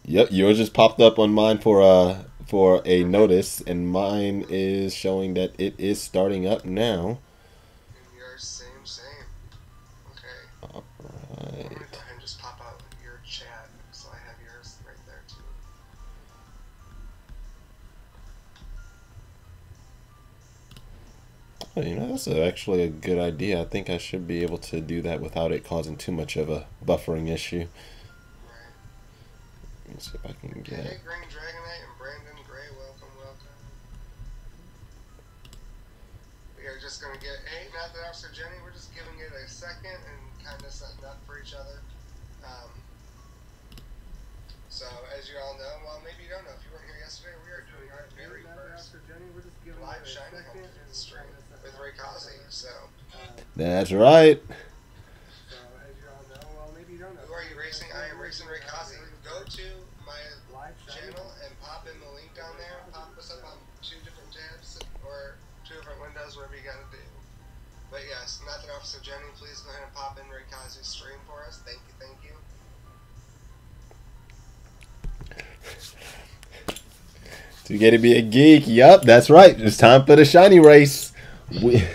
Yep, yours just popped up on mine for a notice, and mine is showing that it is starting up now. And yours, same. Okay. All I'm gonna go right. ahead and just pop out your chat so I have yours right there too. Oh, that's actually a good idea. I think I should be able to do that without it causing too much of a buffering issue. Right. Let me see if I can Okay, get. hey Green Dragonite and Brandon Gray, welcome. We are just gonna get, hey, not that Officer Jenny, we're just giving it a second and kind of setting up for each other. Um, so, as you all know, well, maybe you don't know, if you weren't here yesterday, we are doing our very first live Shiny Hunt stream with Raykazi. So, That's right. who are you racing? I am racing Raykazi. Go to my channel and pop in the link down there. Pop us up on 2 different tabs or 2 different windows, whatever you gotta do. But yes, not that Officer Jenny, please go ahead and pop in Raykazi's stream for us. Thank you. To get to be a geek. Yup, that's right. It's time for the shiny race. We Alright.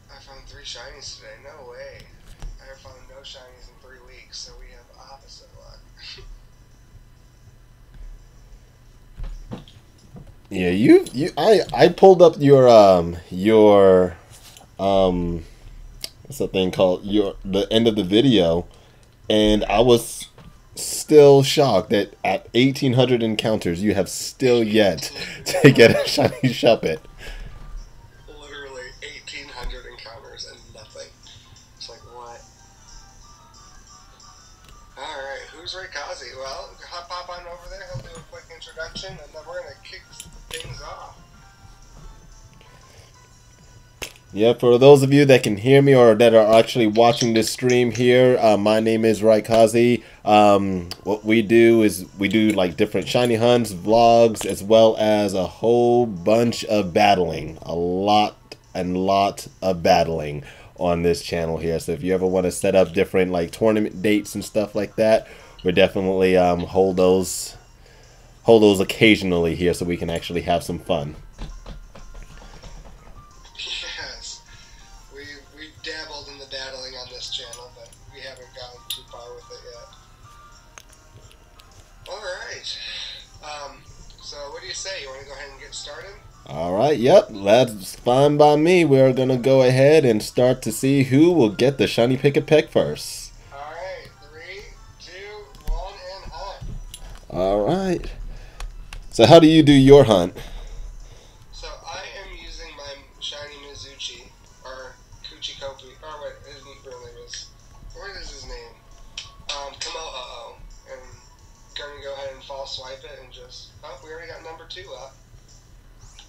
I found 3 shinies today. No way. I have found no shinies in 3 weeks, so we have opposite luck. Yeah, I pulled up your what's that thing called? The end of the video, and I was still shocked that at 1,800 encounters you have still yet to get a shiny Shuppet. Literally 1,800 encounters and nothing. It's like, what? Alright, who's Raykazi? Well, pop on over there, he'll do a quick introduction, and then we're gonna kick things off. Yeah, for those of you that can hear me or that are actually watching this stream here, my name is Raikazi. What we do is we do like different shiny hunts, vlogs, as well as a whole bunch of battling. A lot of battling on this channel here. So if you ever want to set up different like tournament dates and stuff like that, we definitely hold those occasionally here so we can actually have some fun. Yes, we dabbled in the battling on this channel, but we haven't gotten too far with it yet. Alright, so what do you say? You want to go ahead and get started? All right, yep, that's fine by me. We're going to go ahead and start to see who will get the shiny Pikipek first. Alright, 3, 2, 1, and hunt. All right. So how do you do your hunt? So I am using my shiny Mizuchi, or Kuchikopi, or what his real name is. What is his name? Kamo'o. And gonna go ahead and fall swipe it and just, oh, we already got number 2 up.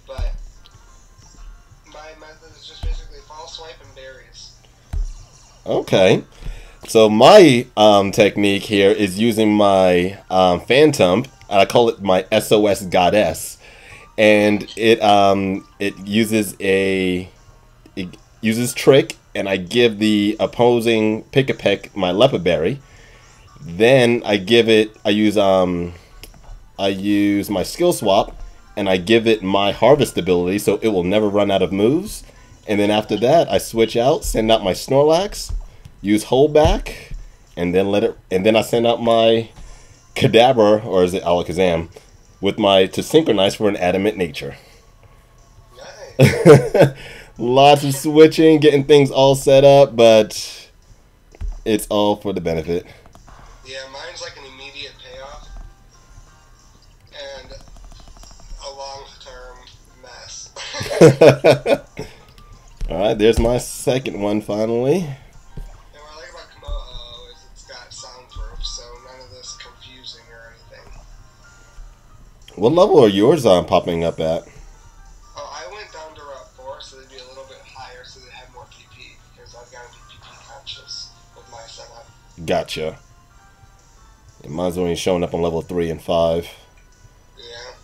But my method is just basically fall swipe and berries. Okay. So my technique here is using my Phantom. I call it my SOS Goddess, and it uses Trick, and I give the opposing Pikipek my Leopard Berry. Then I use my Skill Swap, and I give it my Harvest ability, so it will never run out of moves. And then after that, I switch out, send out my Snorlax, use Holdback, and then I send out my Kadabra, or is it Alakazam, to synchronize for an adamant nature. Nice. Lots of switching, getting things all set up, but it's all for the benefit. Yeah, mine's like an immediate payoff and a long-term mess. Alright, there's my second one finally. And what I like about Komodo is it's got soundproof, so none of this confusing or anything. What level are yours popping up at? Oh, I went down to Route 4, so they'd be a little bit higher, so they'd have more PP, because I've got to be PP conscious with my setup. Gotcha. And mine's only showing up on level 3 and 5. Yeah.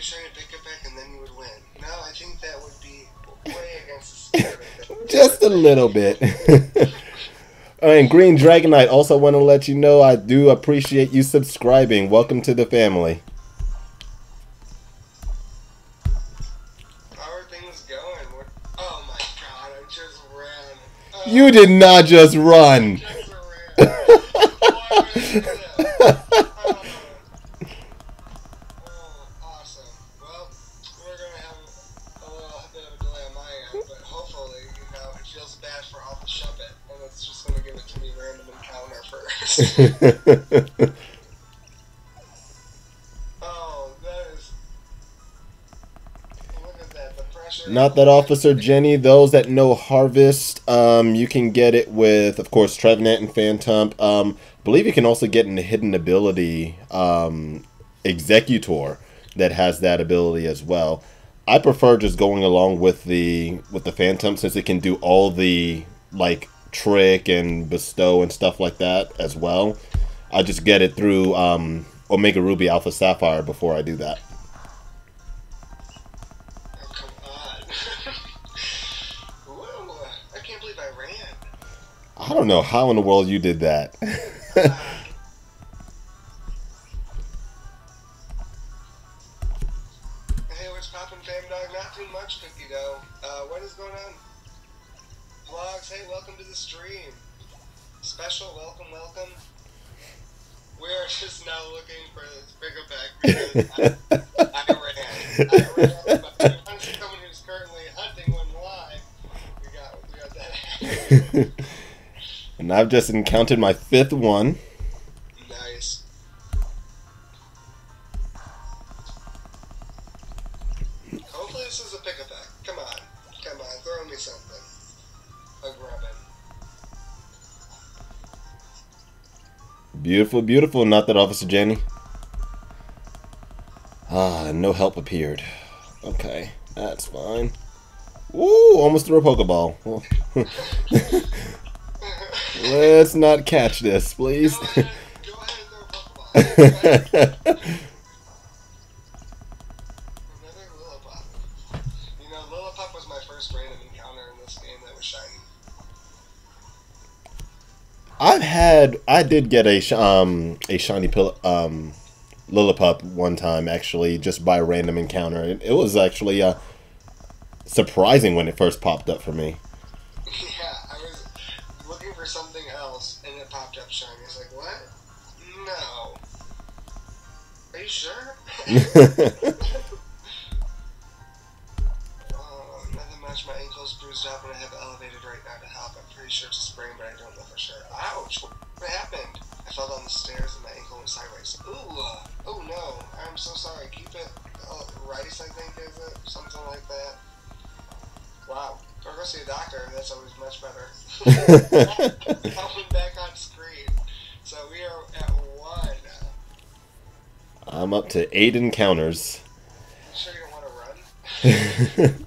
shiny Pikipek and then you would win. No, I think that would be way against the spirit. Just a little bit. And Green Dragonite, also want to let you know I do appreciate you subscribing. Welcome to the family. How are things going? Oh my god, I just ran. You did not just run. I just ran. Why would I do that? Awesome. Well, we're going to have a little bit of a delay on my end, but hopefully, it feels bad for all the shove it, and it's just going to give it to me random encounter first. Oh, that is... Look at that, the pressure... Not that, Officer Jenny. Those that know Harvest, you can get it with, of course, Trevenant and Phantom. I believe you can also get an hidden ability, Executor, that has that ability as well. I prefer just going along with the Phantom since it can do all the like trick and bestow and stuff like that as well. I just get it through Omega Ruby Alpha Sapphire before I do that. Oh, come on. Whoa, I can't believe I ran. I don't know how in the world you did that. Hey, what's poppin', fam dog? Not too much, Cookie Dough. What is going on? Vlogs, hey, welcome to the stream. Special, welcome, welcome. We are just now looking for this Pikipek because I ran, but I'm someone who's currently hunting one live. We got that. And I've just encountered my 5th one. Nice. Hopefully this is a Pikipek. Come on, throw me something. A grubbin. Beautiful, beautiful. Not that, Officer Jenny. Ah, no help appeared. Okay, that's fine. Ooh, almost threw a Pokeball. Let's not catch this, please. Go ahead and throw a Pokeball. Another Lillipup. Lillipup was my first random encounter in this game that was shiny. I did get a shiny Lillipup one time, actually, just by a random encounter. It was actually surprising when it first popped up for me. Yeah, I was looking for something else, and it popped up shiny. It's like, what? No. Are you sure? Nothing much. My ankle's bruised up, and I have it elevated right now to help. I'm pretty sure it's a sprain, but I don't know for sure. Ouch! What happened? I fell down the stairs, and my ankle went sideways. Ooh! Oh no! I'm so sorry. Keep it rice, I think, is it? Something like that. Wow. Or go see a doctor. That's always much better. Coming back on screen. So we are at 1. I'm up to 8 encounters. You sure you don't want to run?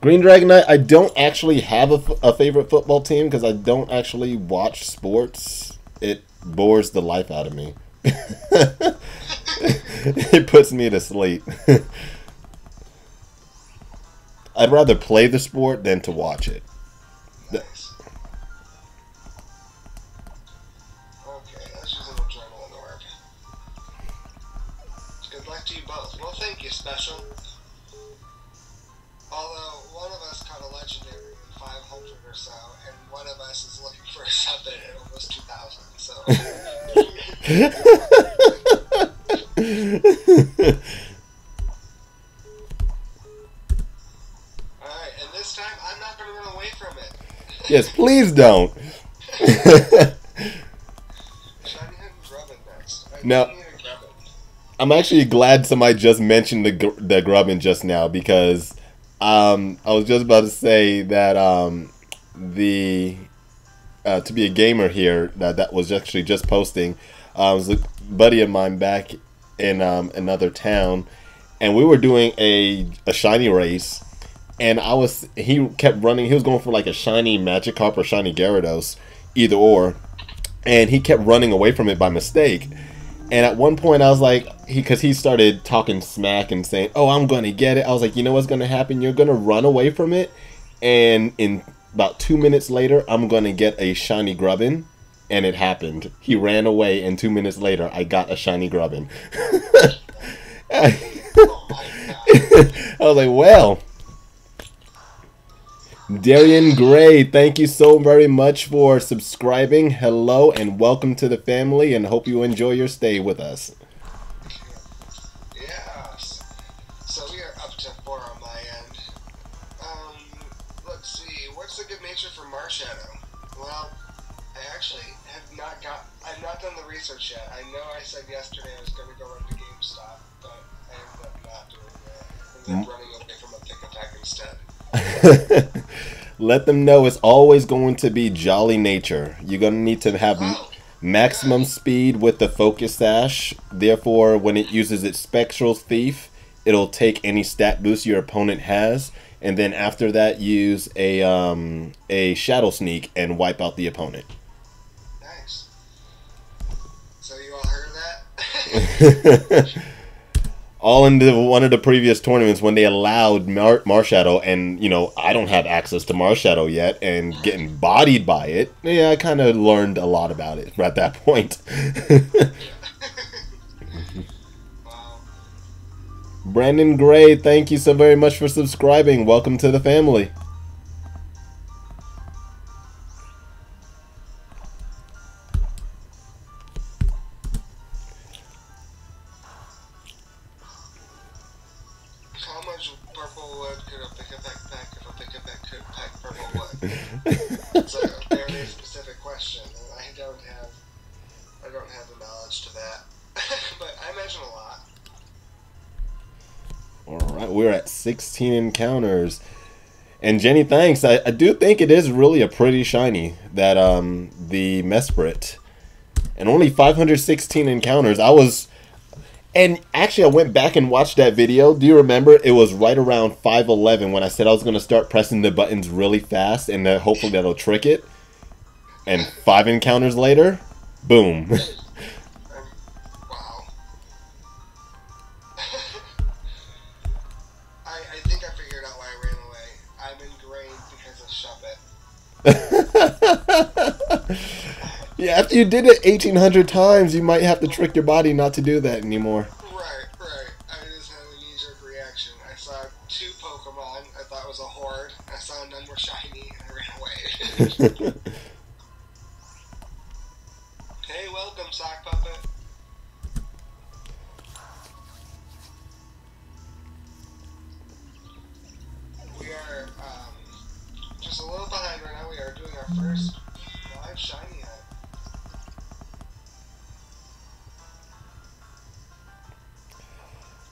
Green Dragonite, I don't actually have a favorite football team because I don't actually watch sports. It bores the life out of me. It puts me to sleep. I'd rather play the sport than to watch it. Nice. Okay, let's use an adrenaline orb. Good luck to you both. Well, thank you, Special. Although, one of us caught a legendary in 500 or so, and one of us is looking for a sub at almost 2,000, so... Alright, and this time, I'm not going to run away from it. Yes, please don't. Shiny Hood and Grubbin next. I Now, need a Grubbin. I'm actually glad somebody just mentioned the Grubbin just now because I was just about to say that to be a gamer here that was actually just posting was a buddy of mine back in another town, and we were doing a shiny race, and he kept running. He was going for like a shiny Magikarp or shiny Gyarados, either or, and he kept running away from it by mistake. And at one point, I was like, because he started talking smack and saying, "Oh, I'm gonna get it." I was like, you know what's gonna happen? You're gonna run away from it, and in about 2 minutes later, I'm gonna get a shiny Grubbin. And it happened. He ran away, and 2 minutes later, I got a shiny Grubbin. I was like, well. Darian Gray, thank you so very much for subscribing. Hello, and welcome to the family, and hope you enjoy your stay with us. Yes. So we are up to 4 on my end. Let's see. What's the good nature for Marshadow? Well, I actually I've not done the research yet. I know I said yesterday I was going to go into GameStop, but I ended up not doing that. I ended up running away from a Pikipek instead. Let them know it's always going to be Jolly Nature. You're going to need to have maximum speed with the Focus Sash. Therefore, when it uses its Spectral Thief, it'll take any stat boost your opponent has. And then after that, use a Shadow Sneak and wipe out the opponent. Nice. So you all heard that? All in one of the previous tournaments when they allowed Marshadow, and, you know, I don't have access to Marshadow yet, and getting bodied by it, yeah, I kind of learned a lot about it at that point. Wow. Brandon Gray, thank you so very much for subscribing. Welcome to the family. How much purple wood could a Pikipek pack if a Pikipek could pack purple wood? It's a very specific question, and I don't have the knowledge to that. But I imagine a lot. Alright, we're at 16 encounters. And Jenny, thanks. I do think it is really a pretty shiny, that the Mesprit. And only 516 encounters. And actually, I went back and watched that video. Do you remember? It was right around 5:11 when I said I was going to start pressing the buttons really fast, and then hopefully that'll trick it. And 5 encounters later, boom. Wow. I think I figured out why I ran away. I'm ingrained because of Shove It. Yeah, after you did it 1,800 times, you might have to trick your body not to do that anymore. Right. I just had a knee-jerk reaction. I saw 2 Pokemon I thought was a horde. I saw none were shiny, and I ran away. Hey, welcome, Sock Puppet. We are just a little behind right now. We are doing our first live shiny hunt.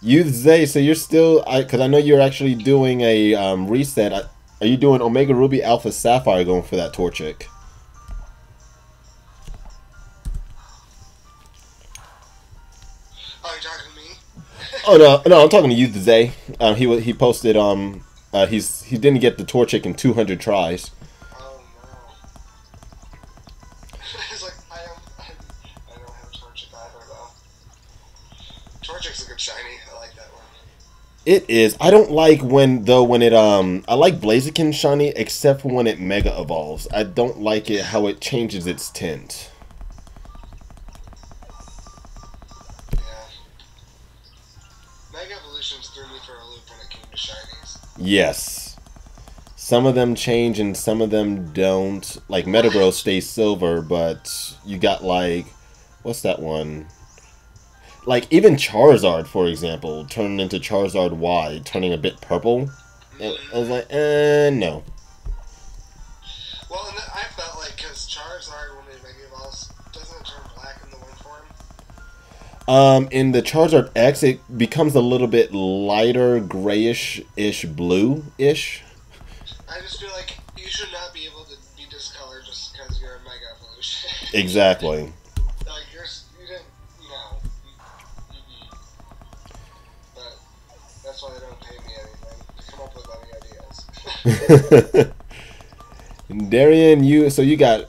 Youth Zay, so you're still, because I know you're actually doing a reset. Are you doing Omega Ruby Alpha Sapphire going for that Torchic? Oh, you're talking to me? Oh no, I'm talking to Youth Zay. He posted he didn't get the Torchic in 200 tries. Oh no. It's like I don't have Torchic either though. Torchic's a good shiny. I like that one. It is. I don't like when it I like Blaziken shiny except for when it Mega Evolves. I don't like it how it changes its tint. Yeah. Mega Evolutions threw me for a loop when it came to shinies. Yes. Some of them change and some of them don't. Like Metagross stays silver, but you got like, what's that one? Like even Charizard, for example, turned into Charizard Y, turning a bit purple. I was like, no. Well, and I felt like because Charizard, when it Mega Evolves, doesn't it turn black in the one form? In the Charizard X, it becomes a little bit lighter, grayish-ish, blue-ish. I just feel like you should not be able to be discolored just because you're a Mega Evolution. Exactly. Like, you didn't, But that's why they don't pay me anything to come up with any ideas. Darian, you got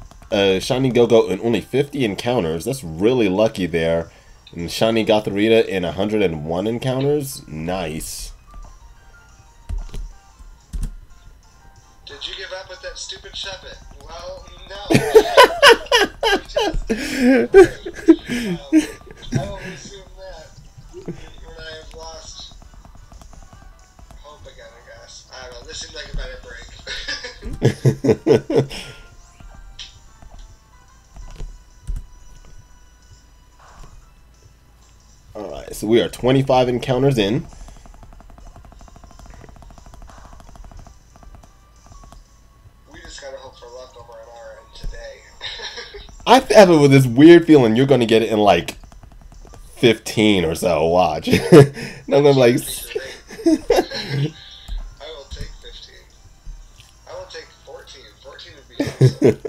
Shiny Go-Go and only 50 encounters. That's really lucky there. And shiny Gotharita in 101 encounters. Nice. Did you give up with that stupid Shuppet? Well, no. I will resume that when I have lost hope again, I guess. I don't know. This seemed like a better break. Alright, so we are 25 encounters in. We just gotta hope for luck over on our end today. I have it with this weird feeling you're going to get it in like 15 or so. Watch. And I'm going to be like... I will take 15. I will take 14. 14 would be awesome.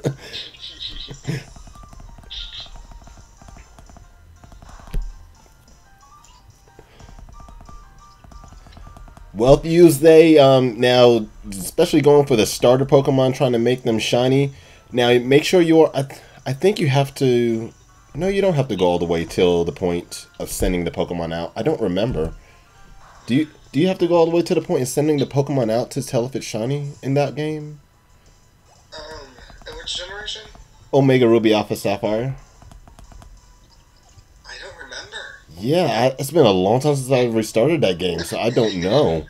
Well, use they now, especially going for the starter Pokemon, trying to make them shiny. Now, make sure you're. I think you have to. No, you don't have to go all the way till the point of sending the Pokemon out. I don't remember. Do you have to go all the way to the point of sending the Pokemon out to tell if it's shiny in that game? In which generation? Omega Ruby Alpha Sapphire. I don't remember. Yeah, it's been a long time since I restarted that game, so I don't know.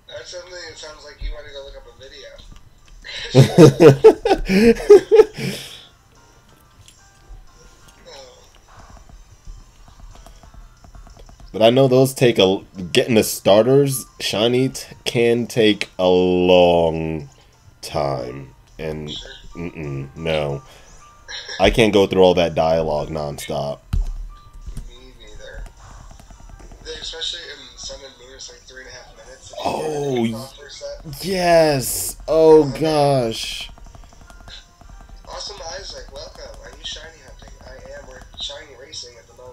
That's something that sounds like you want to go look up a video. But I know those take getting the starters shiny can take a long time, and no, I can't go through all that dialogue nonstop. Me neither. Especially in Sun and Moon, it's like 3.5 minutes. Oh, yes. Oh gosh. Awesome Isaac, welcome. Are you shiny hunting? I am. We're shiny racing at the moment.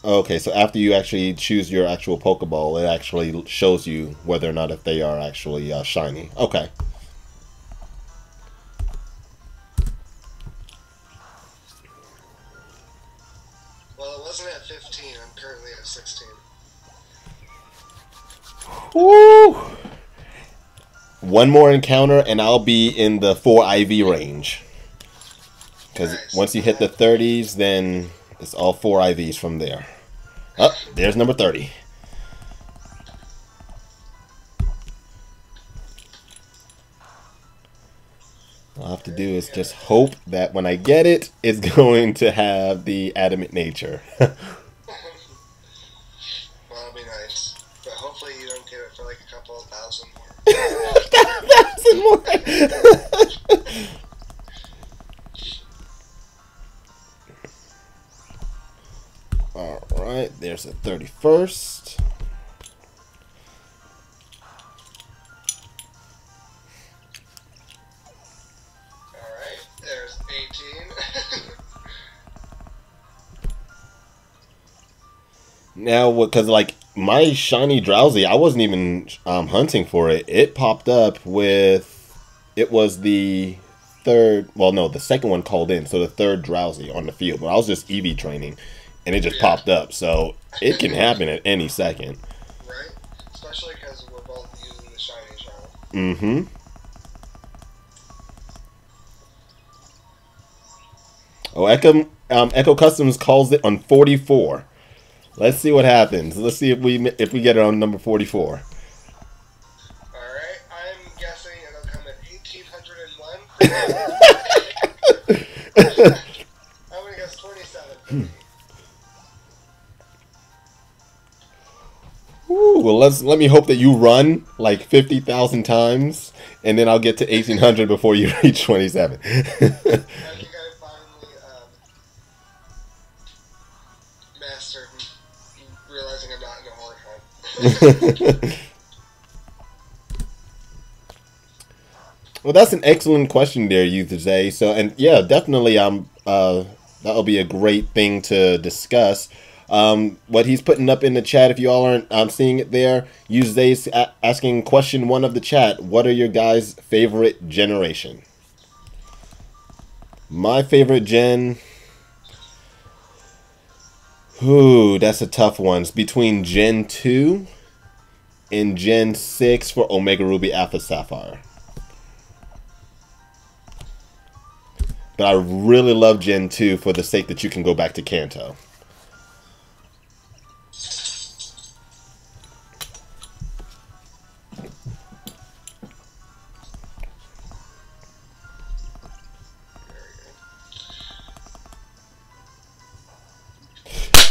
Okay, so after you actually choose your actual Pokeball, it actually shows you whether or not if they are actually shiny. Okay. Well, it wasn't at 15. I'm currently at 16. Woo! One more encounter, and I'll be in the 4 IV range. Because nice. Once you hit the 30s, then it's all 4 IVs from there. Oh, there's number 30. All I have to do is just hope that when I get it, it's going to have the adamant nature. Well, that'll be nice. But hopefully you don't get it for like a couple of thousand more. 1,000 more! Alright, there's a 31st. Alright, there's 18. Now, because like my shiny Drowsy, I wasn't even hunting for it. It popped up with, it was the third, well no, the second one called in, so the third Drowsy on the field. But I was just EV training, and it just popped up, so it can happen at any second. Right? Especially because we're both using the shiny channel. Mm-hmm. Oh, Echo Customs calls it on 44. Let's see what happens. Let's see if we get it on number 44. Alright, I'm guessing it'll come at 1801. I'm gonna guess 27. Ooh, well, let me hope that you run like 50,000 times, and then I'll get to 1800 before you reach 27. I think I finally mastered realizing I'm not in a horde hunt. Well, that's an excellent question there, Youth. So, and yeah, definitely that'll be a great thing to discuss. What he's putting up in the chat, if you all aren't seeing it there, use Zay's asking question 1 of the chat. What are your guys' favorite generation? My favorite gen... Ooh, that's a tough one. It's between Gen 2 and Gen 6 for Omega Ruby Alpha Sapphire. But I really love Gen 2 for the sake that you can go back to Kanto.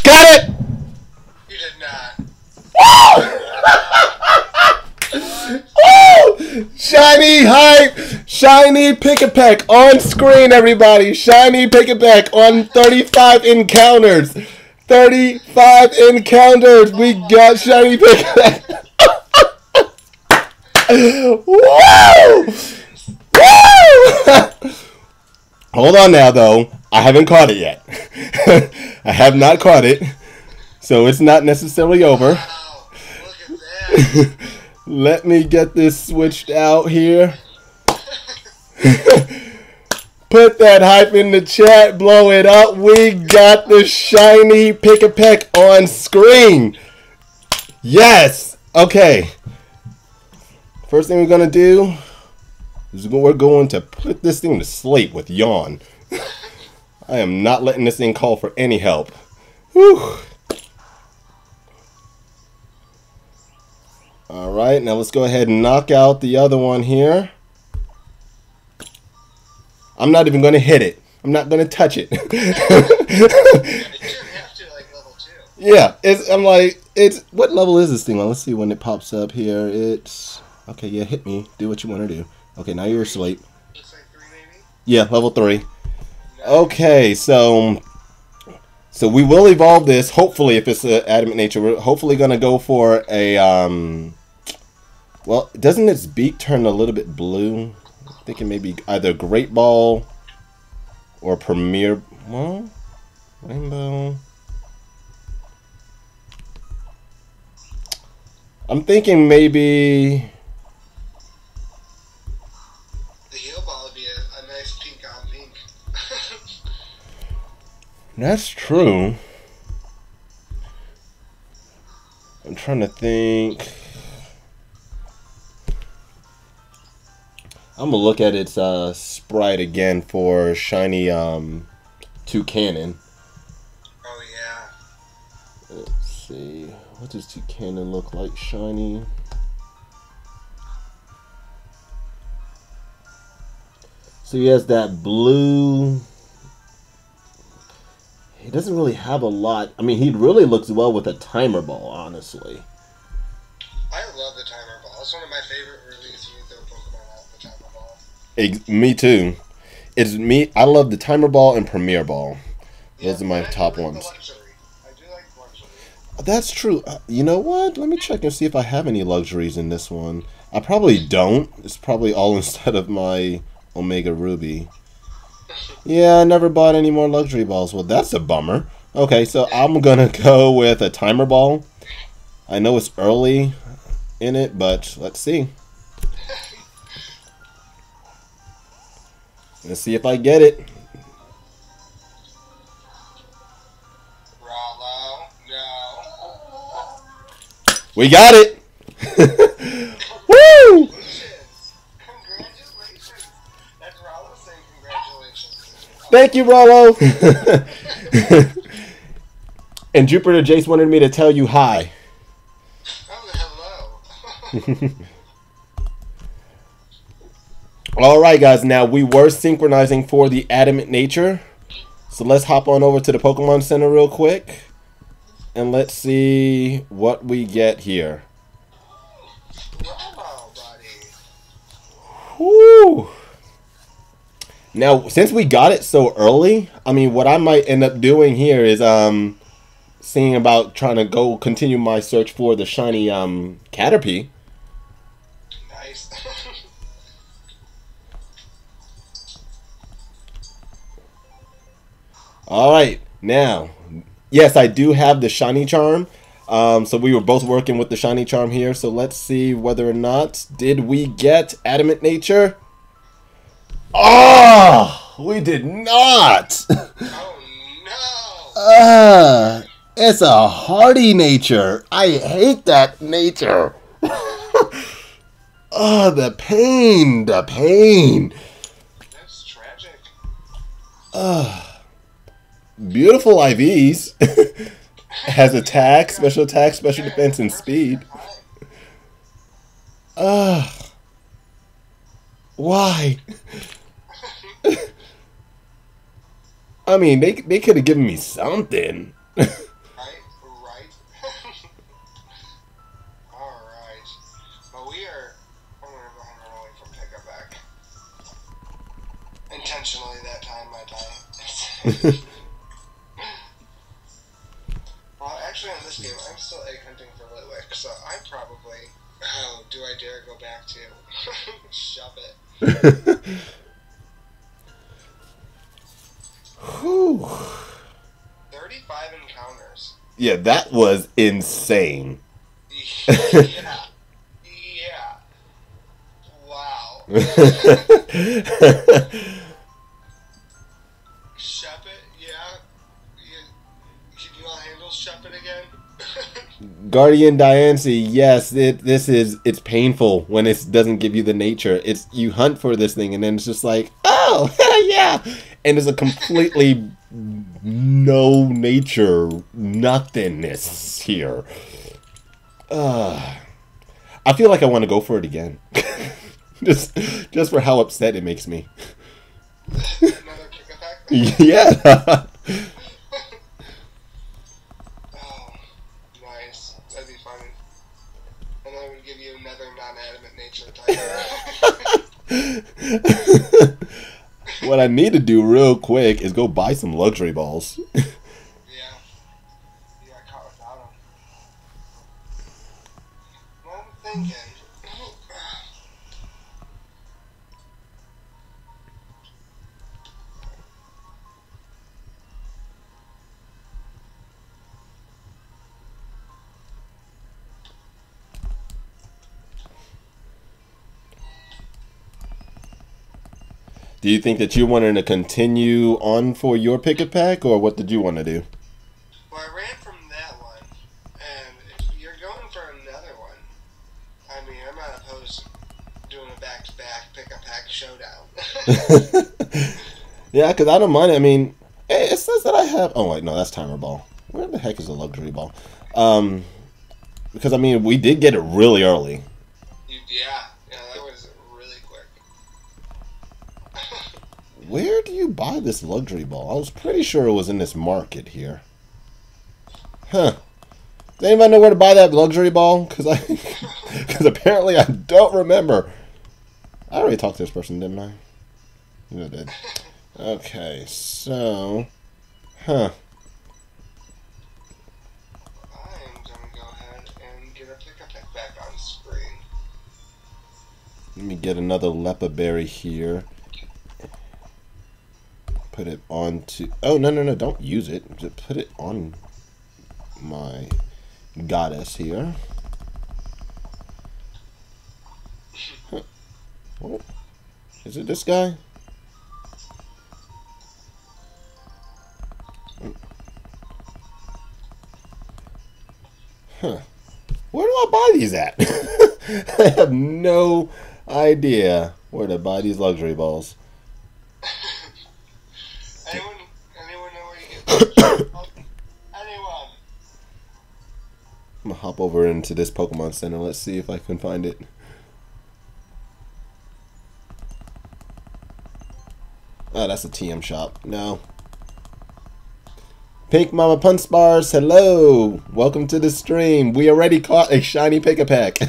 Got it! You did not. Woo! Shiny hype! Shiny Pikipek on screen, everybody! Shiny Pikipek on 35 encounters! 35 encounters! We got Shiny Pikipek! Woo! Woo! Hold on now, though. I haven't caught it yet. I have not caught it. So it's not necessarily over. Wow, look at that. Let me get this switched out here. Put that hype in the chat. Blow it up. We got the shiny Pikipek on screen. Yes. Okay. First thing we're going to do is we're going to put this thing to sleep with yawn. I am not letting this thing call for any help. Whew. Alright, now let's go ahead and knock out the other one here. I'm not even going to hit it. I'm not going to touch it. You shouldn't have to, like, level 2. Yeah, what level is this thing on? Let's see when it pops up here. It's, okay, yeah, hit me. Do what you want to do. Okay, now you're asleep. Looks like 3 maybe? Yeah, level 3. Okay, so we will evolve this. Hopefully, if it's adamant nature, we're hopefully going to go for a, well, doesn't its beak turn a little bit blue? I'm thinking maybe either Great Ball or Premier, well, Rainbow. I'm thinking maybe... The heal ball would be a nice pink on pink. That's true. I'm trying to think. I'm gonna look at its sprite again for shiny Toucanon. Oh yeah. Let's see. What does Toucanon look like shiny? So he has that blue. He doesn't really have a lot. I mean, he really looks well with a timer ball, honestly. I love the timer ball. It's one of my favorite releases when you throw Pokemon out, the timer ball. Me too. It's me. I love the timer ball and Premier Ball. Those are my top ones. I do like luxury. That's true. You know what? Let me check and see if I have any luxuries in this one. I probably don't. It's probably all instead of my Omega Ruby. Yeah, I never bought any more luxury balls. Well, that's a bummer. Okay, so I'm going to go with a timer ball. I know it's early in it, but let's see. Let's see if I get it. Rollo, no. We got it! Woo! Congratulations. That's Rollo saying congratulations. Thank you, Rollo. And Jupiter Jace wanted me to tell you hi. Oh, hello. Alright, guys. Now, we were synchronizing for the adamant nature. So let's hop on over to the Pokemon Center real quick. And let's see what we get here. Rollo, buddy. Whew. Now, since we got it so early, I mean, what I might end up doing here is seeing about trying to go continue my search for the shiny Caterpie. Nice. All right, now, Yes, I do have the shiny charm. So we were both working with the shiny charm here. So let's see whether or not did we get adamant nature. Oh, we did not. Oh no! It's a hardy nature. I hate that nature. Oh, the pain, the pain. That's tragic. Beautiful IVs. Has attack, special defense, and speed. Why? I mean, they could have given me something. Right. Alright. Well, we are... I'm going to go ahead and run away from Pikipek. Intentionally that time, I die. Well, actually on this game, I'm still egg hunting for Litwick, so I probably... Oh, do I dare go back to... Shove it. Whew. 35 encounters. Yeah, that was insane. Yeah. Wow. Shep it, yeah. Can you all handle Shep it again? Guardian Diancie, yes, it's painful when it doesn't give you the nature. It's you hunt for this thing and then it's just like, oh yeah, and it's a completely no nature nothingness here. I feel like I want to go for it again, just for how upset it makes me. Another kick attack? Yeah. Oh, nice. That'd be funny. And I would give you another non-adamant nature type. What I need to do real quick is go buy some luxury balls. Yeah. You got caught without them. Well, I'm thinking. Do you think that you wanted to continue on for your Pikipek, or what did you want to do? Well, I ran from that one, and if you're going for another one, I mean, I'm not opposed to doing a back-to-back Pikipek showdown. Yeah, because I don't mind. I mean, it says that I have... Oh, wait, no, that's timer ball. Where the heck is the luxury ball? Because, I mean, we did get it really early. Yeah, that was really quick. Where do you buy this luxury ball? I was pretty sure it was in this market here. Huh. Does anybody know where to buy that luxury ball? Because apparently I don't remember. I already talked to this person, didn't I? Yeah, I did. Okay, so... Huh. I'm going to go ahead and get a Pikipek back on screen. Let me get another lepa berry here. Put it onto... Oh, no, don't use it. Just put it on my goddess here. Huh. Oh, is it this guy? Huh. Where do I buy these at? I have no idea where to buy these luxury balls. Anyone know where you get Anyone? I'm gonna hop over into this Pokemon Center. Let's see if I can find it. Oh, that's a TM shop. No. Pink Mama Punch Bars, hello! Welcome to the stream. We already caught a shiny Pikipek.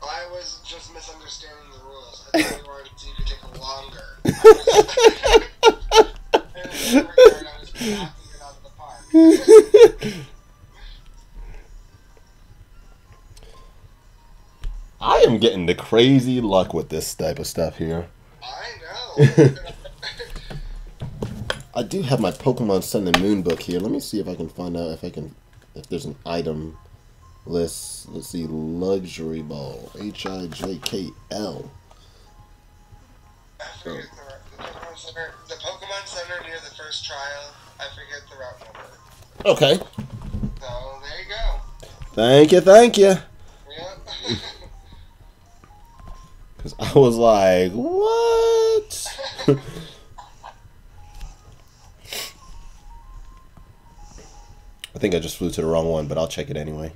I was just misunderstanding the rules. I thought we wanted to take longer. And in that regard, I was knocking it out of the park. I am getting the crazy luck with this type of stuff here. I know. I do have my Pokemon Sun and Moon book here. Let me see if I can find out if there's an item list. Let's see, Luxury Ball, HIJKL. I forget the Pokemon Center. The Pokemon Center near the first trial. I forget the route number. Okay. So there you go. Thank you, thank you. Yeah. Because I was like, what? I think I just flew to the wrong one, but I'll check it anyway.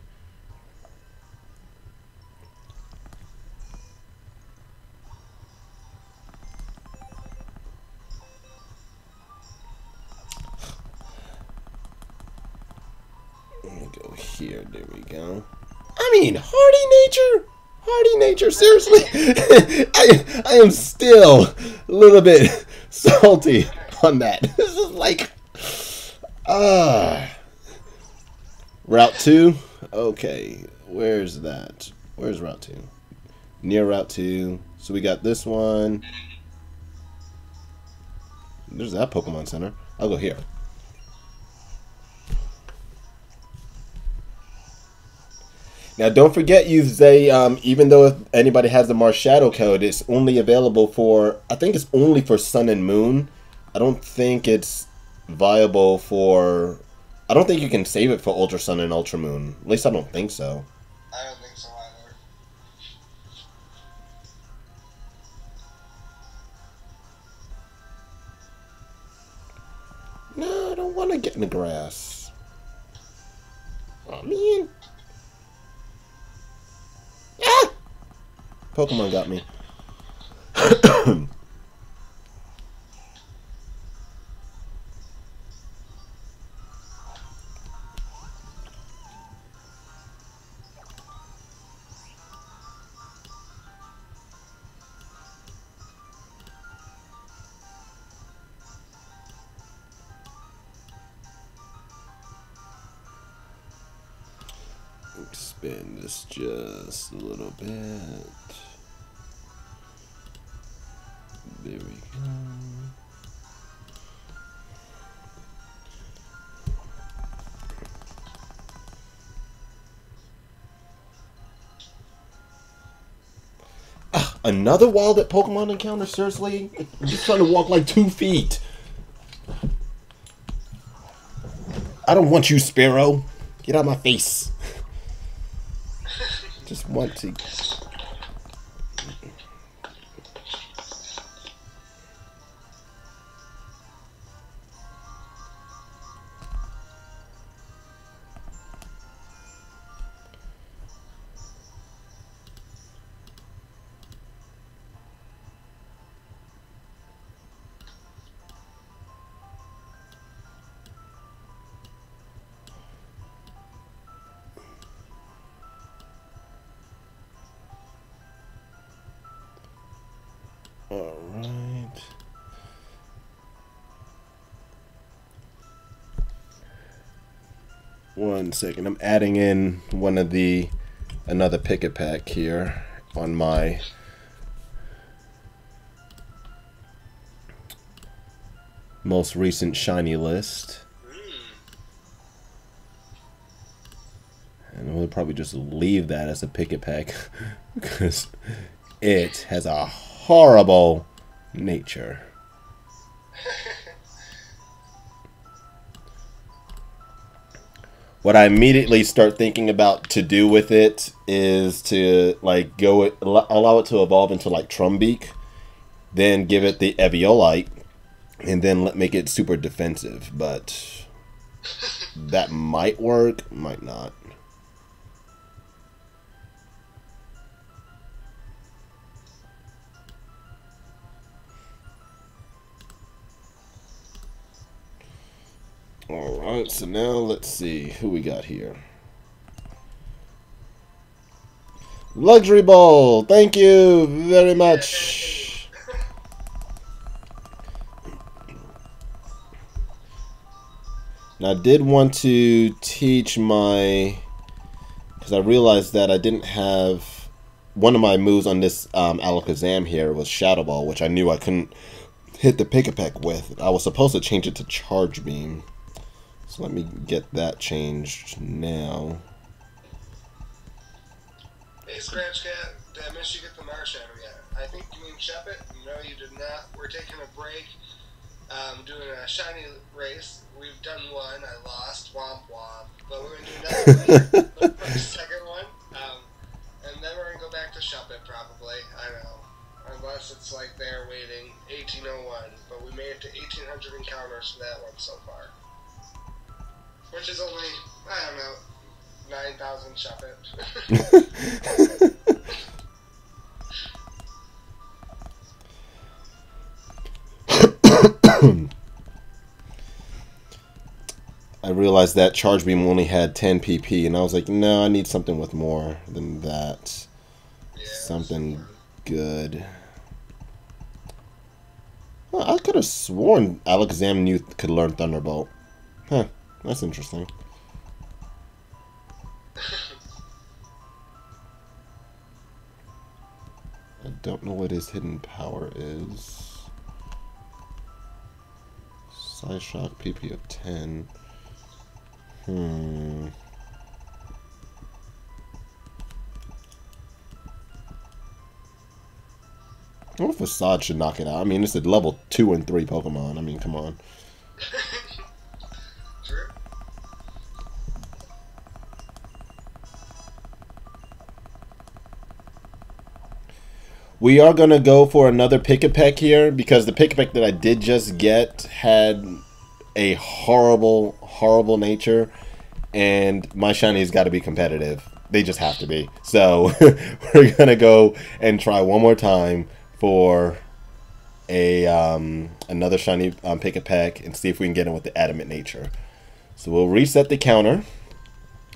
Let me go here. There we go. I mean, hardy nature, seriously. I am still a little bit salty on that. This is like, Route 2? Okay, where's that? Where's Route 2? Near Route 2. So we got this one. There's that Pokemon Center. I'll go here. Now, don't forget, even though if anybody has the Marshadow code, it's only available for, I think it's only for Sun and Moon. I don't think it's viable for, I don't think you can save it for Ultra Sun and Ultra Moon. At least I don't think so. I don't think so either. No, I don't want to get in the grass. Oh, man. Ah! Pokemon got me. Expand this just a little bit. There we go. Another wild at Pokemon encounter? Seriously? I'm just trying to walk like 2 feet. I don't want you, Sparrow. Get out of my face. Just want to. All right. One second. I'm adding in another Pikipek here on my most recent shiny list. And we'll probably just leave that as a Pikipek because it has a horrible nature. What I immediately start thinking about to do with it is to like allow it to evolve into like Trumbeak, then give it the Eviolite, and then make it super defensive. But that might work, might not. Alright, so now let's see who we got here. Luxury Ball, thank you very much. Now I did want to teach because I realized that I didn't have, one of my moves on this Alakazam here was Shadow Ball, which I knew I couldn't hit the Pikipek with. I was supposed to change it to Charge Beam. So let me get that changed now. Hey, Scratch Cat, did I miss you get the Marshadow yet? I think you mean Shep It. No, you did not. We're taking a break. Doing a shiny race. We've done one. I lost. Womp womp. But we're going to do another one for the second one. And then we're going to go back to Shep It probably. I know. Unless it's like they're waiting 1801. But we made it to 1800 encounters for that one so far. Which is only, I don't know, 9,000 Shep It. I realized that Charge Beam only had 10 PP, and I was like, no, I need something with more than that. Yeah, something good. Well, I could have sworn Alakazam Youth could learn Thunderbolt. Huh, that's interesting. I don't know what his hidden power is. Psyshock PP of 10. I wonder if Facade should knock it out. I mean, it's a level 2 and 3 Pokemon. I mean, come on. True. We are going to go for another Pikipek here because the Pikipek that I did just get had a horrible, horrible nature, and my shinies got to be competitive. They just have to be. So we're going to go and try one more time for a another shiny Pikipek and see if we can get in with the adamant nature. So we'll reset the counter.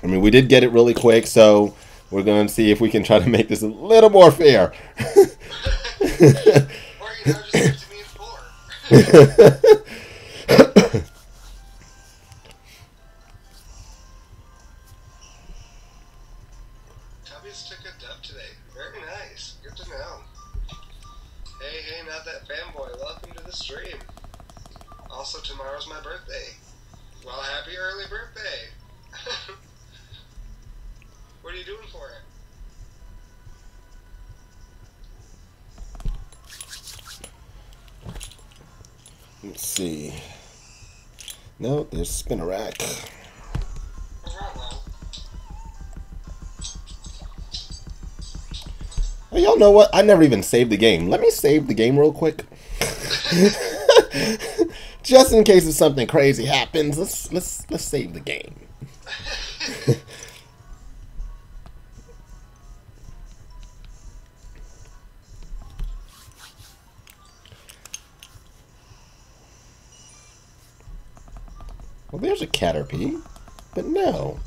I mean, we did get it really quick, so we're going to see if we can try to make this a little more fair. Or, just give it to me in 4. Tubby's took a dub today. Very nice. Good to know. Hey, not that fanboy. Welcome to the stream. Also, tomorrow's my birthday. Well, happy early birthday. What are you doing for it? Let's see. No, there's Spinarak. Oh, y'all know what? I never even saved the game. Let me save the game real quick. Just in case if something crazy happens, let's save the game. Well, there's a Caterpie, but no.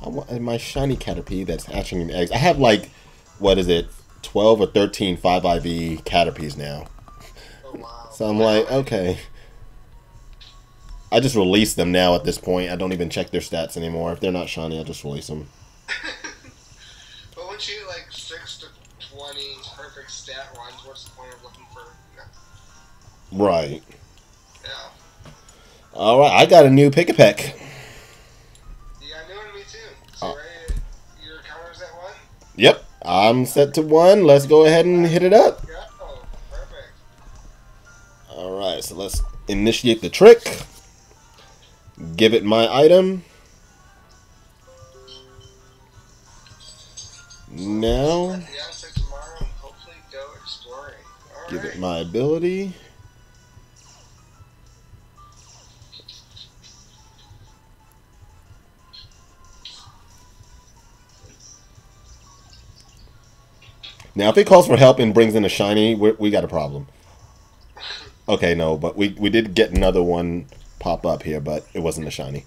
I want my shiny Caterpie that's hatching in eggs. I have like, what is it, 12 or 13 5IV Caterpies now. Oh, wow. So I'm like, okay. I just release them now at this point. I don't even check their stats anymore. If they're not shiny, I just release them. But once you get like 6 to 20 perfect stat runs, what's the point of looking for? No. Right. Yeah. Alright, I got a new Pikipek. You got a new one, me too. So ready? Your counter's at 1? Yep, I'm set to 1. Let's go ahead and hit it up. Go. Perfect. Alright, so let's initiate the trick. Give it my item. Now, Tomorrow, hopefully go exploring. All give right. it my ability. Now, if it calls for help and brings in a shiny, we got a problem. Okay, no, but we did get another one pop up here, but it wasn't a shiny.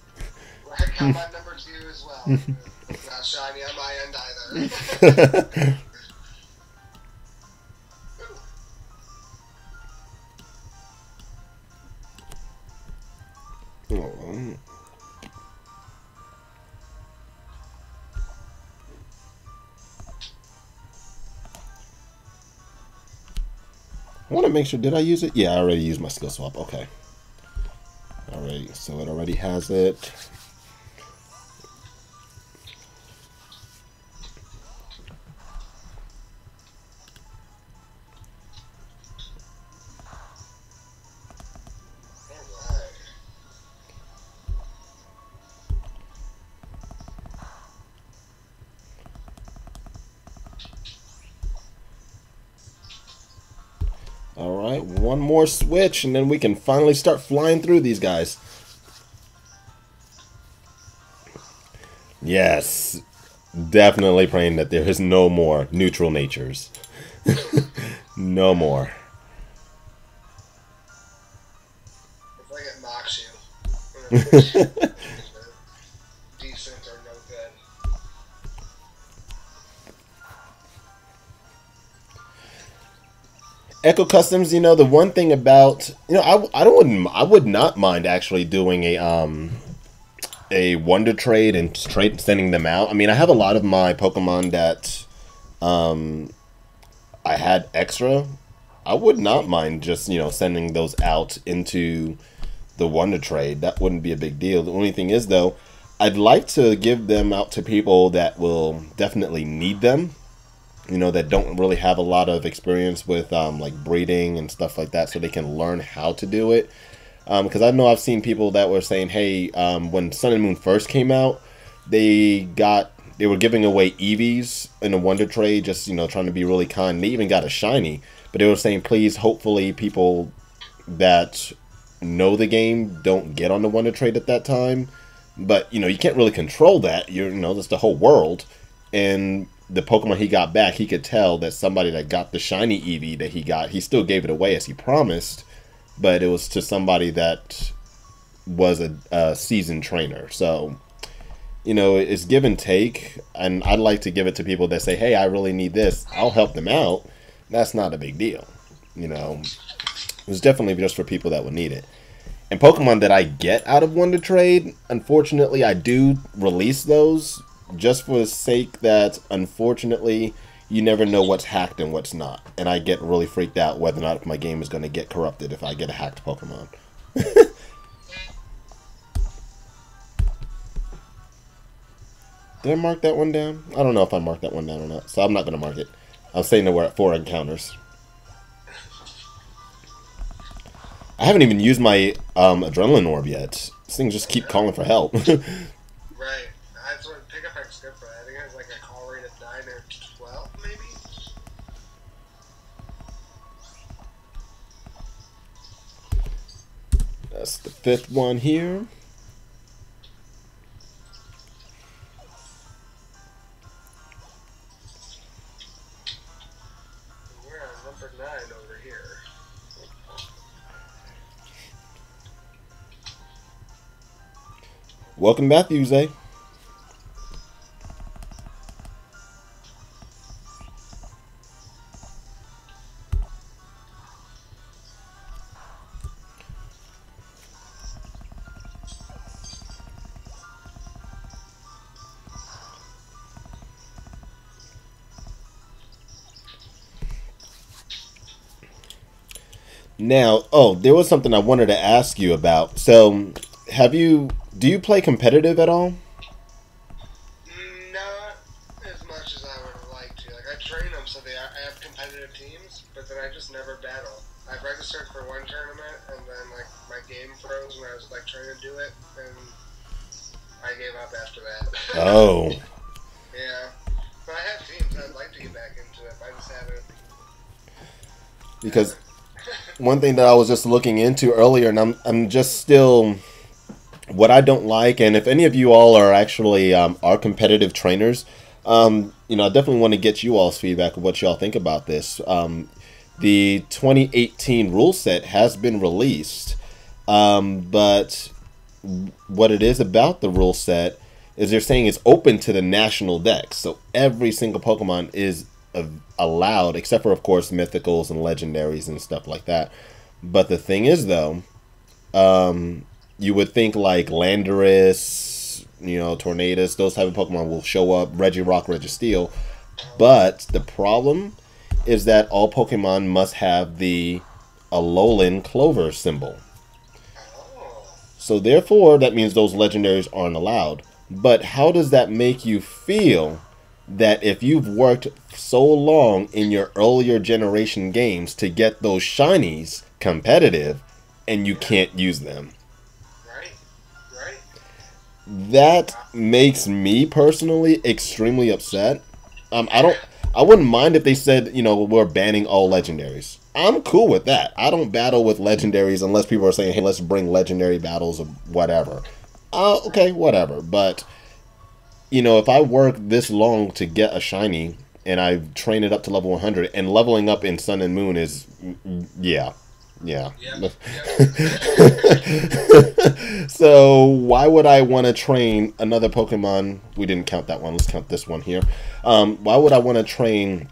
I got my number 2 as well. Not shiny on my end either. Oh. I want to make sure, did I use it? Yeah, I already used my skill swap. Okay. Alright, so it already has it. Alright, one more switch, and then we can finally start flying through these guys. Yes, definitely praying that there is no more neutral natures. No more. It's like it mocks you. Decent or no good. Echo Customs, the one thing about, I would not mind actually doing a Wonder Trade and sending them out. I mean, I have a lot of my Pokemon that I had extra. I would not mind just, sending those out into the Wonder Trade. That wouldn't be a big deal. The only thing is, though, I'd like to give them out to people that will definitely need them. That don't really have a lot of experience with like breeding and stuff like that, so they can learn how to do it. Because I know I've seen people that were saying, hey, when Sun and Moon first came out, they were giving away Eevees in a Wonder Trade, just trying to be really kind. They even got a shiny, but they were saying, please, hopefully people that know the game don't get on the Wonder Trade at that time. But you can't really control that. That's the whole world. And the Pokemon he got back, he could tell that somebody that got the shiny Eevee that he got, he still gave it away as he promised, but it was to somebody that was a seasoned trainer. So, it's give and take, and I'd like to give it to people that say, hey, I really need this. I'll help them out. That's not a big deal. It's definitely just for people that would need it. And Pokemon that I get out of Wonder Trade, unfortunately, I do release those just for the sake that, unfortunately, you never know what's hacked and what's not. And I get really freaked out whether or not my game is going to get corrupted if I get a hacked Pokemon. Did I mark that one down? I don't know if I marked that one down or not, so I'm not going to mark it. I'm saying that we're at 4 encounters. I haven't even used my Adrenaline Orb yet. These things just keep calling for help. Right. That's what Pikipek's good for. I think it has like a call rate of 9 or 12, maybe? That's the 5th one here. We're on number 9 over here. Welcome back, Yuze. Now, there was something I wanted to ask you about. So, do you play competitive at all? Not as much as I would like to. Like, I train them so I have competitive teams, but then I just never battle. I registered for one tournament, and then, like, my game froze when I was, like, trying to do it, and I gave up after that. Oh. Yeah. But I have teams. I'd like to get back into it, but I just haven't. Because one thing that I was just looking into earlier, and I'm just still, what I don't like, and if any of you all are actually are competitive trainers, I definitely want to get you all's feedback of what y'all think about this. The 2018 rule set has been released, but what it is about the rule set is they're saying it's open to the national deck, so every single Pokemon is allowed, except for, of course, mythicals and legendaries and stuff like that. But the thing is, though, you would think like Landorus, Tornadus, those type of Pokemon will show up, Regirock, Registeel. But the problem is that all Pokemon must have the Alolan Clover symbol. Oh. So therefore, that means those legendaries aren't allowed. But how does that make you feel that if you've worked so long in your earlier generation games to get those shinies competitive and you can't use them? Right. Right. That makes me personally extremely upset. I wouldn't mind if they said, we're banning all legendaries. I'm cool with that. I don't battle with legendaries unless people are saying, hey, let's bring legendary battles or whatever. Okay, whatever. But, if I work this long to get a shiny and I train it up to level 100, and leveling up in Sun and Moon is, yeah. Yep. So why would I want to train another Pokemon? We didn't count that one. Let's count this one here. Why would I want to train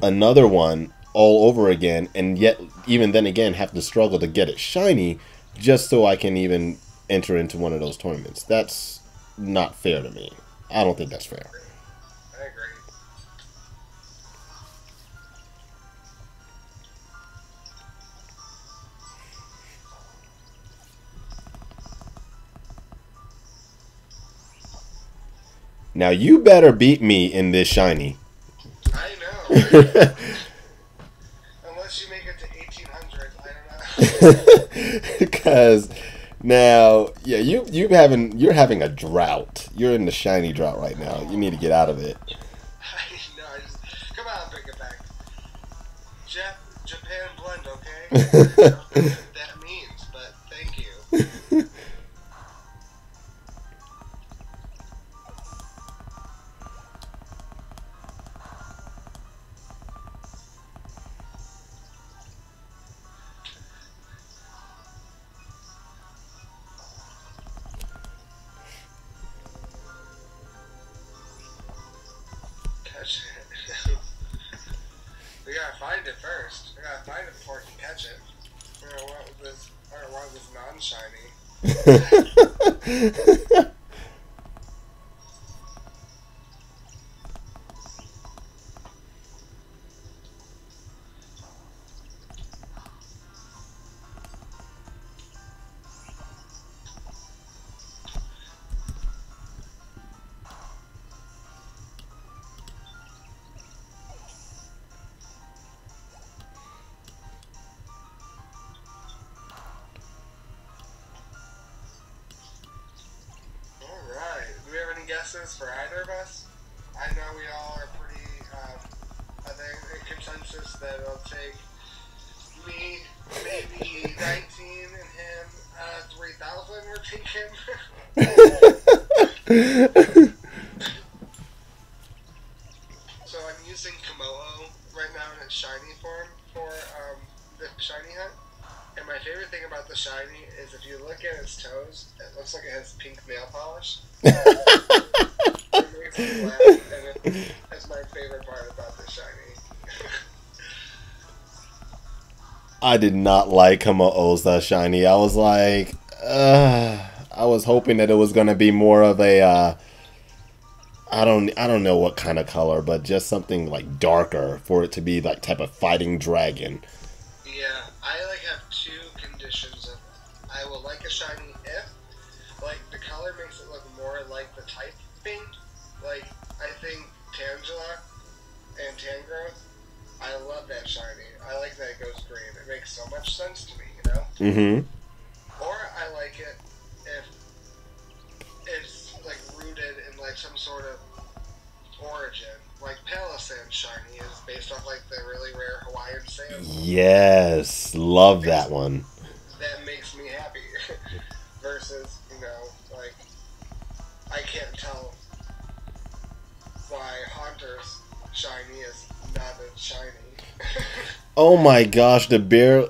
another one all over again, and yet even then again have to struggle to get it shiny just so I can even enter into one of those tournaments? That's not fair to me. I don't think that's fair. I agree. Now you better beat me in this shiny. I know. Unless you make it to 1800, I don't know. Because now, yeah, you're having a drought. You're in the shiny drought right now. You need to get out of it. I know. Come on, Pikipek. Japan blend, okay? I don't know what that means, but thank you. Catch it. We gotta find it first. We gotta find it before we can catch it. I don't want this non-shiny. Alright. Do we have any guesses for either of us? I know we all are pretty, I think, in consensus that it'll take me maybe 19 and him 3,000 we're taking. So I'm using Komodo right now in its shiny form for the shiny hunt. And my favorite thing about the shiny is if you look at its toes, it looks like it has pink nail polish. It makes me laugh, and that's my favorite part about the shiny. I did not like Komo-O's shiny. I was like, I was hoping that it was gonna be more of a, I don't know what kind of color, but just something like darker for it to be like type of fighting dragon. Yeah, I have two conditions of it. I will like a shiny if, the color makes it look more like the type paint. I think Tangela and Tangrowth, I love that shiny. I like that it goes green. It makes so much sense to me, Mm-hmm. Or I like it if it's, rooted in, some sort of origin. Like Palisand shiny is based off, the really rare Hawaiian sand. Yes, love that one. That makes me happy. Versus, I can't tell why Haunter's shiny is not a shiny. Oh my gosh, the bare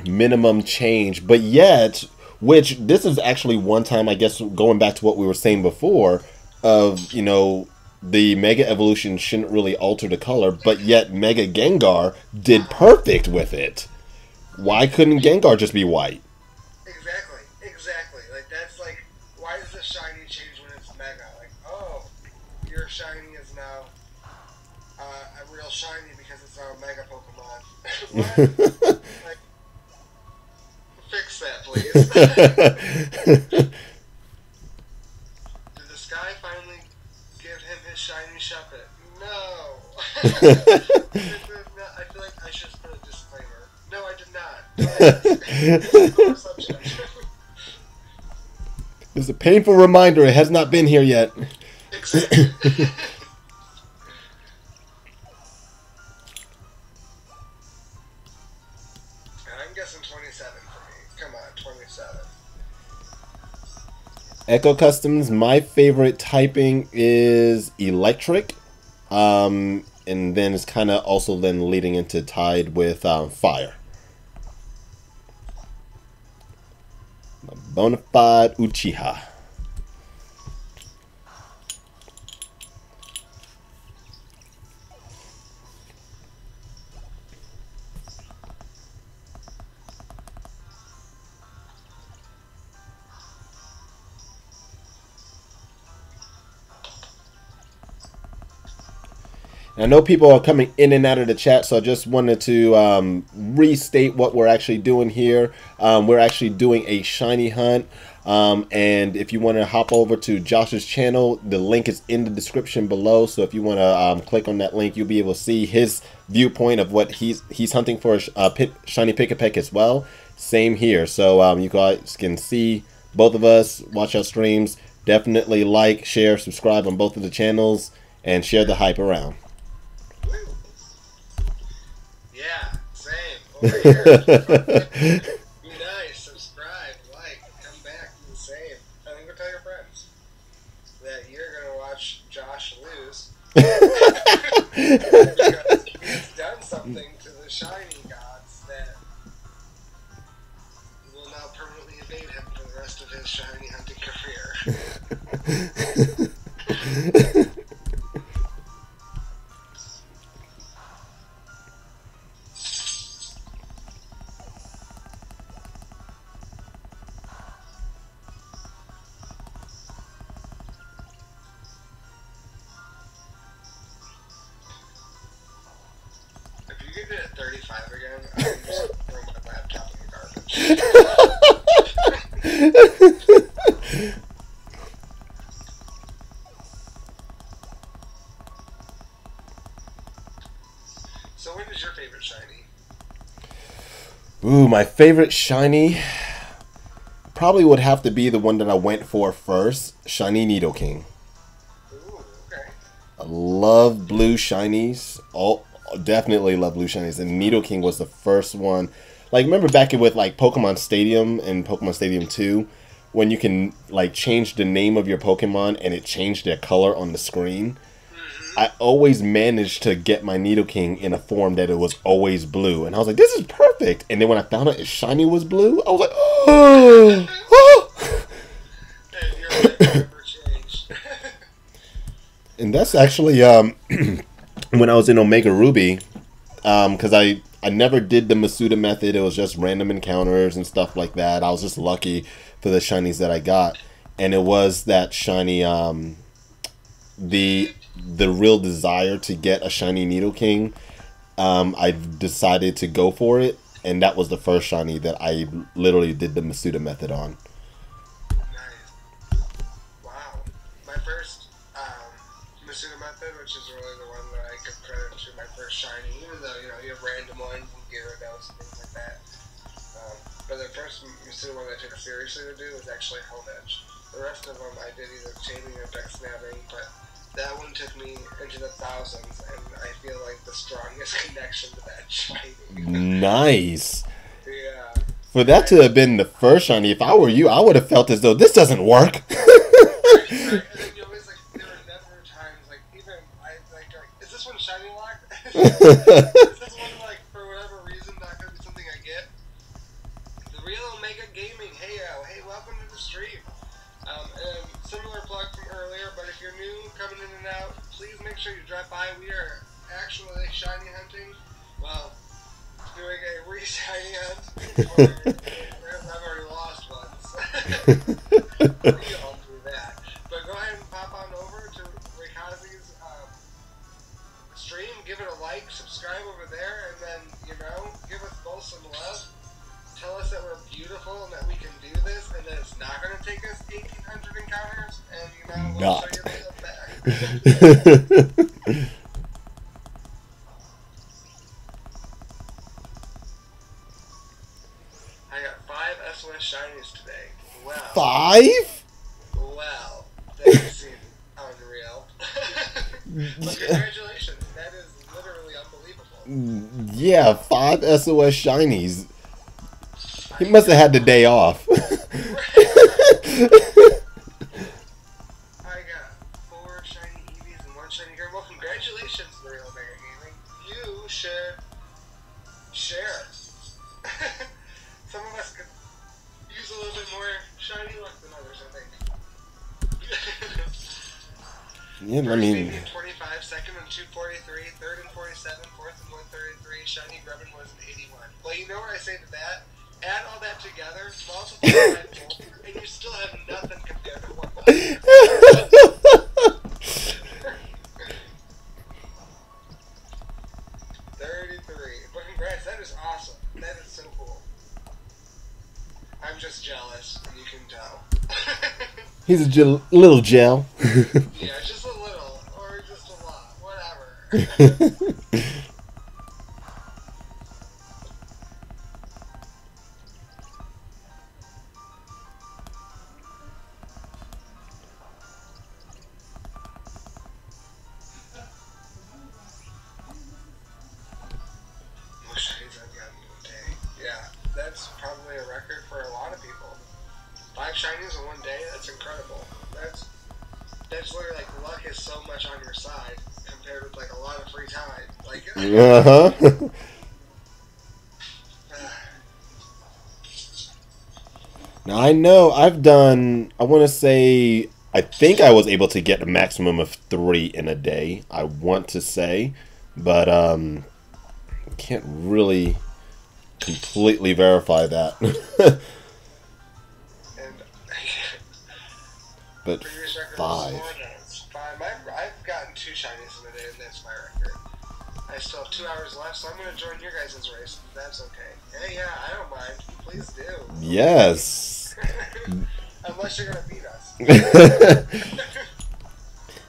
minimum change, but yet, which this is actually one time, I guess, going back to what we were saying before, of, the Mega Evolution shouldn't really alter the color, but yet Mega Gengar did perfect with it. Why couldn't Gengar just be white? Exactly. That's why does the shiny change when it's Mega? Oh, your shiny is now a real shiny because it's a Mega Pokemon. What? Like, fix that, please. Did the sky finally give him his shiny Shuppet? No. I feel like I should put a disclaimer. No, I did not. It's a painful reminder. It has not been here yet. Exactly. I'm guessing 27 for me. Come on, 27. Echo Customs, my favorite typing is electric. And then it's kind of also then leading into tied with fire. Bonafide Uchiha. I know people are coming in and out of the chat, so I just wanted to restate what we're actually doing here. We're actually doing a shiny hunt, and if you want to hop over to Josh's channel, the link is in the description below. So if you want to click on that link, you'll be able to see his viewpoint of what he's hunting for a shiny Pikipek as well. Same here, so you guys can see both of us, watch our streams. Definitely like, share, subscribe on both of the channels, and share the hype around. Yeah, same. Over here. Be nice, subscribe, like, come back, do the same. And then go tell your friends that you're going to watch Josh lose. Because he's done something to the shiny gods that will now permanently evade him for the rest of his shiny hunting career. If you get it at 35 again, I'm just throw my laptop in the garbage. So what is your favorite shiny? Ooh, my favorite shiny probably would have to be the one that I went for first, Shiny Nidoking. Ooh, okay. I love blue shinies. Definitely love blue shinies, and Nidoking was the first one. Like, remember back with like Pokemon Stadium and Pokemon Stadium 2, when you can like change the name of your Pokemon and it changed their color on the screen? I always managed to get my Nidoking in a form that it was always blue, and I was like, this is perfect. And then when I found out its shiny was blue, I was like, oh, oh. And your life never changed. And that's actually when I was in Omega Ruby, because I never did the Masuda method. It was just random encounters and stuff like that. I was just lucky for the shinies that I got, and it was that shiny, the real desire to get a shiny Nidoking. I decided to go for it, and that was the first shiny that I literally did the Masuda method on. Nice. Wow. My first Masuda method, which is really the one that I could credit to my first shiny, even though, you know, you have random ones and Gyarados and things like that. But the first Masuda one that I took seriously to do was actually Home Edge. The rest of them I did either chaining or deck snapping, but that one took me into the thousands, and I feel like the strongest connection to that shiny. Nice. Yeah. For that to have been the first shiny, if I were you, I would have felt as though this doesn't work. Right. And then you always, like, there were never times, like, even, is this one shiny locked? Is this one, like, for whatever reason, not going to be something I get? The Real Omega Gaming, hey, welcome to the stream. And similar plug from earlier, but if you're new, coming in and out, please make sure you drop by. We are actually shiny hunting. Well, doing a re-shiny hunt. I've already lost once. We all do that. But go ahead and pop on over to Rikazi's stream give it a like, subscribe over there, and then, you know, give us both some love. Tell us that we're beautiful and that we can do this, and that it's not going to take us 1,800 encounters, and, you know, we'll show you the back. I got 5 SOS shinies today. Wow. 5? Wow. That seems unreal. But congratulations. That is literally unbelievable. Yeah, 5 SOS shinies. He must have had the day off. I got 4 shiny Eevees and 1 shiny girl. Well, congratulations, The Real Mega Gaming. You should share. Some of us could use a little bit more shiny luck than others, I think. Yeah, I First mean, Eevee in 25, second in 243, third in 47, fourth in 133, shiny Grubbin was in 81. Well, you know what I say to that? Add all that together, multiply by 4, and you still have nothing compared to what. 33. But congrats, that is awesome. That is so cool. I'm just jealous, and you can tell. he's a little gel. Yeah, just a little, or just a lot, whatever. Yeah, that's probably a record for a lot of people. 5 shinies in one day, that's incredible. That's literally like luck is so much on your side compared with like a lot of free time. Like Now I know I've done, I want to say, I think I was able to get a maximum of 3 in a day, I want to say, but can't really completely verify that. and But previous record 5. was 4 days. 5. I've gotten 2 shinies in a day, and that's my record. I still have 2 hours left, so I'm going to join your guys' race. That's okay. Hey, yeah, I don't mind. Please do. Yes. Unless you're going to beat us.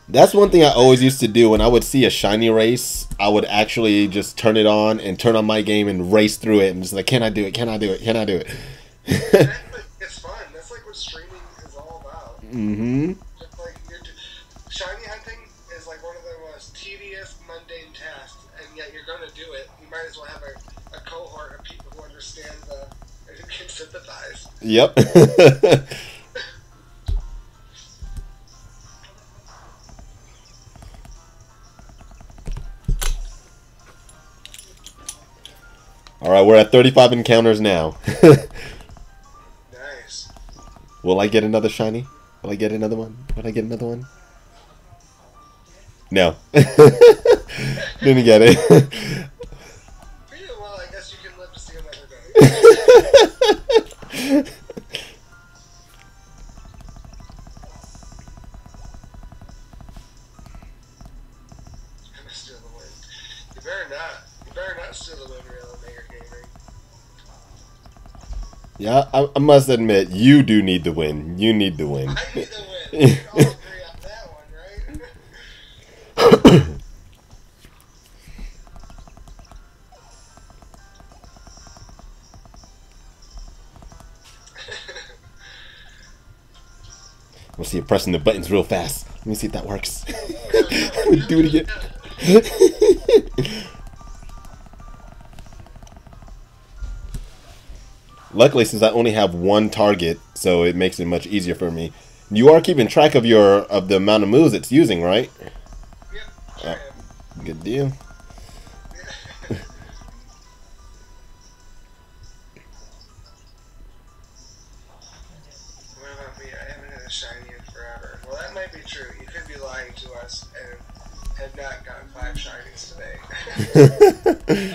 That's one thing I always used to do when I would see a shiny race. I would actually just turn it on and turn on my game and race through it and just like, can I do it? Can I do it? Can I do it? It's fun. That's like what streaming is all about. Mm-hmm. Just like shiny hunting is like one of the most tedious, mundane tasks, and yet you're going to do it. You might as well have a cohort of people who understand and who can sympathize. Yep. All right, we're at 35 encounters now. Nice. Will I get another shiny? Will I get another one? Will I get another one? No. Didn't get it. Well, I guess you can live to see another day. I'm gonna steal the win. You better not. You better not steal the win, Real Omega Gaming. Yeah, I must admit, you do need the win. You need the win. I need the win. We can all agree on that one, right? We'll see you pressing the buttons real fast. Let me see if that works. Do it again. Luckily, since I only have one target, so it makes it much easier for me. You are keeping track of the amount of moves it's using, right? Yep, sure am. Good deal. What about me? I haven't had a shiny in forever. Well, that might be true. You could be lying to us and have not gotten 5 shinies today.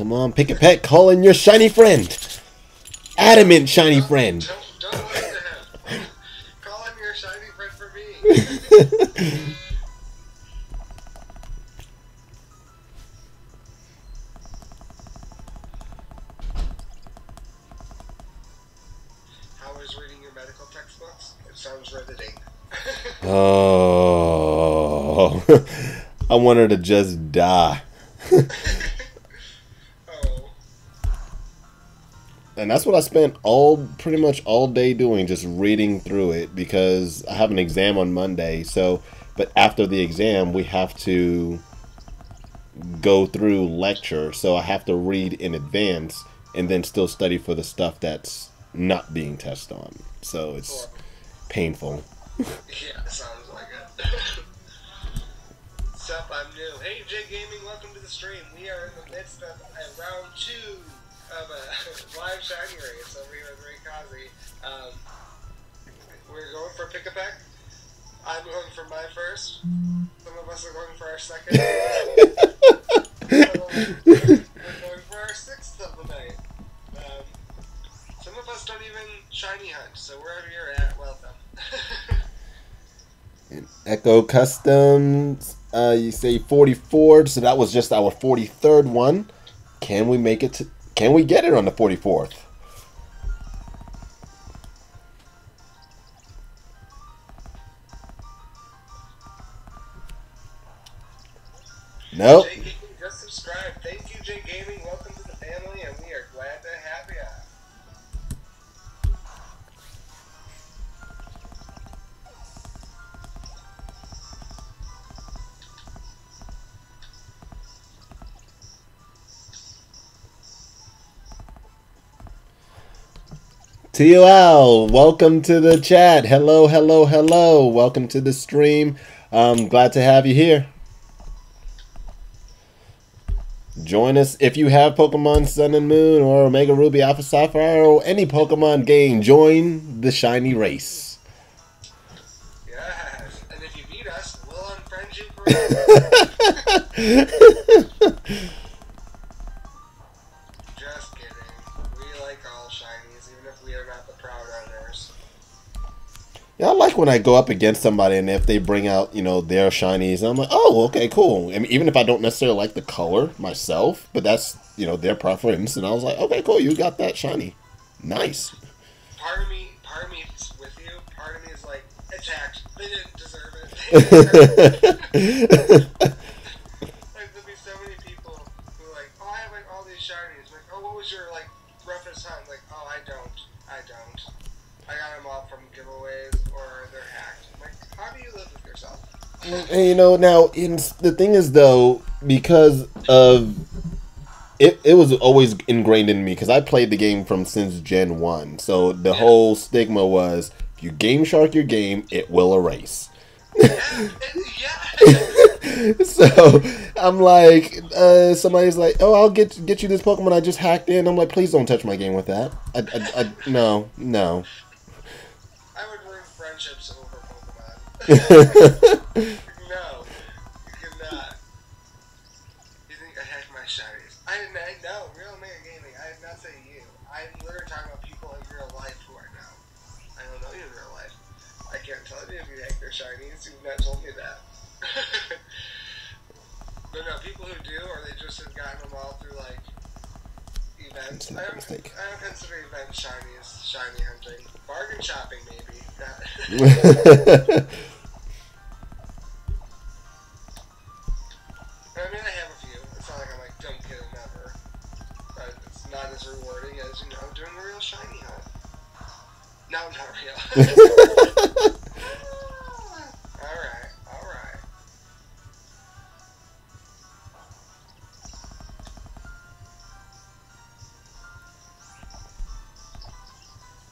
Come on, Pikipek, call in your shiny friend. Adamant shiny friend. Don't listen to him. Call him your shiny friend for me. How was reading your medical textbooks? It sounds riveting. Oh, I want her to just die. Oh. And that's what I spent pretty much all day doing, just reading through it, because I have an exam on Monday. So, but after the exam, we have to go through lecture. So I have to read in advance and then still study for the stuff that's not being tested on. So it's painful. Yeah, sounds like it. Sup, I'm new. Hey, J Gaming, welcome to the stream. We are in the midst of round 2 of a live shiny race over here with Ray Kazi. We're going for Pikipek. I'm going for my first. Some of us are going for our second. We're going for our 6th of the night. Some of us don't even shiny hunt, so wherever you're at, welcome. And Echo Customs, you say 44, so that was just our 43rd one. Can we make it can we get it on the 44th? Nope. J Gaming just subscribed. Thank you, J Gaming. Welcome to the family, and we are glad to have you. TOL, welcome to the chat. Hello, hello, hello. Welcome to the stream. I'm glad to have you here. Join us if you have Pokemon Sun and Moon or Omega Ruby Alpha Sapphire or any Pokemon game. Join the shiny race. Yes, and if you beat us, we'll unfriend you forever. Just kidding. We like all shinies, even if we are not the proud owners. Yeah, I like when I go up against somebody and if they bring out, their shinies, I'm like, oh, okay, cool. I mean, even if I don't necessarily like the color myself, but that's, their preference. And I was like, okay, cool, you got that shiny. Nice. Part of me is with you. Part of me is like, attacked. They didn't deserve it. Like, there'll be so many people who are like, oh, I have like all these shinies. Like, oh, what was your like roughest hunt? Like, oh, I don't. I got them all from giveaways or they're hacked. I'm like, how do you live with yourself? And now the thing is though, because of it was always ingrained in me because I played the game since Gen 1. So the whole stigma was if you game shark your game, it will erase. Yeah. So I'm like, somebody's like, oh, I'll get you this Pokemon I just hacked in. I'm like, please don't touch my game with that. No. I would ruin friendships over Pokemon. No, you cannot. You think I hacked my shinies? I know, real Mega Gaming. I did not say you. I'm literally talking about people in real life who I know. I don't know you in real life. I can't tell you if you hack their shinies. You've not told me that. But no, people who do, or they just have gotten them all through like events. I don't consider event shinies shiny hunting. Bargain shopping, maybe. I mean, I have a few. It's not like I'm like, don't get them ever. But it's not as rewarding as, doing a real shiny hunt. No, not real. Alright.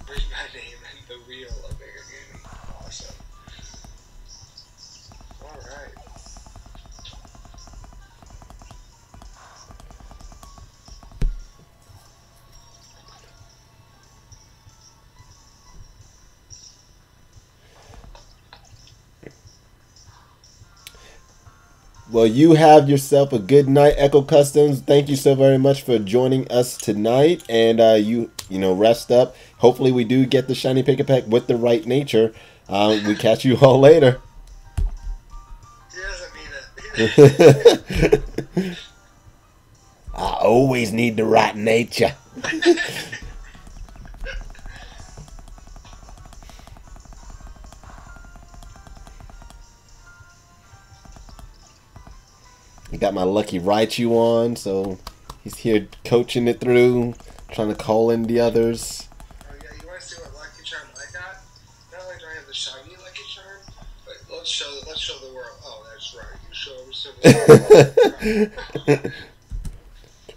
Bring my name and the real Omega Gaming. Awesome. Alright. Well, you have yourself a good night, Echo Customs. Thank you so very much for joining us tonight, and you know, rest up. Hopefully, we do get the shiny Pikipek with the right nature. We catch you all later. He doesn't need it. I always need the right nature. I got my Lucky Raichu on, so he's here coaching it through, trying to call in the others. Oh yeah, you want to see what Lucky Charm I got? Not only do I have the shiny Lucky Charm, but let's show the world. Oh, that's right. You show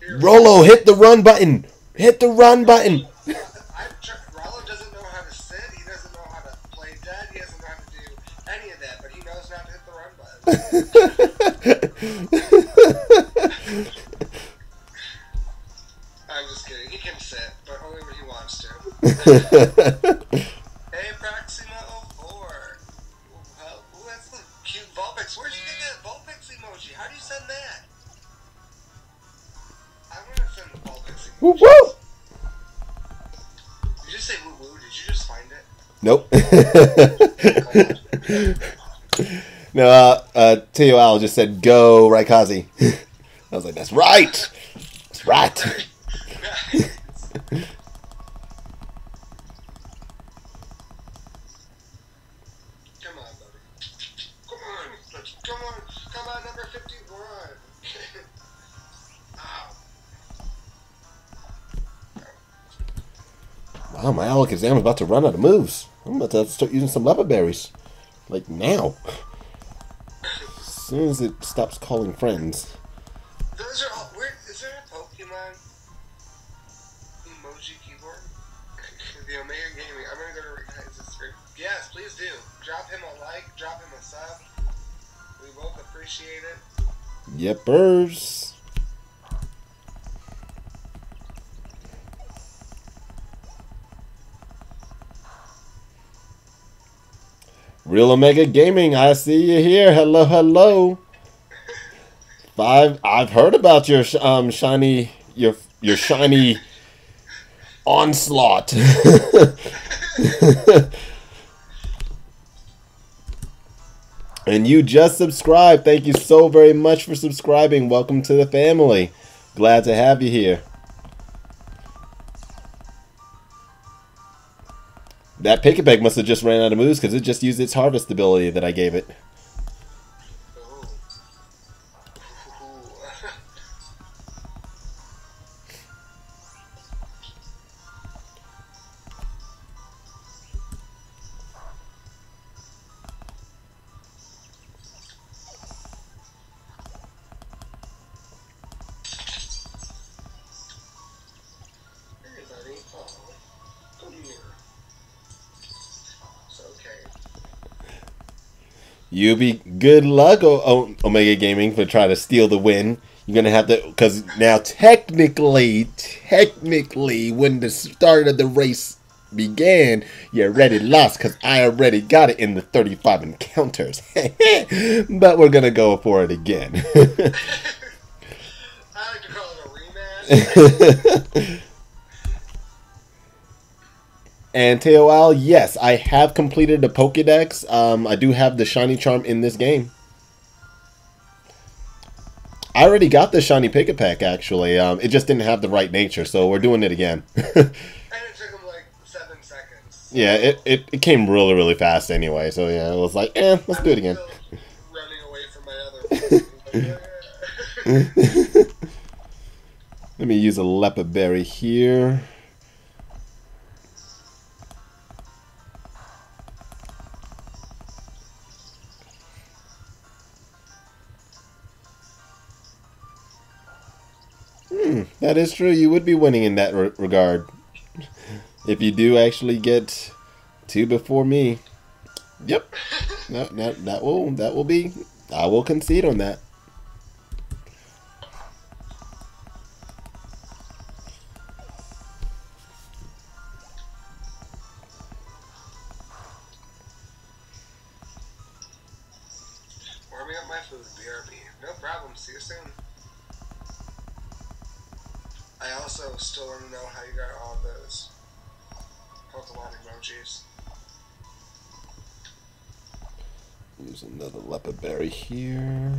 them. Rolo, hit the run button. Hit the run button. Rollo doesn't know how to sit. He doesn't know how to play dead. He doesn't know how to do any of that, but he knows how to hit the run button. I'm just kidding. He can sit, but only when he wants to. Hey, Proxima04. Ooh, that's the cute Vulpix. Where'd you get that Vulpix emoji? How do you send that? I'm gonna send the Vulpix emoji. Woo woo! Did you just say woo woo? Did you just find it? Nope. No, TOL just said go, right, Kazi? I was like, that's right. That's right. Come on, buddy. Come on, number 51. Ow. Wow, my Alakazam is about to run out of moves. I'm about to have to start using some leopard berries. Like now. As soon as it stops calling friends. Those are all. Is there a Pokemon emoji keyboard? The Omega Gaming. I'm gonna go to his screen. Yes, please do. Drop him a like. Drop him a sub. We both appreciate it. Yepers. Real Omega Gaming, I see you here. Hello, hello. I've heard about your shiny shiny onslaught. And you just subscribed. Thank you so very much for subscribing. Welcome to the family. Glad to have you here. That Pikipek must have just ran out of moves because it just used its harvest ability that I gave it. Ooh. Hey, buddy. Oh, come here. It's okay. You be good luck, Omega Gaming, for trying to steal the win. You're gonna have to, because now technically, when the start of the race began, you already lost because I already got it in the 35 encounters. But we're gonna go for it again. I like to call it a rematch. And TOL, yes, I have completed the Pokedex. I do have the Shiny Charm in this game. I already got the Shiny Pikipek, actually. It just didn't have the right nature, so we're doing it again. And it took him like 7 seconds. Yeah, it came really, really fast anyway, so yeah, it was like, let's do it again. Running away from my other. Let me use a leopard berry here. That is true. You would be winning in that regard. If you do actually get 2 before me. Yep. That will be. I will concede on that. Warming up my food, BRB. No problem. See you soon. I also still want to know how you got all those Pokemon emojis. Use another leopard berry here.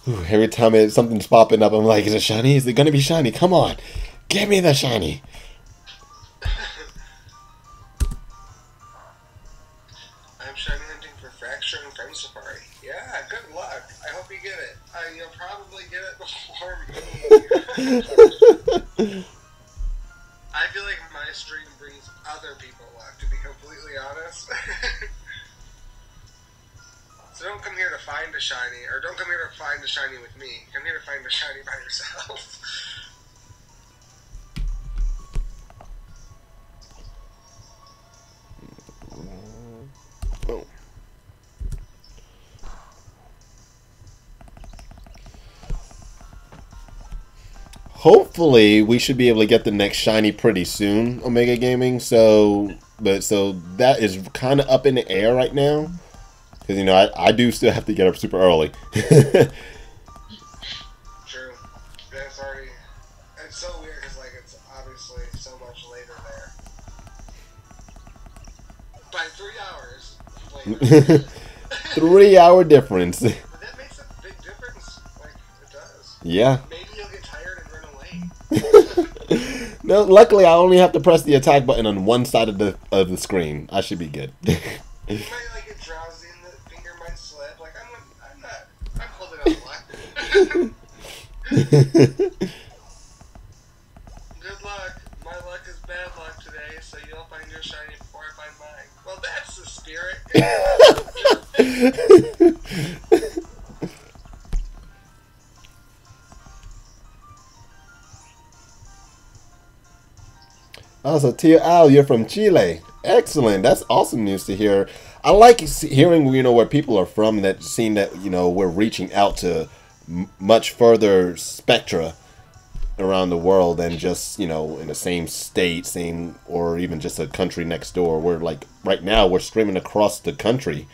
Ooh, every time something's popping up, I'm like, is it shiny? Is it gonna be shiny? Come on, give me the shiny. I'm shiny hunting for Fracture and Friend Safari. Yeah, good luck. I hope you get it. You'll probably get it before me. I feel like my stream brings other people luck, to be completely honest. So don't come here to find a shiny, or don't come here to find a shiny with me. Come here to find a shiny by yourself. Oh. Hopefully, we should be able to get the next shiny pretty soon, Omega Gaming. So that is kind of up in the air right now. Because, you know, I do still have to get up super early. True. That's already... It's so weird because, like, it's obviously so much later there. By 3 hours later. 3 hour difference. But that makes a big difference. Like, it does. Yeah. Maybe you'll get tired and run away. No, luckily I only have to press the attack button on one side of the screen. I should be good. You might, like, get drowsy and the finger might slip. Like, I'm holding on luck. Good luck. My luck is bad luck today, so you'll find your shiny before I find mine. Well, that's the spirit. Oh, so Tia Al, you're from Chile. Excellent. That's awesome news to hear. I like hearing, you know, where people are from, that seeing that, you know, we're reaching out to much further spectra around the world than just, you know, in the same state, same, or even just a country next door. We're like, right now, we're streaming across the country,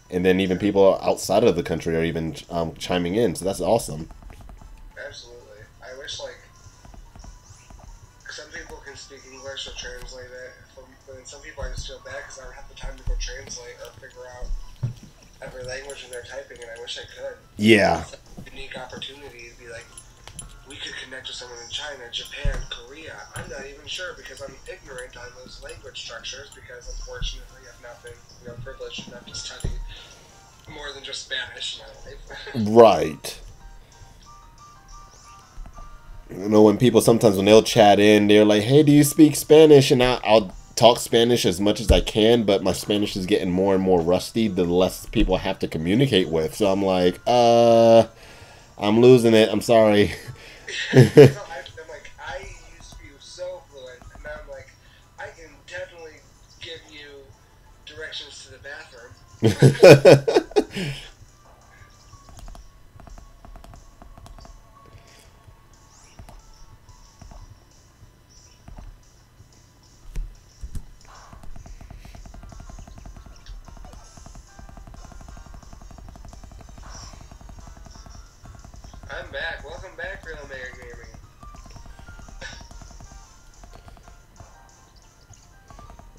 and then even people outside of the country are even chiming in, so that's awesome. Absolutely. I wish, like, some people can speak English or translate it, but then some people I just feel bad because I don't have the time to go translate or figure out every language when they're typing, and I wish I could. Yeah. It's a unique opportunity to be like, we could connect with someone in China, Japan, Korea. I'm not even sure because I'm ignorant on those language structures because unfortunately I've not been, you know, privileged enough to study more than just Spanish in my life. Right. You know, when people sometimes when they'll chat in, they're like, "Hey, do you speak Spanish?" And I'll talk Spanish as much as I can, but my Spanish is getting more and more rusty the less people I have to communicate with. So I'm like, I'm losing it. I'm sorry. So I'm like, I used to be so fluent, and now I'm like, I can definitely give you directions to the bathroom. I'm back. Welcome back, Real Mayor Gaming.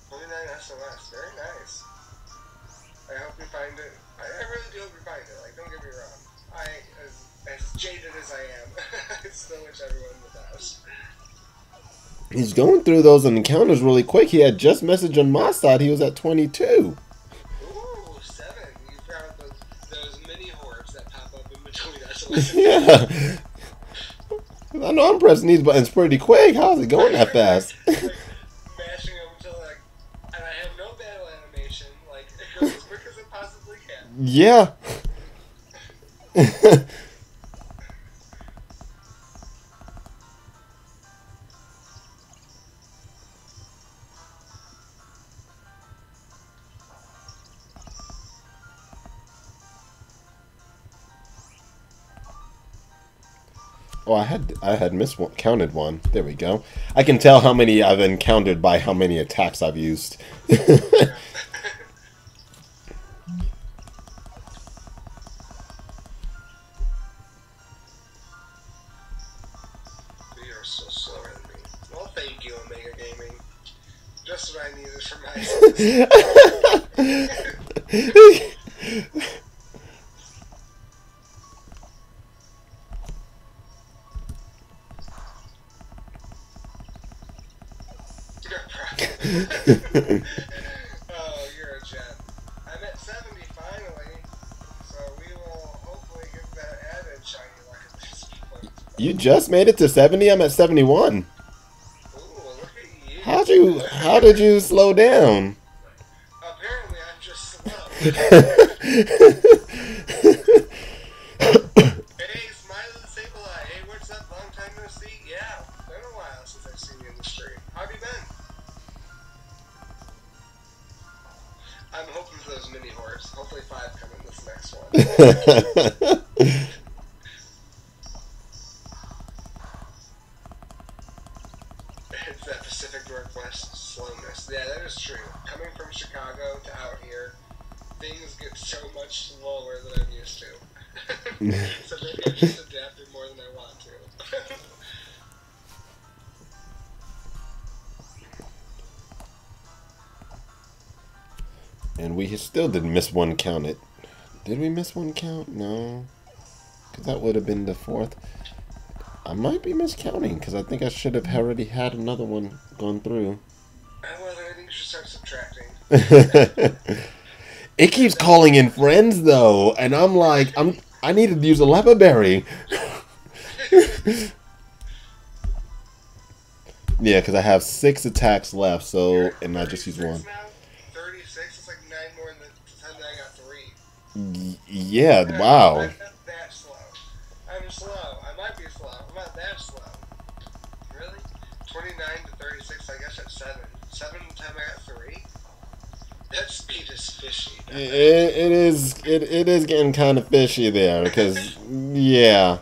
29 SOS. Very nice. I hope you find it. I really do hope you find it. Like, don't get me wrong. As jaded as I am, I still wish everyone the best. He's going through those encounters really quick. He had just messaged on my side. He was at 22. Ooh, 7. You found those mini orbs that pop up in between SOS. Yeah. I know I'm pressing these buttons pretty quick. How's it going that fast? Like, mashing them until, like, and I have no battle animation. Like, it goes as quick as it possibly can. Yeah. Oh, I had missed one, counted one. There we go. I can tell how many I've encountered by how many attacks I've used. You're so slower than me. Well, thank you, Omega Gaming. Just what I needed for my. Oh, you're a jet. I'm at 70 finally, so we will hopefully get that added shiny luck at this point. You just made it to 70? I'm at 71. Ooh, look at you. How did you slow down? Apparently I'm just slow. Hey, Smiley the Sable Eye. Hey, what's up? Long time no see? Yeah, been a while since I've seen you in the stream. How have you been? I'm hoping for those mini hordes. Hopefully 5 come in this next one. It's that Pacific Northwest slowness. Yeah, that is true. Coming from Chicago to out here, things get so much slower than I'm used to. So maybe I've just adapted more than I want to. And we still didn't miss one count. Did we miss one count? No. Because that would have been the 4th. I might be miscounting because I think I should have already had another one gone through. Well, then I think you should start subtracting. It keeps calling in friends though, and I'm like, I need to use a leopard berry. Yeah, because I have 6 attacks left, so and I just use 1. Now? 36. It's like 9 more than the time that I got 3. Yeah, wow. I'm not that slow. I'm slow. I might be slow. I'm not that slow. Really? 29 to 36. I guess that's 7. 7 time I got 3. That speed is fishy. It is getting kind of fishy there because yeah.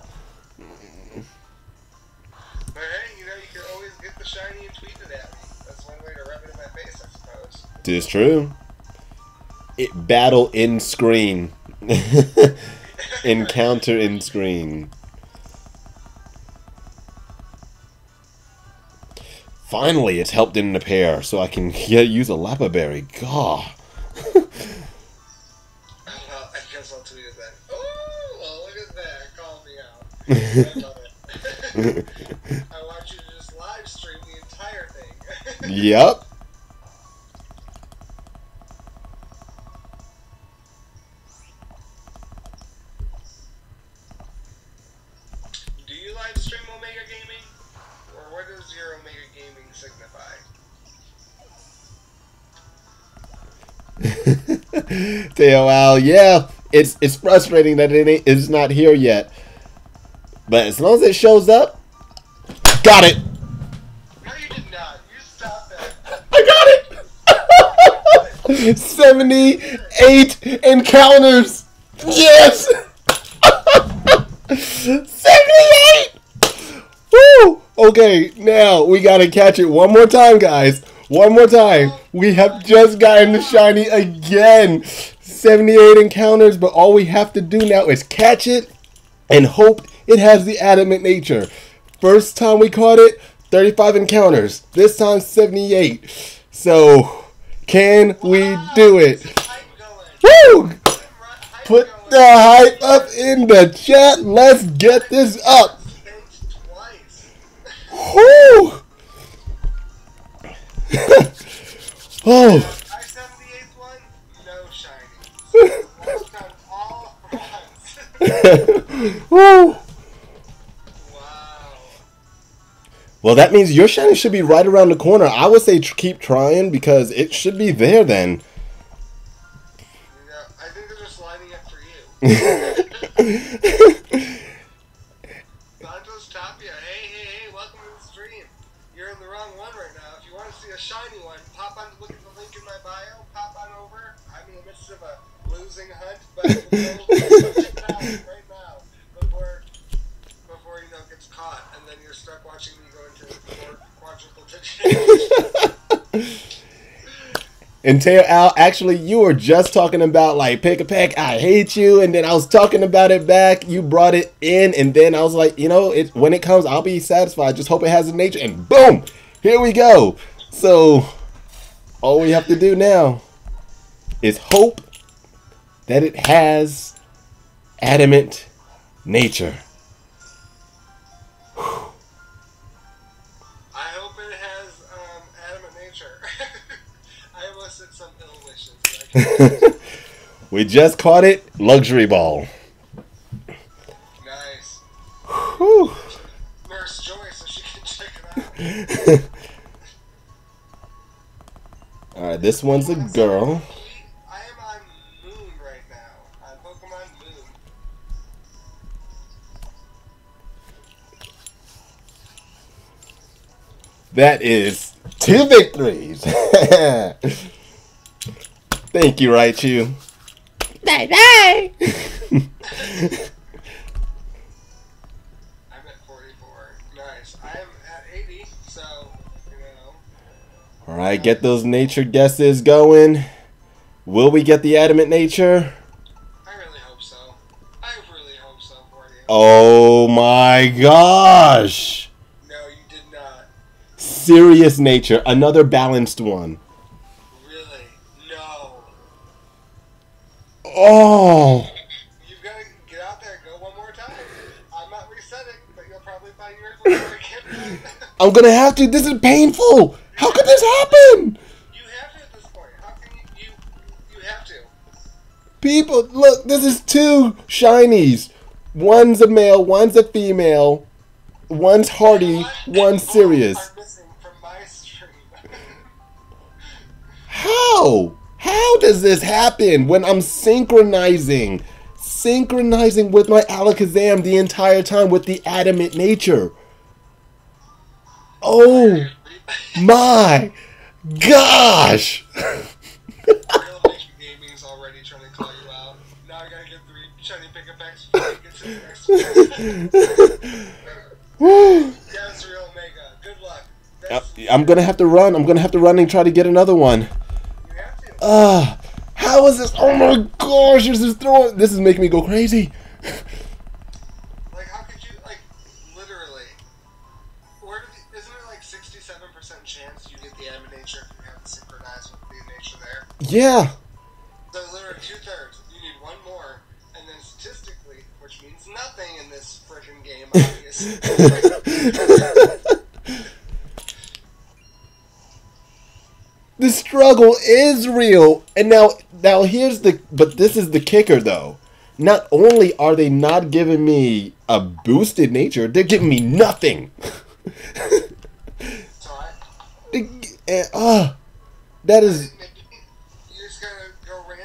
But hey, you know, you can always get the shiny and tweet it at me. That's one way to rub it in my face, I suppose. It's true. Battle in screen. Encounter in screen. Finally, it's helped in the pair, so I can use a lappa berry. God. Well, I guess I'll tweet it then. Oh, well, look at that. Call me out. I love it. I want you to just live stream the entire thing. Yep. Do you live stream Omega Gaming? Or what does your Omega Gaming signify? TOL, yeah, it's frustrating that it's not here yet. But as long as it shows up, got it. No, you did not. You stopped that. I got it. 78 encounters. Yes. 78. Woo. Okay, now we gotta catch it one more time, guys. One more time. We have just gotten the shiny again. 78 encounters, but all we have to do now is catch it and hope it has the adamant nature. First time we caught it, 35 encounters. This time, 78. So, can we do it? Woo! Put the hype up in the chat. Let's get this up. Woo! Oh. I-78 one, no shiny. Let's count all runs. Woo! Wow. Well, that means your shiny should be right around the corner. I would say keep trying because it should be there then. Yeah, I think they're just lining up for you. Santos Tapia, hey, welcome to the stream. You're in the wrong one right now. If you want to see a shiny one, pop on, look at the link in my bio, pop on over. I'm in the midst of a losing hunt, but we'll check it out right now before you know it gets caught watching me go into quadruple digits. And Taylor Al, actually, you were just talking about like Pikipek, I hate you, and then I was talking about it back. You brought it in, and then I was like, you know, when it comes, I'll be satisfied. Just hope it has a nature, and boom, here we go. So all we have to do now is hope that it has adamant nature. I hope it has adamant nature. I almost said some ill wishes. We just caught it, luxury ball. Nice. Whew. Nurse Joy, so she can check it out. All right, this one's a girl. I am on Moon right now. On Pokemon Moon. That is 2 victories. Thank you, Raichu. Bye bye. I'm at 44. Nice. I am at 80, so, you know. All right, get those nature guesses going. Will we get the adamant nature? I really hope so. I really hope so for you. Oh my gosh. No, you did not. Serious nature, another balanced one. Really? No. Oh. You've got to get out there and go one more time. I'm not resetting, but you'll probably find yours before I get I'm gonna have to. This is painful. How could this happen? You have to at this point. How can you have to. People, look, this is 2 shinies. One's a male, one's a female. One's hardy, one's serious. Are missing from my stream. How? How does this happen when I'm synchronizing with my Alakazam the entire time with the adamant nature? Oh my gosh! Real Nation Gaming is already trying to call you out. Now I gotta get 3 shiny Pikipeks before I get to the next one. Yes, Real Omega. Good luck. I'm gonna have to run. I'm gonna have to run and try to get another one. You have to. How is this? Oh my gosh! This is making me go crazy. Like, how could you, like, literally, isn't it like 67% chance you get the adamant nature if you have it synchronized with the nature there? Yeah. So literally 2/3. You need one more, and then statistically, which means nothing in this freaking game, obviously. The struggle is real. And now but this is the kicker though. Not only are they not giving me a boosted nature, they're giving me nothing. That is... You just gotta go let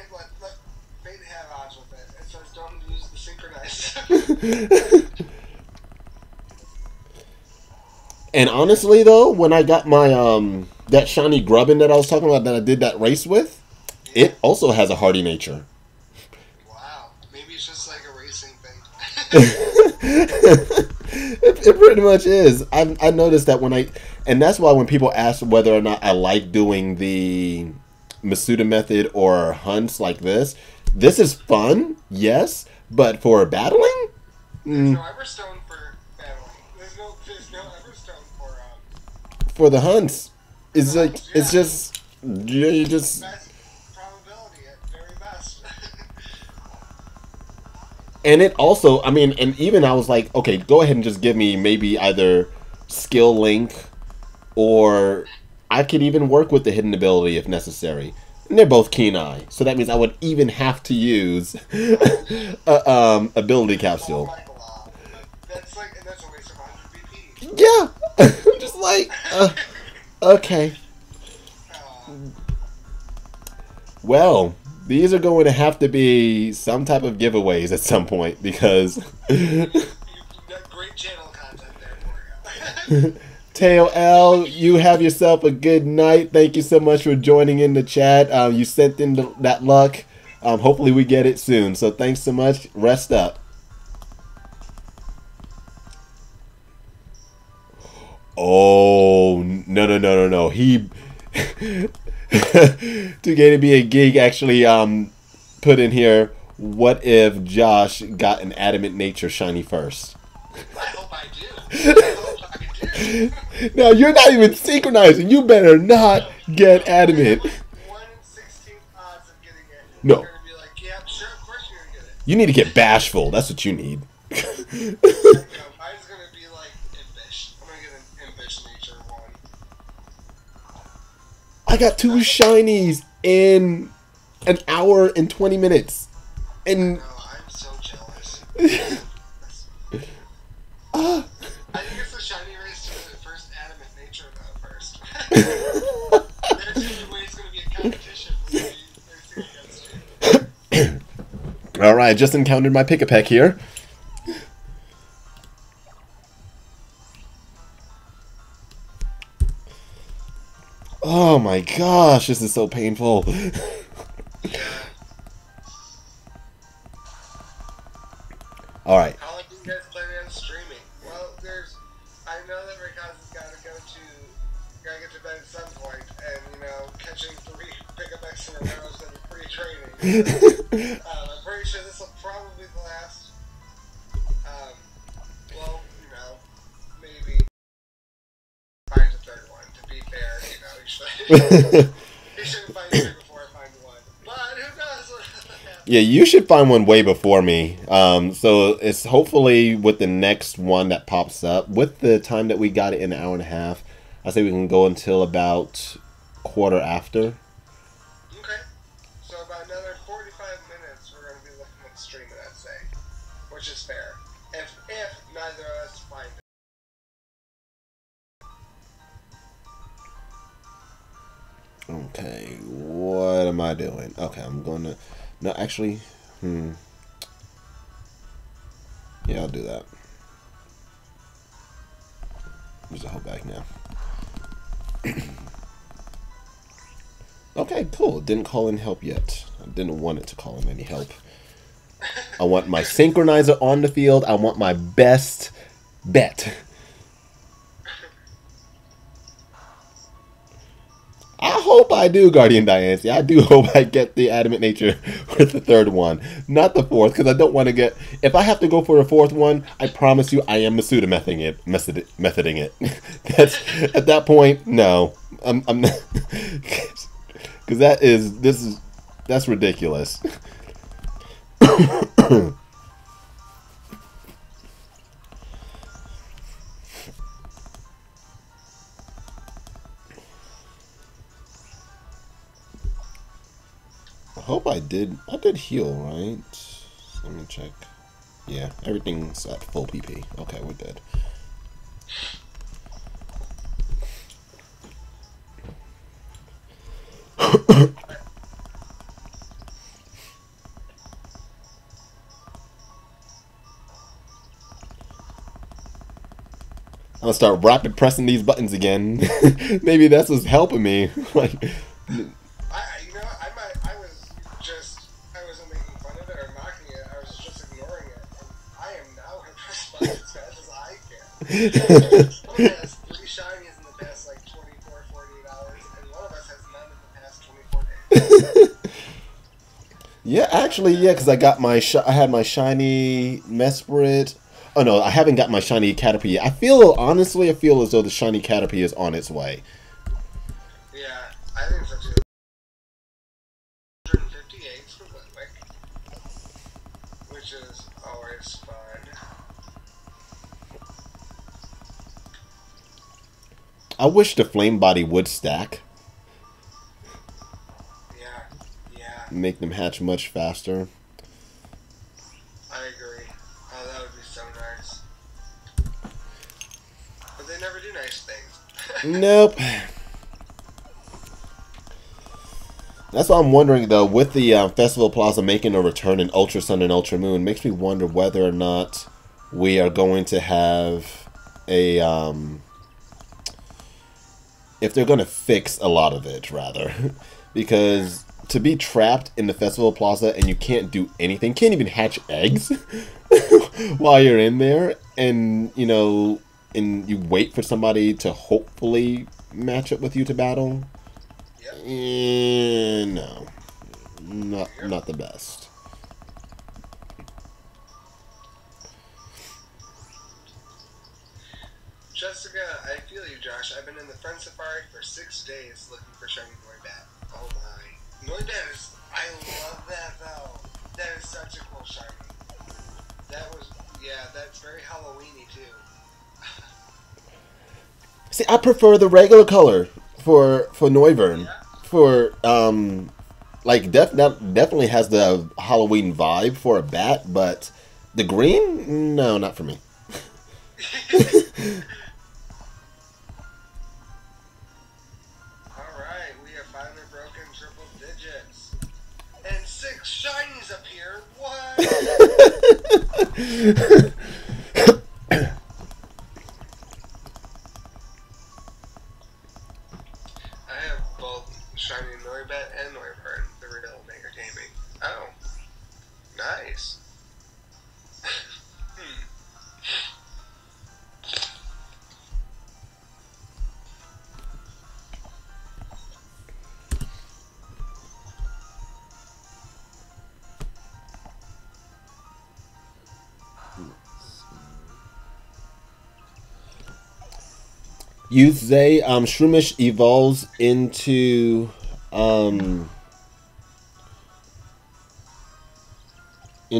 fate have odds with it. It says don't use the synchronized. And honestly though, when I got my that shiny Grubbin that I was talking about that I did that race with, it also has a hardy nature. Wow. Maybe it's just like a racing thing. It pretty much is. I noticed that and that's why when people ask whether or not I like doing the Masuda method or hunts like this is fun, yes, but for battling? There's no Everstone for battling. There's no Everstone for the hunts. It's like, yeah. It's just, you just... Best probability at very best. And it also, I mean, and even I was like, okay, go ahead and just give me maybe either skill link or I could even work with the hidden ability if necessary. And they're both keen eye, so that means I would even have to use ability capsule. That's a waste of 100 BP. Yeah, I'm just like, okay. Well, these are going to have to be some type of giveaways at some point because great channel content there for you. Teo L, you have yourself a good night. Thank you so much for joining in the chat. You sent in that luck. Hopefully we get it soon. So thanks so much. Rest up. Oh, no, no, no, no, no. He... to get to be a geek actually put in here, what if Josh got an Adamant Nature shiny first? I hope I do. I hope I do. Now, you're not even synchronizing. You better not get Adamant. 1 in 16 odds of getting it. No. You're gonna be like, yeah, sure, of course you're gonna get it. You need to get Bashful. That's what you need. No, mine's gonna be like Impish. I'm gonna get an Impish Nature one. I got 2 shinies in an hour and 20 minutes. And... No, I'm so jealous. Ah. I think it's the shiny race to the first Adamant Nature though first. There's the way it's gonna be a competition with me racing against you. Alright, just encountered my Pikipek here. Oh my gosh, this is so painful. Alright. How long do you guys plan on streaming? Well, I know that Raycoz's gotta get to bed at some point, and, catching 3 Pikipeks in a row is gonna be pretty draining. I'm pretty sure this will probably last, maybe find a third one, to be fair, he shouldn't find 3 before I find 1. But who knows what happens. Yeah, you should find one way before me. So it's hopefully with the next one that pops up. With the time that we got it in an hour and a half, I say we can go until about quarter after. Okay. So about another 45 minutes we're going to be looking at streaming, I'd say. Which is fair. If neither of us find it. Okay, what am I doing? Okay, I'm going to... No, actually, yeah, I'll do that. There's a whole bag now. Okay, cool. Didn't call in help yet. I didn't want it to call in any help. I want my synchronizer on the field. I want my best bet. I hope I do, Guardian Diancie. I do hope I get the Adamant Nature with the 3rd one. Not the 4th, because I don't want to get... If I have to go for a 4th one, I promise you I am Masuda methoding it. That's... At that point, no. I'm not... Because that's ridiculous. I hope I did heal, right? Let me check. Yeah, everything's at full PP. Okay, we're good. I'm gonna start rapid pressing these buttons again. Maybe that's what's helping me. Like, I wasn't making fun of it or mocking it. I was just ignoring it. I am now going to press buttons as fast as I can. Someone has 3 shinies in the past, 24, 48 hours, and one of us has none in the past 24 days. yeah, actually, yeah, because I had my shiny Mesprit. Oh no, I haven't got my shiny Caterpie yet. Honestly, I feel as though the shiny Caterpie is on its way. Yeah, I think so too. 158 for Litwick, which is always fun. I wish the Flame Body would stack. Yeah. Make them hatch much faster. I agree. Oh, that would be so nice. But they never do nice things. Nope. That's why I'm wondering, though, with the Festival Plaza making a return in Ultra Sun and Ultra Moon, makes me wonder whether or not we are going to have a... if they're going to fix a lot of it, rather. Because to be trapped in the Festival Plaza and you can't do anything, can't even hatch eggs while you're in there, and, and you wait for somebody to hopefully match up with you to battle. Yep. No, not the best. Jessica, I feel you, Josh. I've been in the Friend Safari for 6 days looking for shiny Noibat. Oh my. Noibat is... I love that, though. That is such a cool shiny. That was... Yeah, that's very Halloween-y, too. See, I prefer the regular color for Noivern. Yeah. For, like, definitely has the Halloween vibe for a bat, but the green? No, not for me. Alright, we have finally broken triple digits. And 6 shinies appeared. What? I have both shiny Noibat and Noivern, the real Mega Gaming. Oh. Nice. Youth Zay, Shroomish evolves into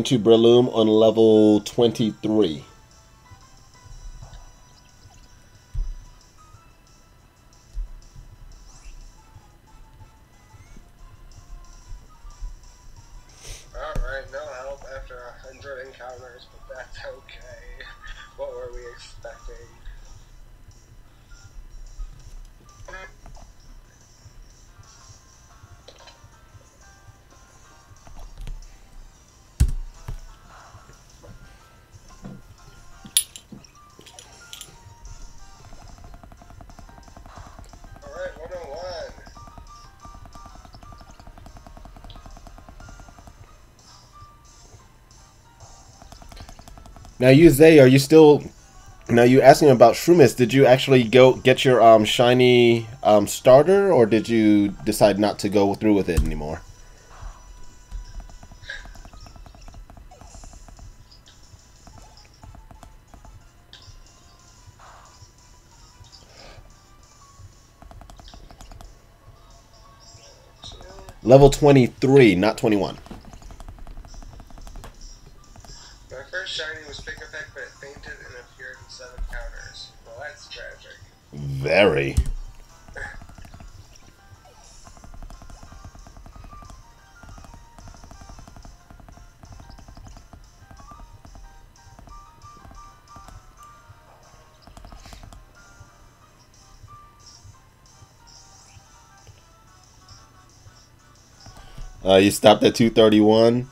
Breloom on level 23. Alright, no help after 100 encounters, but that's okay. What were we expecting? Alright, 101. Now, you Zay, are you still? Now, you asking about Shroomish? Did you actually go get your shiny starter, or did you decide not to go through with it anymore? Level 23, not 21. My first shiny was Pikipek, but it fainted and appeared in 7 counters. Well, that's tragic. Very. You stopped at 231.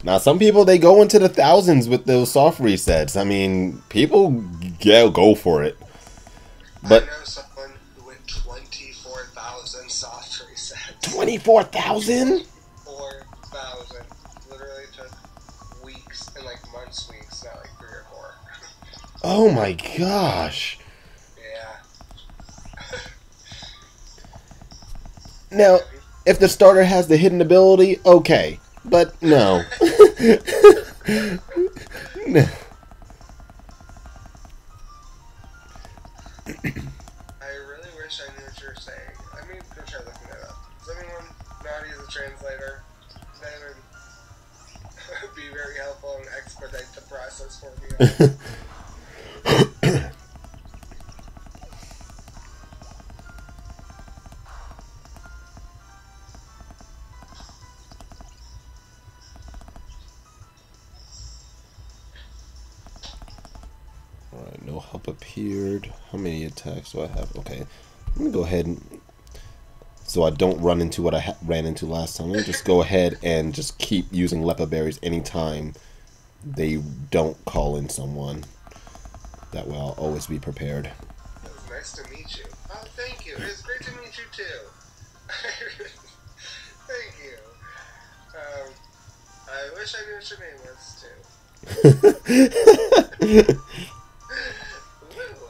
Now, some people, they go into the thousands with those soft resets. I mean, people go for it. But I know someone who went 24,000 soft resets. 24,000? 4,000. Literally took weeks, and like months weeks, not like 3 or 4. Oh my gosh. Yeah. Now, if the starter has the hidden ability, okay. But no. No. I really wish I knew what you were saying. I mean, go try looking it up. Is anyone naughty as a translator? That would be very helpful and expedite the process for me. Alright, no help appeared. How many attacks do I have? Okay. Let me go ahead and... So I don't run into what I ran into last time. Let me just go ahead and just keep using Lepa Berries anytime they don't call in someone. That way I'll always be prepared. It was nice to meet you. Oh, thank you. It was great to meet you, too. Thank you. I wish I knew what your name was, too. Ooh,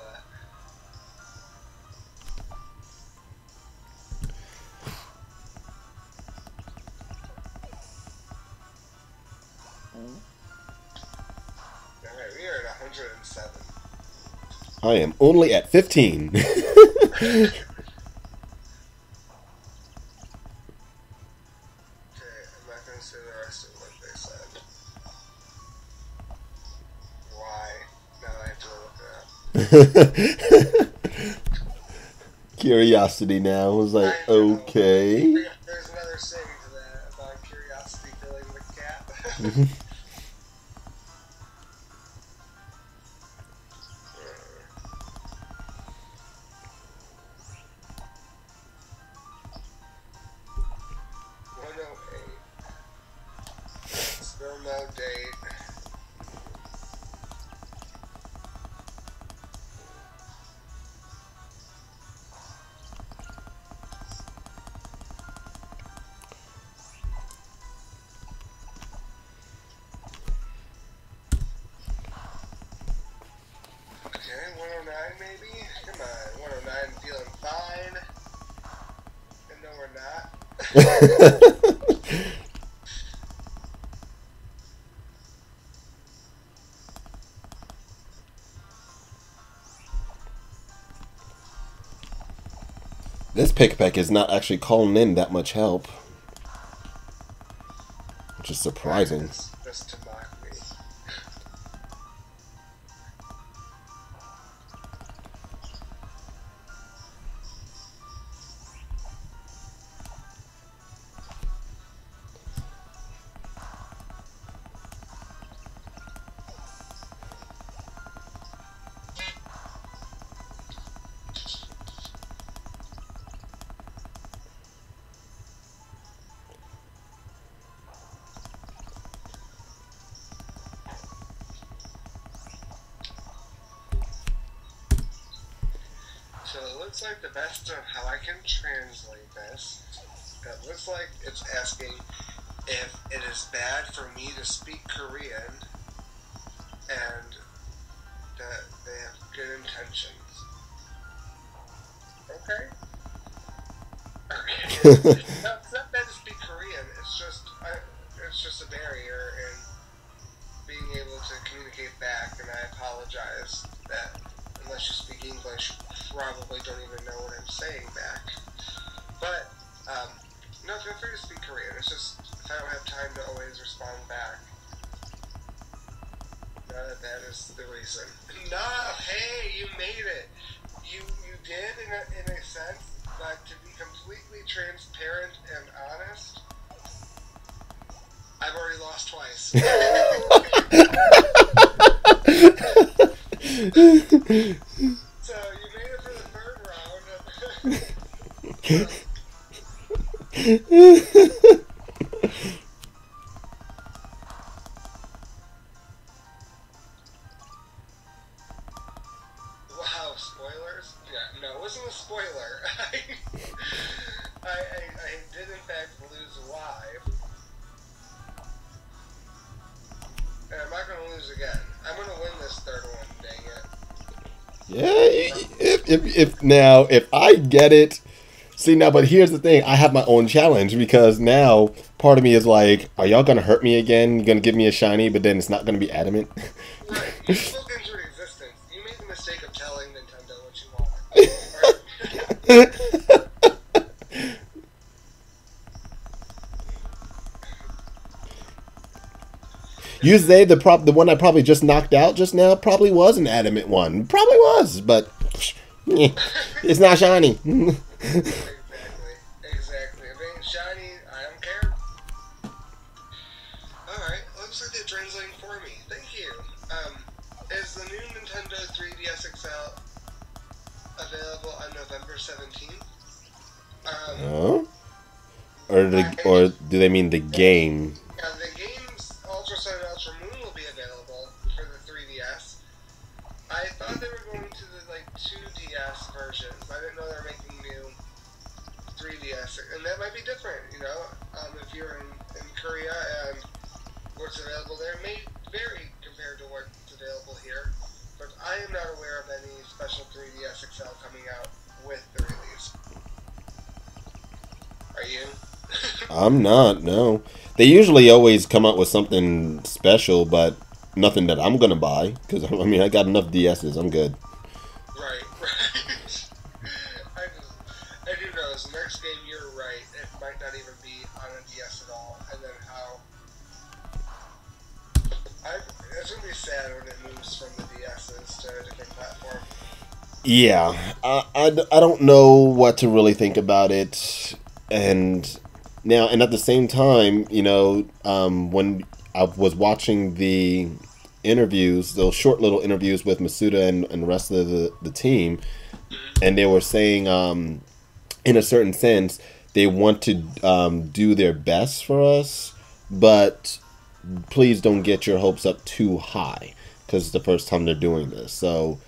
107. I am only at 15. Okay, I'm not going to say the rest of what they said. Why? Now I have to look it up. Curiosity now. I was like, I know. okay. There's another saying to that about curiosity filling the gap. 108. Still no date. Okay, 109 maybe? Come on, 109 feeling fine. And no, we're not. This Pikipek is not actually calling in that much help, which is surprising. Just to mock me. So it looks like the best of how I can translate this. It looks like it's asking if it is bad for me to speak Korean and that they have good intentions. Okay. Okay. No, it's not bad to speak Korean. It's just a barrier in being able to communicate back, and I apologize that unless you speak English, you probably don't even know what I'm saying back. But, no, feel free to speak Korean. It's just, if I don't have time to always respond back. That is the reason. No, hey, you made it. You did in a sense, but to be completely transparent and honest, I've already lost twice. So you made it for the third round. Wow, spoilers? Yeah, no, it wasn't a spoiler. I did in fact lose live. And I'm not gonna lose again. I'm gonna win this third one, dang it. Yeah, if I get it, see now, but here's the thing, I have my own challenge, because now part of me is like, are y'all gonna hurt me again? You're gonna give me a shiny, but then it's not gonna be adamant? Right, you spoke into existence. You made the mistake of telling Nintendo what you wanted. You say the one I probably just knocked out just now probably was an adamant one. Probably was, but it's not shiny. Exactly. If it ain't shiny, I don't care. Alright, looks like they're translating for me. Thank you. Is the new Nintendo 3DS XL available on November 17th? Oh? Or do they mean the game? Yeah, the game's Ultra Sun and Ultra Moon will be available for the 3DS. I thought they were going to the 2DS versions. I didn't know they were making new 3DS, and that might be different. If you're in Korea and what's available there may vary compared to what's available here. But I am not aware of any special 3DS XL coming out with the release. Are you? I'm not, no. They usually always come out with something special, but Nothing that I'm gonna buy because I mean I got enough DSs. I'm good. Right, right. I do know this next game. You're right. It might not even be on a DS at all. And then how? It's gonna be sad when it moves from the DSs to a different platform. Yeah, I don't know what to really think about it, and now and at the same time, when I was watching the interviews, those short little interviews with Masuda and the rest of the team, and they were saying, in a certain sense, they want to do their best for us, but please don't get your hopes up too high because it's the first time they're doing this. So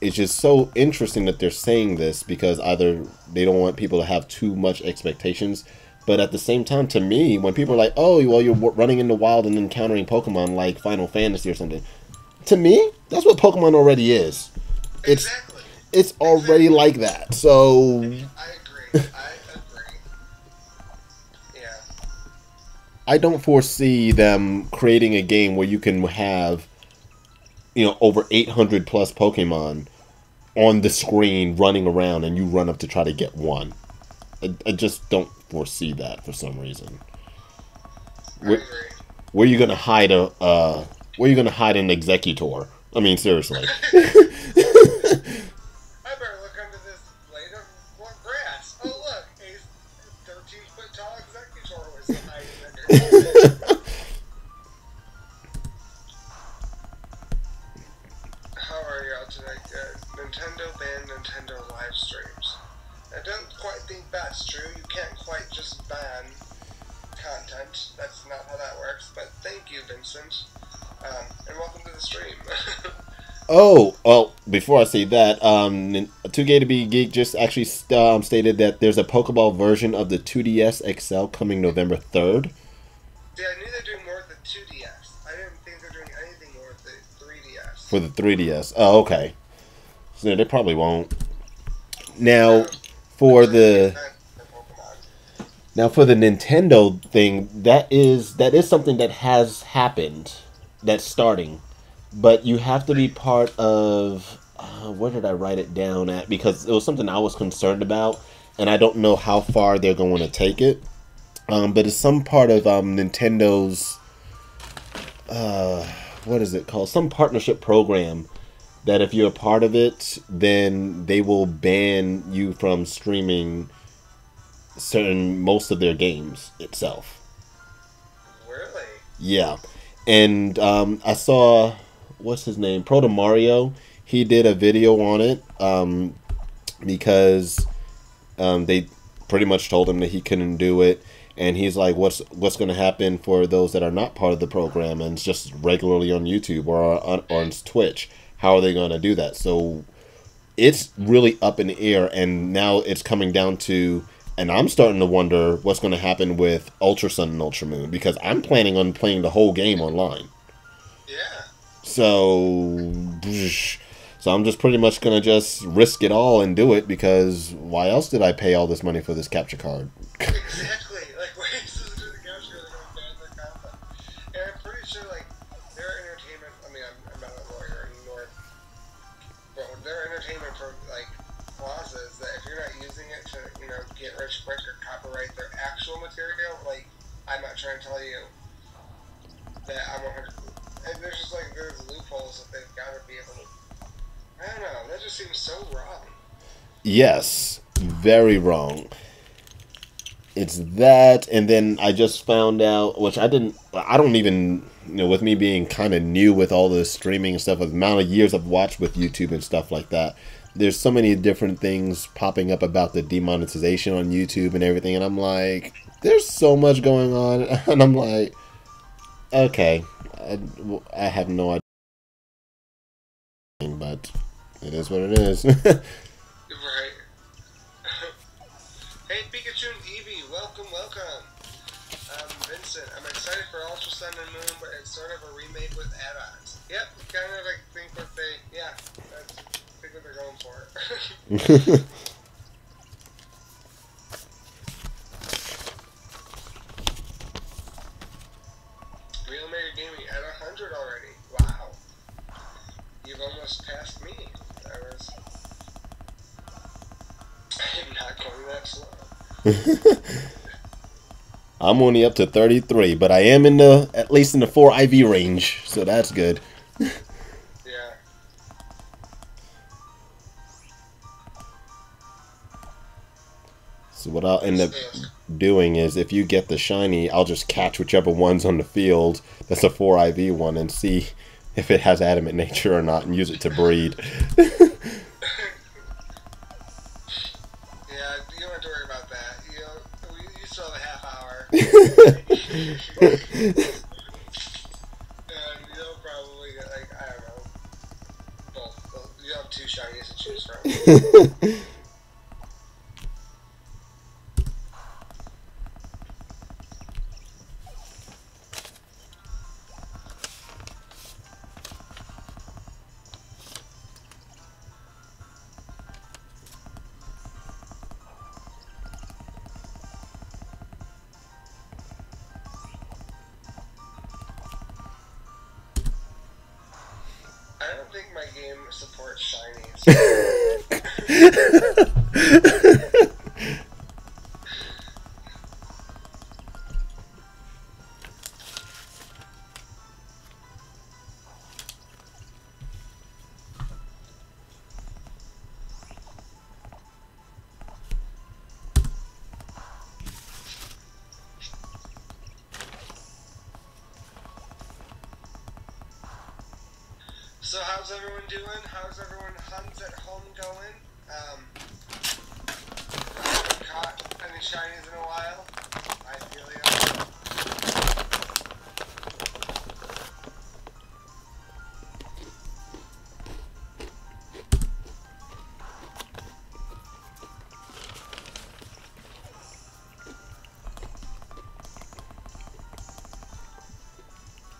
it's just so interesting that they're saying this because either they don't want people to have too much expectations, but at the same time, to me, when people are like, "Oh, well, you're running in the wild and encountering Pokemon like Final Fantasy or something," to me, that's what Pokemon already is. Exactly. It's already like that. So I agree. Yeah. I don't foresee them creating a game where you can have, over 800 plus Pokemon on the screen running around and you run up to try to get one. I just don't foresee that for some reason. I agree. Where are you gonna hide where are you gonna hide an Executor? I mean, seriously. I better look under this blade of grass. Oh look, a 13-foot tall Executor was hiding under. How are y'all tonight? Nintendo banned Nintendo live streams. I don't quite think that's true. You can't quite just ban content. That's not how that works. But thank you, Vincent. And welcome to the stream. Oh, well, before I say that, 2K to be Geek just actually stated that there's a Pokeball version of the 2DS XL coming November 3rd. Yeah, I knew they were doing more with the 2DS. I didn't think they were doing anything more with the 3DS. For the 3DS. Oh, okay. So they probably won't. Now, for the Nintendo thing, that is something that has happened. That's starting. But you have to be part of... where did I write it down at? Because it was something I was concerned about, and I don't know how far they're going to take it. But it's some part of Nintendo's... what is it called? Some partnership program that if you're a part of it, then they will ban you from streaming most of their games itself. Really? Yeah. And I saw... what's his name? Proto Mario. He did a video on it because they pretty much told him that he couldn't do it, and he's like, "What's going to happen for those that are not part of the program and it's just regularly on YouTube or on Twitch? How are they going to do that?" So it's really up in the air, and now it's coming down to, and I'm starting to wonder what's going to happen with Ultra Sun and Ultra Moon because I'm planning on playing the whole game online. Yeah. So I'm just pretty much going to just risk it all and do it because why else did I pay all this money for this capture card? Exactly. Like, why is this do the capture? They're going to ban their content. And I'm pretty sure, like, their entertainment, I mean, I'm not a lawyer nor, but their entertainment for, like, clause is that if you're not using it to, get rich quick or copyright their actual material, like, I'm not trying to tell you that I'm 100%. And there's just like, there's loopholes that they've got to be able to. I don't know. That just seems so wrong. Yes, very wrong. It's that, and then I just found out, which I don't even, with me being kind of new with all the streaming and stuff, the amount of years I've watched with YouTube and stuff like that, there's so many different things popping up about the demonetization on YouTube and everything, and I'm like, there's so much going on, and I'm like, okay. I have no idea, but it is what it is. Right. Hey, Pikachu and Eevee, welcome. Vincent, I'm excited for Ultra Sun and Moon, but it's sort of a remake with add-ons. Yep, kind of, I think what that's what they're going for. Real Maker Gaming at 100 already. Wow. You've almost passed me. I'm not going that slow. I'm only up to 33, but I am in the at least in the 4 IV range, so that's good. Yeah. So what I'll end up doing is, if you get the shiny, I'll just catch whichever one's on the field that's a 4 IV one and see if it has adamant nature or not, and use it to breed. Yeah, you don't have to worry about that. You still have a half hour. And you'll probably get, like, I don't know. Well, you have 2 shinies to choose from. I don't think my game supports shinies. So how's everyone doing? How's everyone Huns at home going? I haven't caught any shinies in a while. I feel you.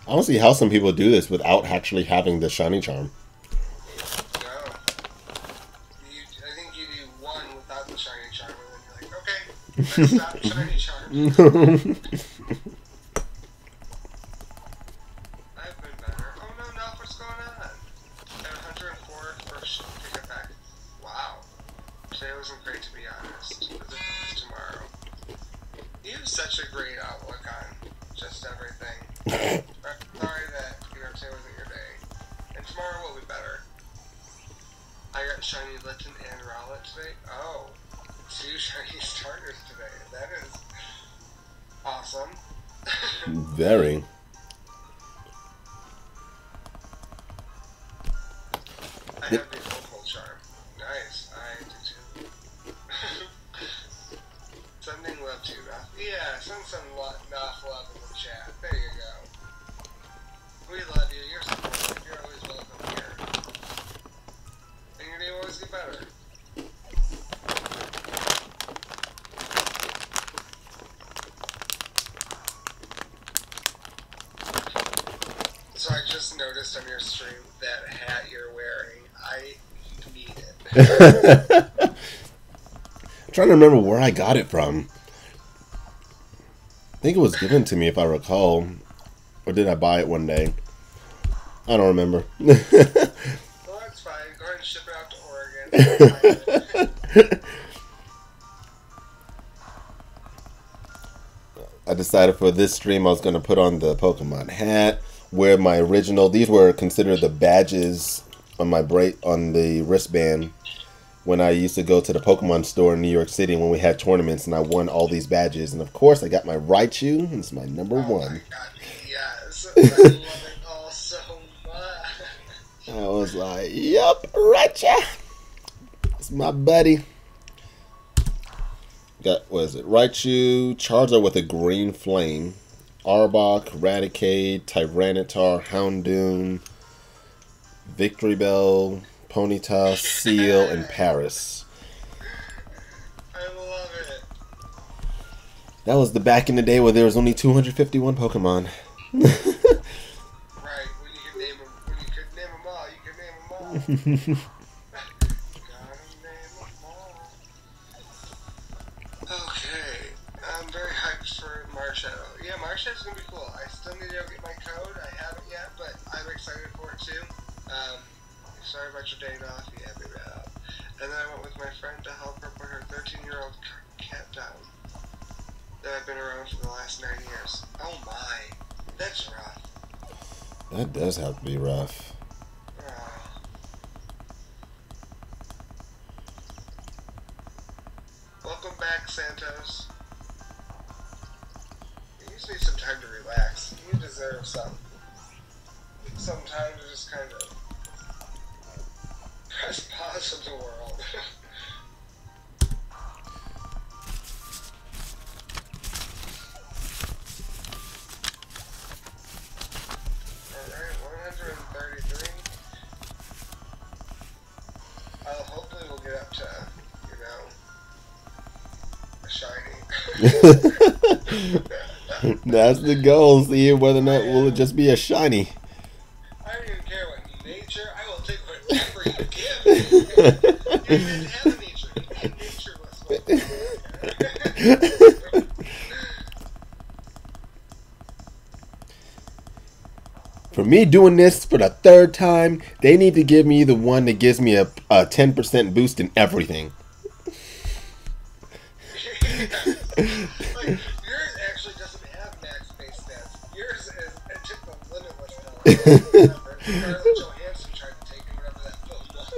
I don't see how some people do this without actually having the shiny charm. No. I think you do 1 without the shiny charm, and then you're like, okay, let's stop shiny charm. I've been better. Oh no, no, what's going on? At 104 for Pikipek. Wow. Today wasn't great, to be honest. But this is tomorrow. You have such a great outlook on just everything. Sorry that today wasn't your day. And tomorrow will be better. I got shiny Litten and Rowlet today. Oh, 2 shiny starters today. That is awesome. Very. I have the full charm. Nice. I do too. Sending love to Nuff. Yeah, send some Nuff love in the chat. There you go. We love you. You're supportive. You're always welcome here. And your day will always get better. So I just noticed on your stream that hat you're wearing. I need it. I'm trying to remember where I got it from. I think it was given to me, if I recall. Or did I buy it one day? I don't remember. Well, that's fine. Go ahead and ship it out to Oregon. I decided for this stream I was going to put on the Pokemon hat, wear my original. These were considered the badges on my on the wristband when I used to go to the Pokemon store in New York City when we had tournaments, and I won all these badges. And of course, I got my Raichu. It's my number 1. Oh my God, yes. I love it all so much. I was like, "Yup, Raichu. It's my buddy." Got, what is it? Raichu, Charizard with a green flame, Arbok, Raticate, Tyranitar, Houndoom, Victory Bell, Ponyta, Seal, and Paris. I love it. That was the back in the day where there was only 251 Pokemon. Right, when you could name them, all, you could name them all. Okay, I'm very hyped for March Shadow. Yeah, Shadow's gonna be cool. I still need to go get my code. I haven't yet, but I'm excited for it too. Sorry about your day off. Yeah, baby. And then I went with my friend to help her put her 13-year-old cat down that I've been around for the last 9 years. Oh my, that's rough. That does have to be rough. Welcome back, Santos. You just need some time to relax. You deserve some time to just kind of press pause of the world. Alright, 133. Hopefully we'll get up to, a shiny. That's the goal. See whether or not will it just be a shiny. I don't even care what nature. I will take whatever you give me. You didn't have a nature. You need natureless. For me doing this for the third time, they need to give me the one that gives me a 10% boost in everything. Like, yours actually doesn't have max base stats. Yours is took the limitless now. Scarlett Johansson tried to take whatever that film was.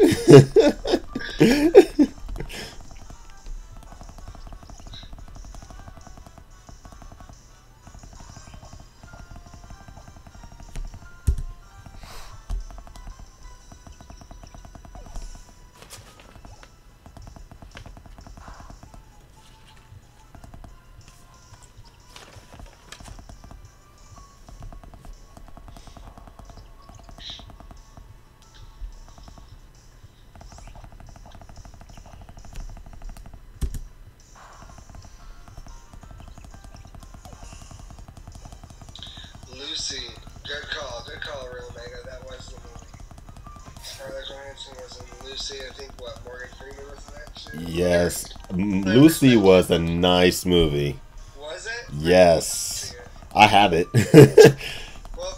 Lucy, good call, Real Mega. That was the movie. Scarlett Johansson was in Lucy. I think Morgan Freeman was in that too. Yes, Lucy was a nice movie. Was it? Yes, I have it. Well,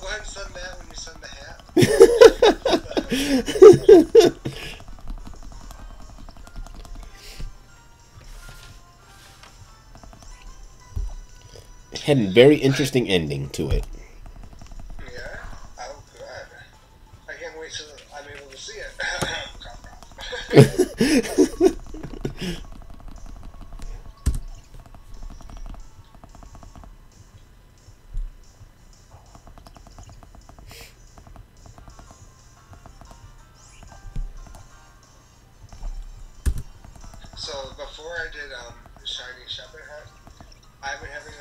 go ahead and send that when you send the hat. It had a very interesting ending to it. Yeah? Oh, good. I can't wait till I'm able to see it. So, before I did Shiny Shepherd Hunt, I've been having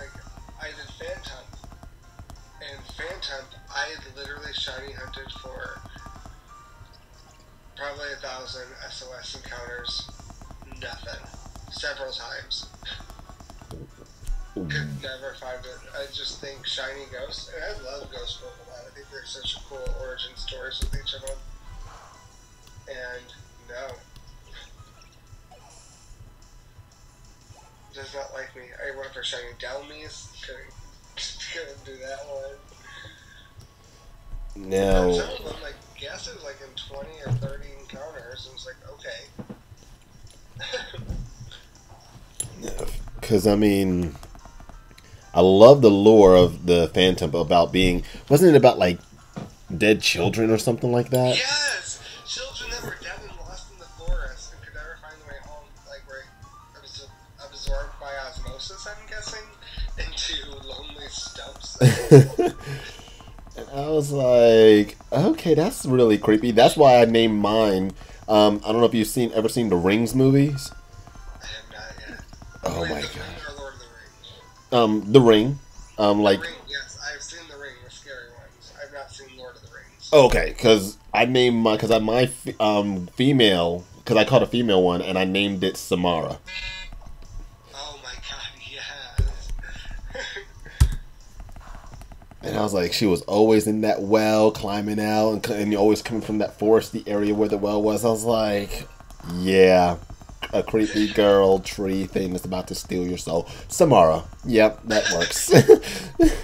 I did Phantom. And Phantom, I had literally shiny hunted for probably 1,000 SOS encounters. Nothing. Several times. Could never find it. I just think shiny ghosts, and I love ghost Pokemon. I think they're such cool origin stories with each of them. And no. Does not like me. I went for shiny Delmies. Couldn't do that one. Now, some of them, guess it was in 20 or 30 encounters, and it's okay. because I mean, I love the lore of the Phantom about being. Wasn't it about dead children or something like that? Yes, children that were dead and lost in the forest and could never find their way home, were absorbed by osmosis, I'm guessing, into lonely stumps. And I was like, okay, that's really creepy. That's why I named mine. I don't know if you've ever seen the Rings movies. I have not yet. Oh my God. god. Or Lord of the Rings. The Ring. The Ring, yes, I've seen the Ring, the scary ones. I've not seen Lord of the Rings. Okay, because I named my female, because I caught a female one and I named it Samara. Oh my god, yes. And I was like, she was always in that well, climbing out, and always coming from that foresty area where the well was. I was like, yeah, a creepy girl tree thing that's about to steal your soul. Samara. Yep, that works. I love it.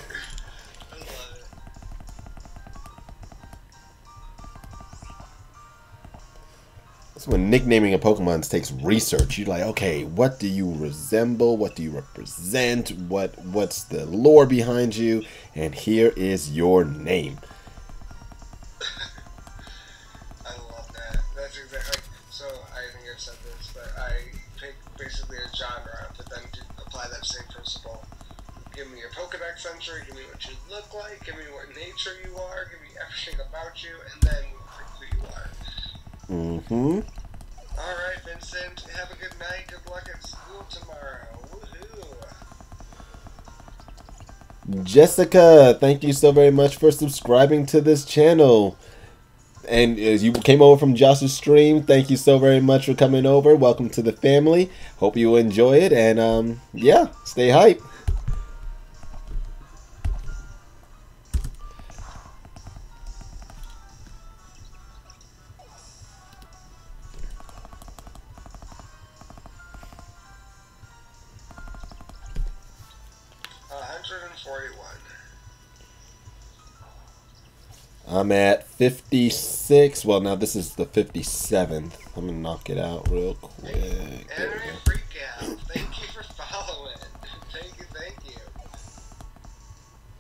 That's when nicknaming a Pokemon takes research. You're like, okay, what do you resemble? What do you represent? What's the lore behind you? And here is your name. I love that. That's exactly. So I think I've said this, but I pick basically a genre, but then to apply that same principle. Give me your Pokedex entry. Give me what you look like. Give me what nature you are. Give me everything about you, and then pick who you are. Mm-hmm. All right, Vincent. Have a good night. Good luck at school tomorrow. Woohoo! Jessica, thank you so very much for subscribing to this channel. And as you came over from Josh's stream, thank you so very much for coming over. Welcome to the family. Hope you enjoy it, and yeah, stay hype. I'm at 56. Well, now this is the 57th. I'm going to knock it out real quick. Anime Freak Out, thank you for following. Thank you.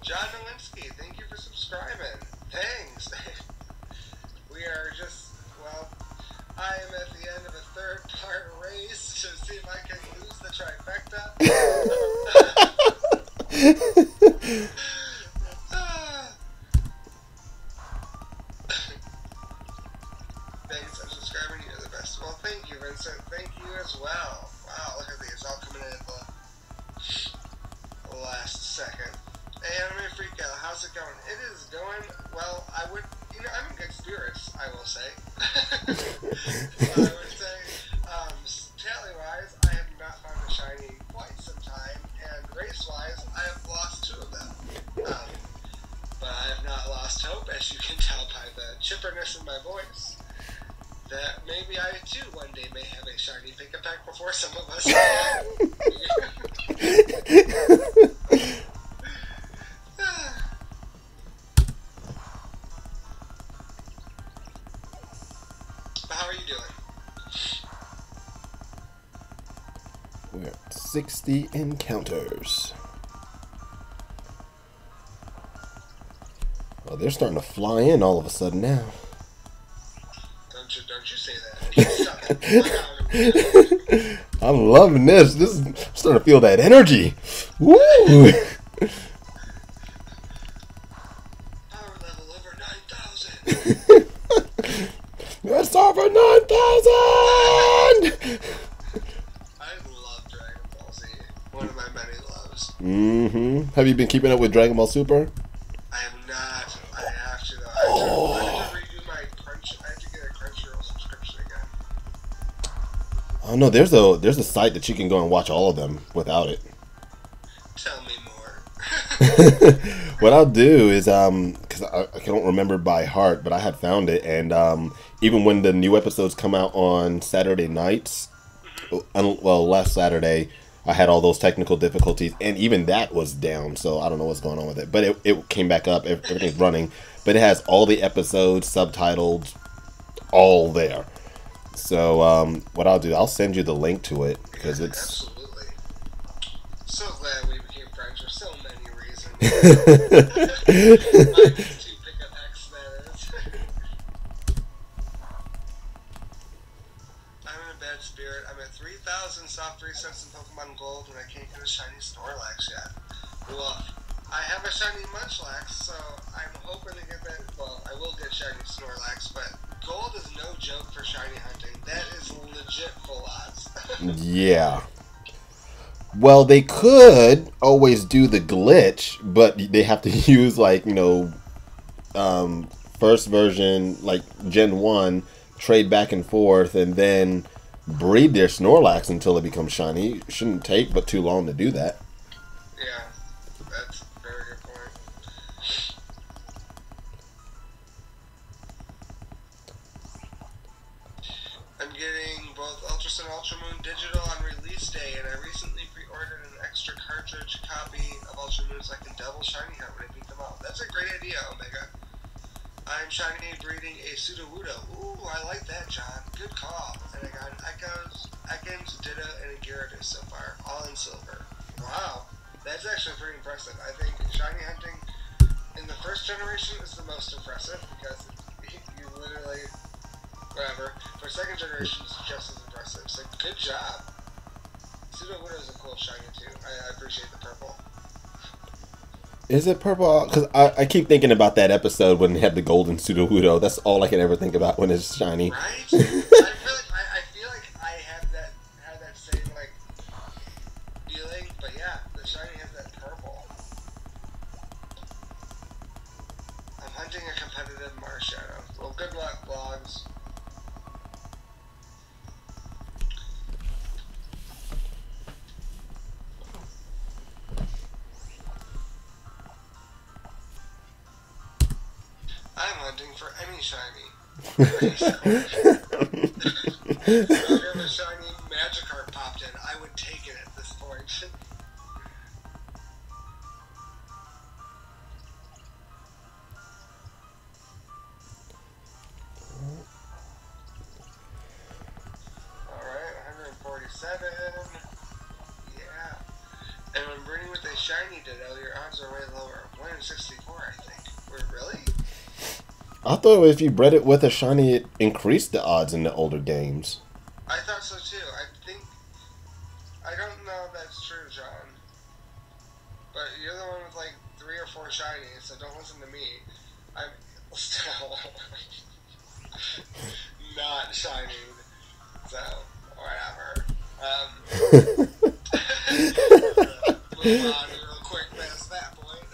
John Nowinski, thank you for subscribing. Thanks. We are just, well, I am at the end of a third-part race to see if I can lose the trifecta. Thanks for subscribing. You're the best. Well, thank you, Vincent. Thank you as well. Wow, look at these all coming in at the last second. Hey, Anime Freak Out, how's it going? It is going well. I'm in good spirits, I will say. I would say, tally-wise, I have not found a shiny in quite some time, and race-wise, I have lost 2 of them. But I have not lost hope, as you can tell by the chipperness in my voice, that maybe I too one day may have a shiny Pikipek before some of us have. How are you doing? We're at 60 encounters. Well, they're starting to fly in all of a sudden now. Don't you say that. I'm loving this. I'm starting to feel that energy. Woo! Power level over 9,000. It's over 9,000! I love Dragon Ball Z. One of my many loves. Mm-hmm. Have you been keeping up with Dragon Ball Super? I have not. I have to, though. I have to redo my Crunch. I have to get a Crunchyroll subscription again. Oh no, there's a site that you can go and watch all of them without it. Tell me more. What I'll do is because I don't remember by heart, but I had found it, and even when the new episodes come out on Saturday nights, well, last Saturday I had all those technical difficulties, and even that was down. So I don't know what's going on with it, but it came back up. Everything's running, but it has all the episodes subtitled, all there. So what I'll do, I'll send you the link to it because it's absolutely. So glad we became friends for so many reasons. My two Pikipeks, that is. I'm in a bad spirit. I'm at 3,000 soft 3 cents in Pokemon Gold, and I can't get a shiny Snorlax yet. Well, I have a shiny Munchlax, so I'm hoping to get that. Well, I will get shiny Snorlax, but Gold is no joke for shiny hunting. That is legit full odds. yeah. Well, they could always do the glitch, but they have to use first version, like Gen 1, trade back and forth, and then breed their Snorlax until it becomes shiny. It shouldn't take but too long to do that. Yeah, that's a very good point. I'm getting both Ultra an Ultra Moon digital on release day, and I recently pre-ordered an extra cartridge copy of Ultra Moon so I can double shiny hunt when I beat them all. That's a great idea, Omega. I'm shiny breeding a Sudowoodo. Ooh, I like that, John. Good call. And I got an Ekans, Ditto, and a Gyarados so far, all in silver. Wow, that's actually pretty impressive. I think shiny hunting in the first generation is the most impressive because you literally, whatever. For second generation, it's just as impressive. So good job. Sudowoodo is a cool shiny too. I appreciate the purple. Is it purple? Because I keep thinking about that episode when they had the golden Sudowoodo. That's all I can ever think about when it's shiny. Right? I feel like I have that same like feeling, but yeah, the shiny has that purple. I'm hunting a competitive Marshadow. Well, good luck, vlogs. I'm hunting for any shiny. If a shiny Magikarp popped in, I would take it at this point. Alright, 147. Yeah. And when breeding with a shiny Ditto, your odds are way lower. 1 in 64, I think. Really? I thought if you bred it with a shiny, it increased the odds in the older games. I thought so too. I don't know if that's true, John. But you're the one with like 3 or 4 shinies, so don't listen to me. I'm still not shining. So, whatever. Move on real quick past that point.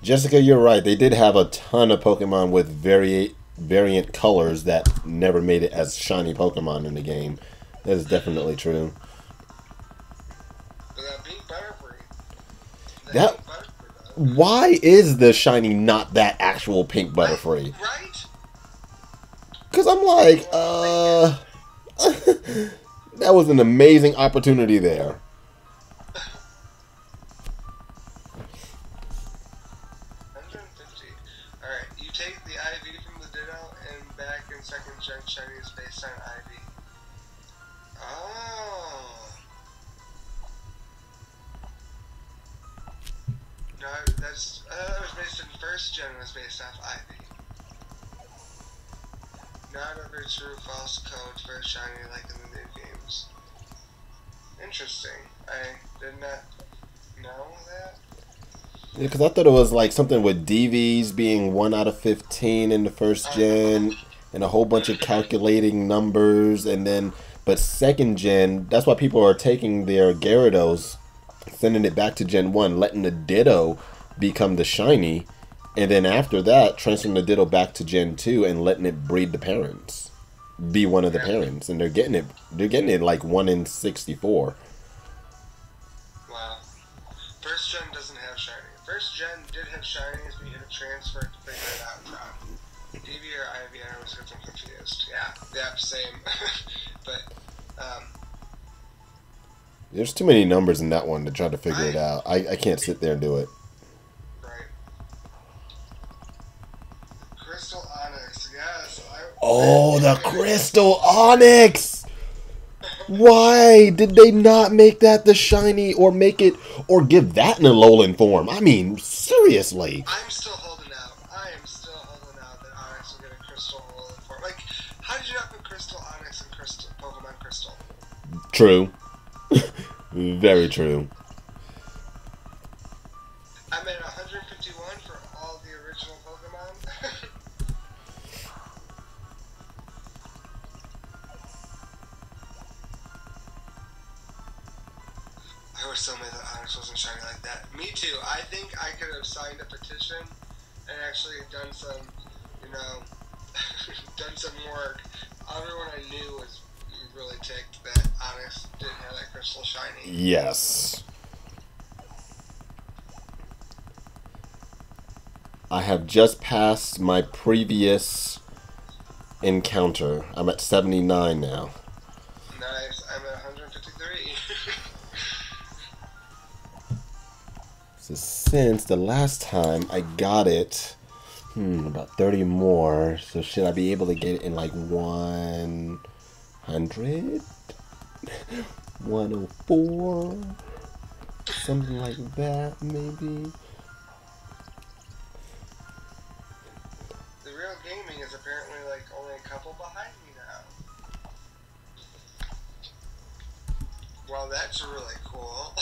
Jessica, you're right. They did have a ton of Pokemon with variant colors that never made it as shiny Pokemon in the game. That is definitely true. But that pink Butterfree. Why is the shiny not that actual pink Butterfree? Right? Because I'm like, that was an amazing opportunity there. Shiny is based on Ivy. Oh. No, that's that was based in first gen. Was based off Ivy. Not every true false code for shiny like in the new games. Interesting. I did not know that. Yeah, because I thought it was like something with DVs being 1 out of 15 in the first gen. And a whole bunch of calculating numbers, and then, but second gen, that's why people are taking their Gyarados, sending it back to Gen 1, letting the Ditto become the shiny, and then after that, transferring the Ditto back to Gen 2 and letting it breed the parents, be one of the parents, and they're getting it like 1 in 64. Wow. First gen doesn't have shiny. First gen did have shinies, but you had to transfer it to figure it out from. DV or Ivy, I always get them confused. Yeah, same. But, there's too many numbers in that one to try to figure it out. I can't sit there and do it. Right. Crystal Onyx, yes. Oh, the Crystal Onyx! Why did they not make that the shiny or make it, or give that in a Alolan form? I mean, seriously. I'm still holding out. I am still holding out that Onyx will get a Crystal Alolan form. Like, how did you not put Crystal Onyx and Pokemon Crystal? True. Very true. I'm at 151 for all the original Pokemon. I was so mad that Onyx wasn't shiny like that. Me too. I think I could have signed a petition and actually done some, you know, done some work. Everyone I knew was really ticked that Onyx didn't have that crystal shiny. Yes. I have just passed my previous encounter. I'm at 79 now. Nice. I'm at 153. So since the last time I got it, about 30 more. So should I be able to get it in like 100? 104? Something like that, maybe? The real gaming is apparently like only a couple behind me now. Well, that's really cool.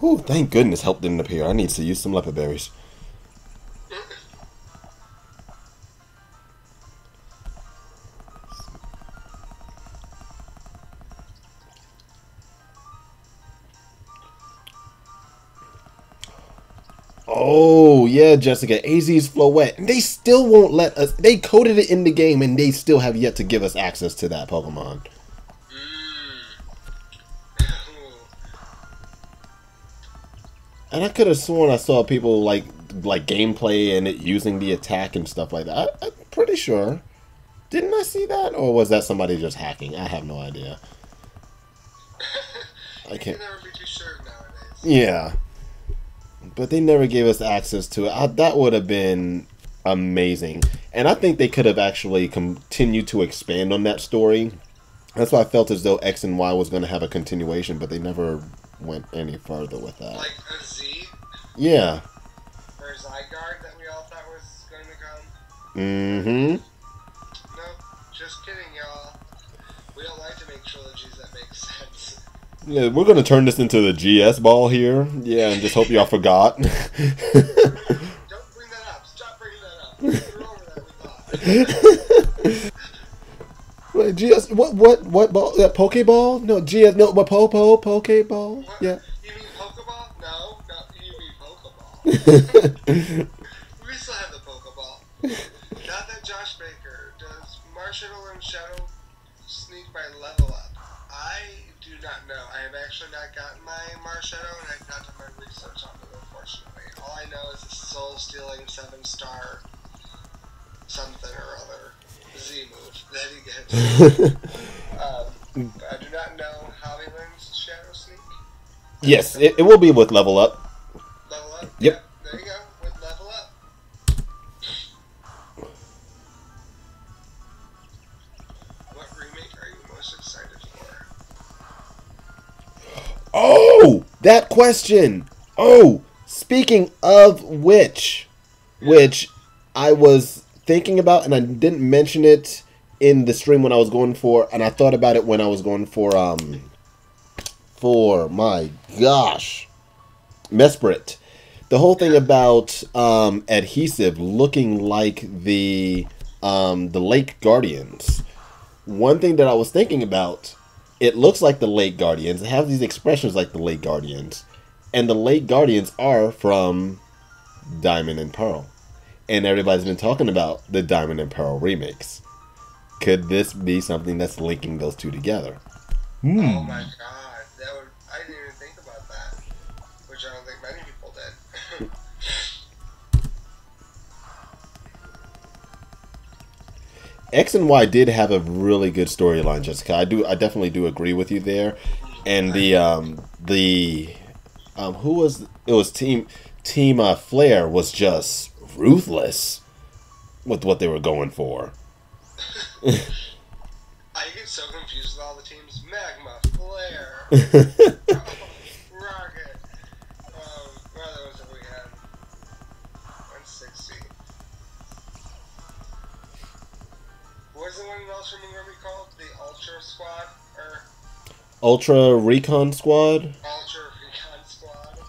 Oh, thank goodness help didn't appear. I need to use some leopard berries. Oh, yeah, Jessica. AZ's Floette. And they still won't let us. They coded it in the game, and they still have yet to give us access to that Pokemon. And I could have sworn I saw people like gameplay and it using the attack and stuff like that. I'm pretty sure. Didn't I see that? Or was that somebody just hacking? I have no idea. I can't. You can never be too sure nowadays. Yeah. But they never gave us access to it. That would have been amazing. And I think they could have actually continued to expand on that story. That's why I felt as though X and Y was going to have a continuation, but they never went any further with that. Like a Z? Yeah. Or Zygarde that we all thought was going to come? Mm-hmm. Nope, just kidding, y'all. We don't like to make trilogies that make sense. Yeah, we're going to turn this into the GS ball here. Yeah, and just hope y'all forgot. Don't bring that up. Stop bringing that up. We're over that, we thought. Wait, GS, what ball? That Pokeball? No, GS, no, what, Pokeball? What? Yeah. You mean Pokeball? No, you mean Pokeball. We still have the Pokeball. Not that Josh Baker. Does Marshall and Shadow sneak by level up? I do not know. I have actually not gotten my Marshadow, and I've not done my research on it, unfortunately. All I know is a soul-stealing 7-star something or other Z move that he gets. I do not know how he learns Shadow Sneak. Yes, it will be with level up. Level up? Yep. Yeah, there you go, with level up. What remake are you most excited for? Oh, that question. Oh, speaking of which I was thinking about, and I didn't mention it in the stream when I was going for, and I thought about it when I was going for my gosh, Mesprit. The whole thing about adhesive looking like the Lake Guardians. One thing that I was thinking about, it looks like the Lake Guardians. It has these expressions like the Lake Guardians. And the Lake Guardians are from Diamond and Pearl. And everybody's been talking about the Diamond and Pearl remakes. Could this be something that's linking those two together? Oh my god, I didn't even think about that. Which I don't think many people did. X and Y did have a really good storyline, Jessica. I definitely do agree with you there. And who was it? Was Team Flare was just ruthless with what they were going for. I get so confused with all the teams. Magma, Flare, Rocket. What other ones have we had? 160. What was the one in Ultra Moon we called? The Ultra Squad? Or Ultra Recon Squad? Ultra Recon Squad.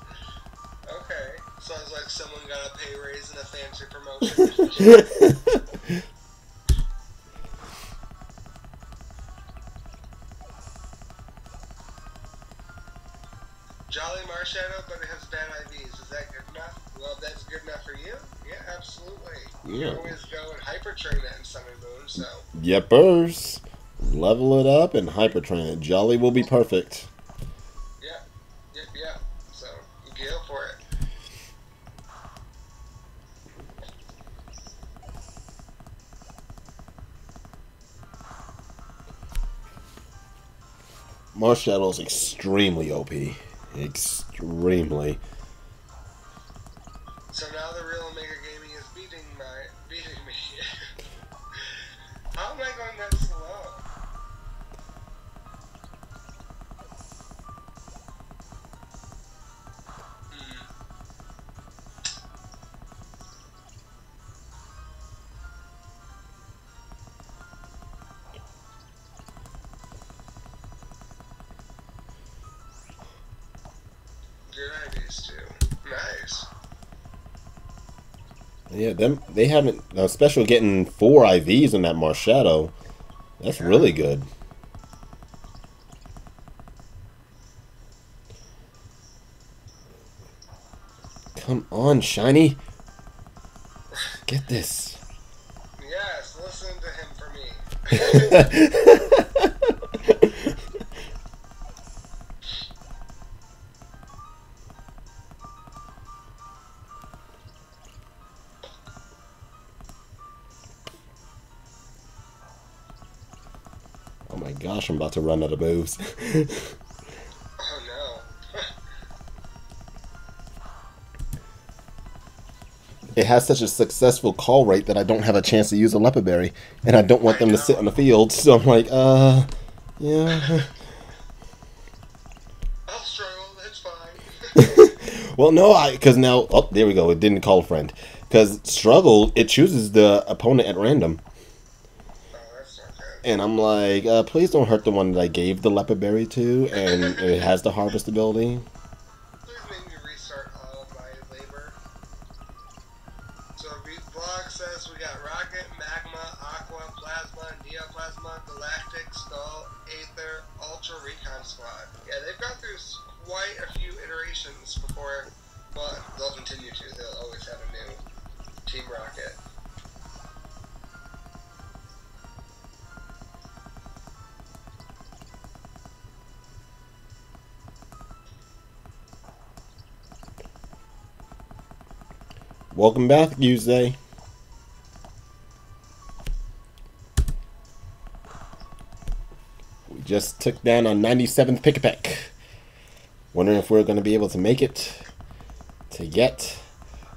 crossing promotion. Jolly Marshadow, but it has bad IVs. Is that good enough? Well, if that's good enough for you, yeah, absolutely. Yeah. You can always go and hyper train that in Sun and Moon, so. Yepers. Level it up and hyper train it. Jolly will be perfect. Yeah. So, go for it. Marshadow is extremely OP. Extremely. So now the real Omega Gaming is beating me. How am I going that slow? Good ideas too. Nice. Yeah, they haven't, especially getting 4 IVs in that Marshadow. That's really good. Come on, Shiny. Get this. Yes, listen to him for me. Oh my gosh, I'm about to run out of moves. Oh no. It has such a successful call rate that I don't have a chance to use a Leopard Berry, and I don't want them to sit on the field, so I'm like, yeah. I'll struggle, that's fine. Well, no, because now, oh, there we go, it didn't call a friend. Because struggle, it chooses the opponent at random. Oh, that's not good. And I'm like, please don't hurt the one that I gave the Leopard Berry to, and it has the harvest ability. Please make me restart all of my labor. So, Vlog says we got Rocket, Magma, Aqua, Plasma, Neoplasma, Galactic, Skull, Aether, Ultra Recon Squad. Yeah, they've gone through quite a few iterations before, but they'll continue to. They'll always have a new Team Rocket. Welcome back, Tuesday. We just took down our 97th Pikipek. Wondering if we're going to be able to make it to get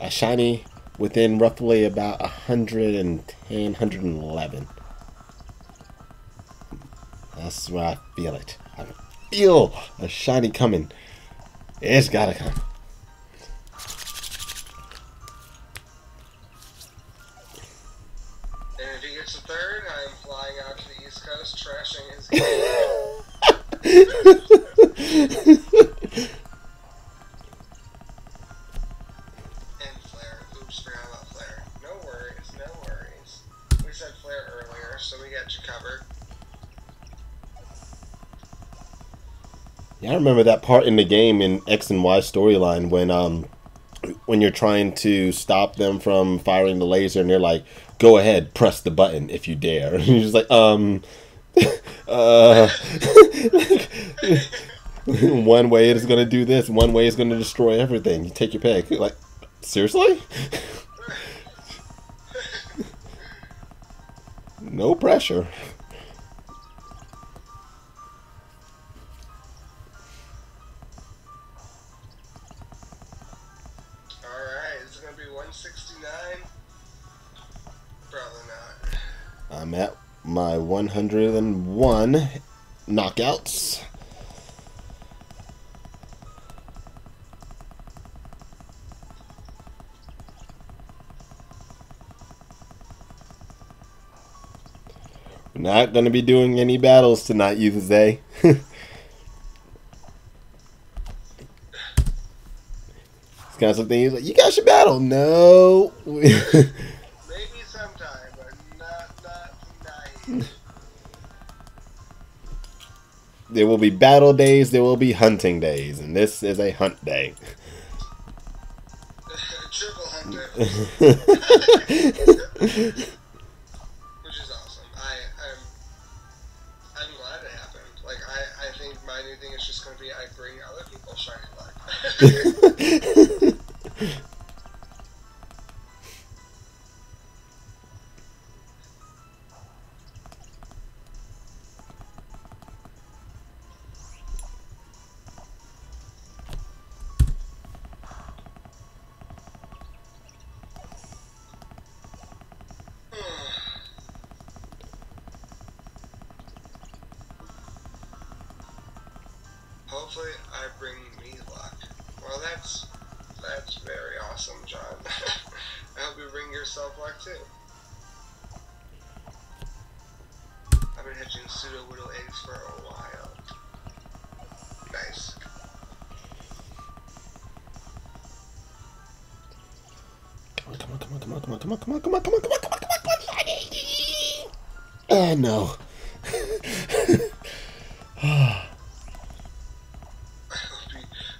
a shiny within roughly about 110, 111. That's where I feel it. I feel a shiny coming. It's gotta come. And if he gets a third, I am flying out to the East Coast, trashing his game. And Flare. Oops, forgot about Flare. No worries, no worries. We said Flare earlier, so we got you covered. Yeah, I remember that part in the game in X and Y storyline when you're trying to stop them from firing the laser and they're like, go ahead, press the button if you dare. And you're just like, one way it is going to do this, one way is going to destroy everything. You take your pick. Like, seriously? No pressure. Alright, is it going to be 169? Probably not. I'm at my 101 knockouts. We're not going to be doing any battles tonight, kinds of things. Like, you guys should battle. No. Maybe sometime, but not tonight. There will be battle days. There will be hunting days, and this is a hunt day. Triple hunt day. Which is awesome. I'm glad it happened. Like I think my new thing is just gonna be I bring other people shiny luck. Hopefully I bring me luck. Well, that's very awesome, John. I hope you bring yourself luck too. I've been hatching pseudo widow eggs for a while. Nice. Come on. No.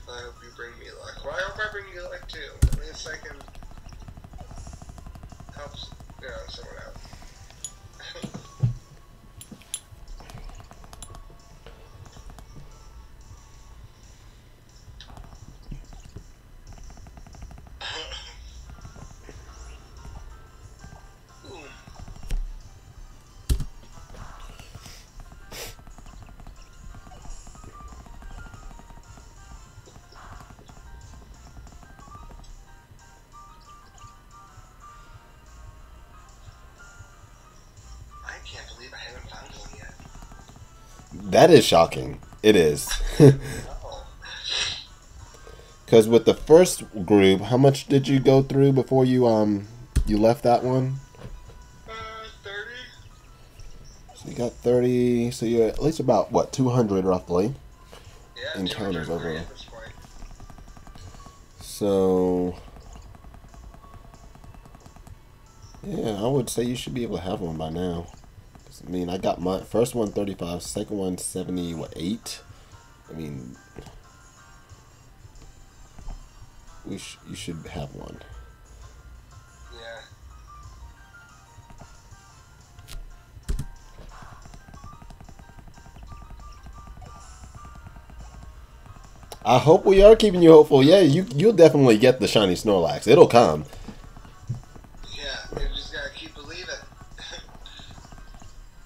I hope you bring me luck. Well, I hope I bring you luck too. At least I can help, someone out. I can't believe I haven't found one yet. That is shocking. It is. Because with the first group, how much did you go through before you left that one? 30. So you got 30. So you're at least about what, 200 roughly? Yeah, Encounters overall. at this point. So yeah, I would say you should be able to have one by now. I mean, I got my first one 35, second one 78. I mean, you should have one. Yeah. I hope we are keeping you hopeful. Yeah, you'll definitely get the shiny Snorlax. It'll come. Yeah, you just gotta keep believing.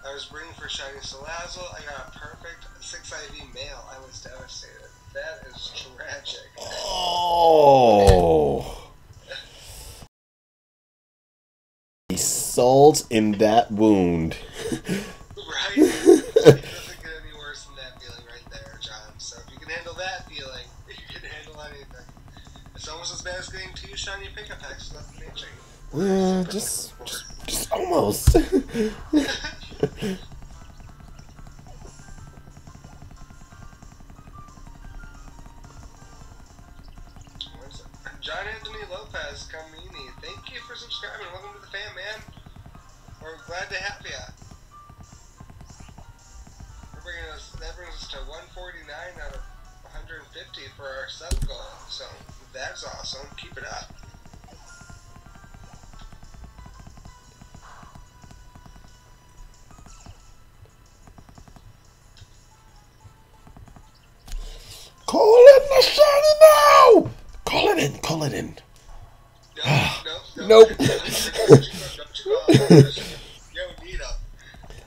I was bringing for shiny Salazzle. I got a perfect 6 IV male. I was devastated. That is tragic. Oh. Salt in that wound. Right? It doesn't get any worse than that feeling right there, John. So if you can handle that feeling, you can handle anything. It's almost as bad as getting 2 shiny Pikipeks without the nature. Yeah, just almost. John Anthony Lopez Camini, thank you for subscribing. Welcome to the fam, man. We're glad to have you. That brings us to 149 out of 150 for our sub goal. So that's awesome. Keep it up. Call in the shiny now! Call it in. Nope. Yo, need up.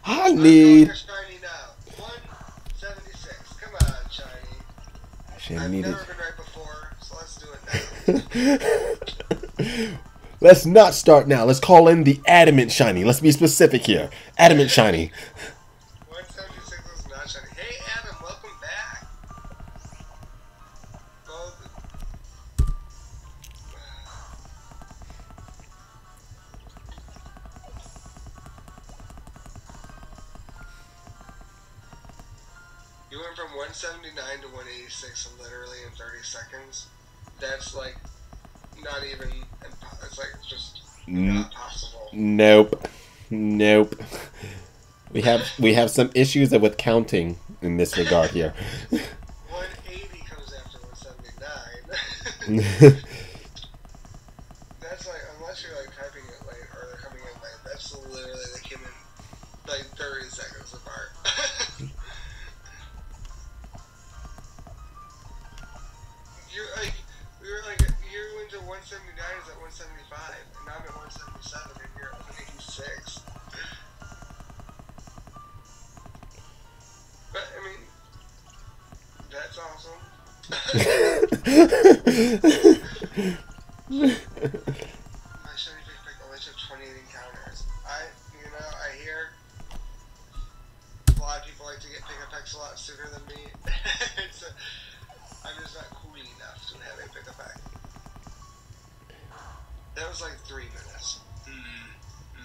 I need. Shiny now. 176. Come on, shiny. I've never been right before, so let's do it now. Let's not start now. Let's call in the adamant shiny. Let's be specific here. Adamant shiny. 176 is not shiny. Hey, Adam, welcome back. You went from 179 to 186 literally in 30 seconds. That's like not even. It's like just not possible. Nope. Nope. We have some issues with counting in this regard here. 180 comes after 179. That's like, unless you're like typing it late or they're coming in late, that's literally, they came in like 30 seconds apart. You went to 179, is at 175, and now I'm at 177, and you're at 186. But, I mean, that's awesome. My shiny Pikipek only took 28 encounters. I hear a lot of people like to get Pikipeks a lot sooner than me. I'm just not cool enough to have a Pikipek. That was like 3 minutes.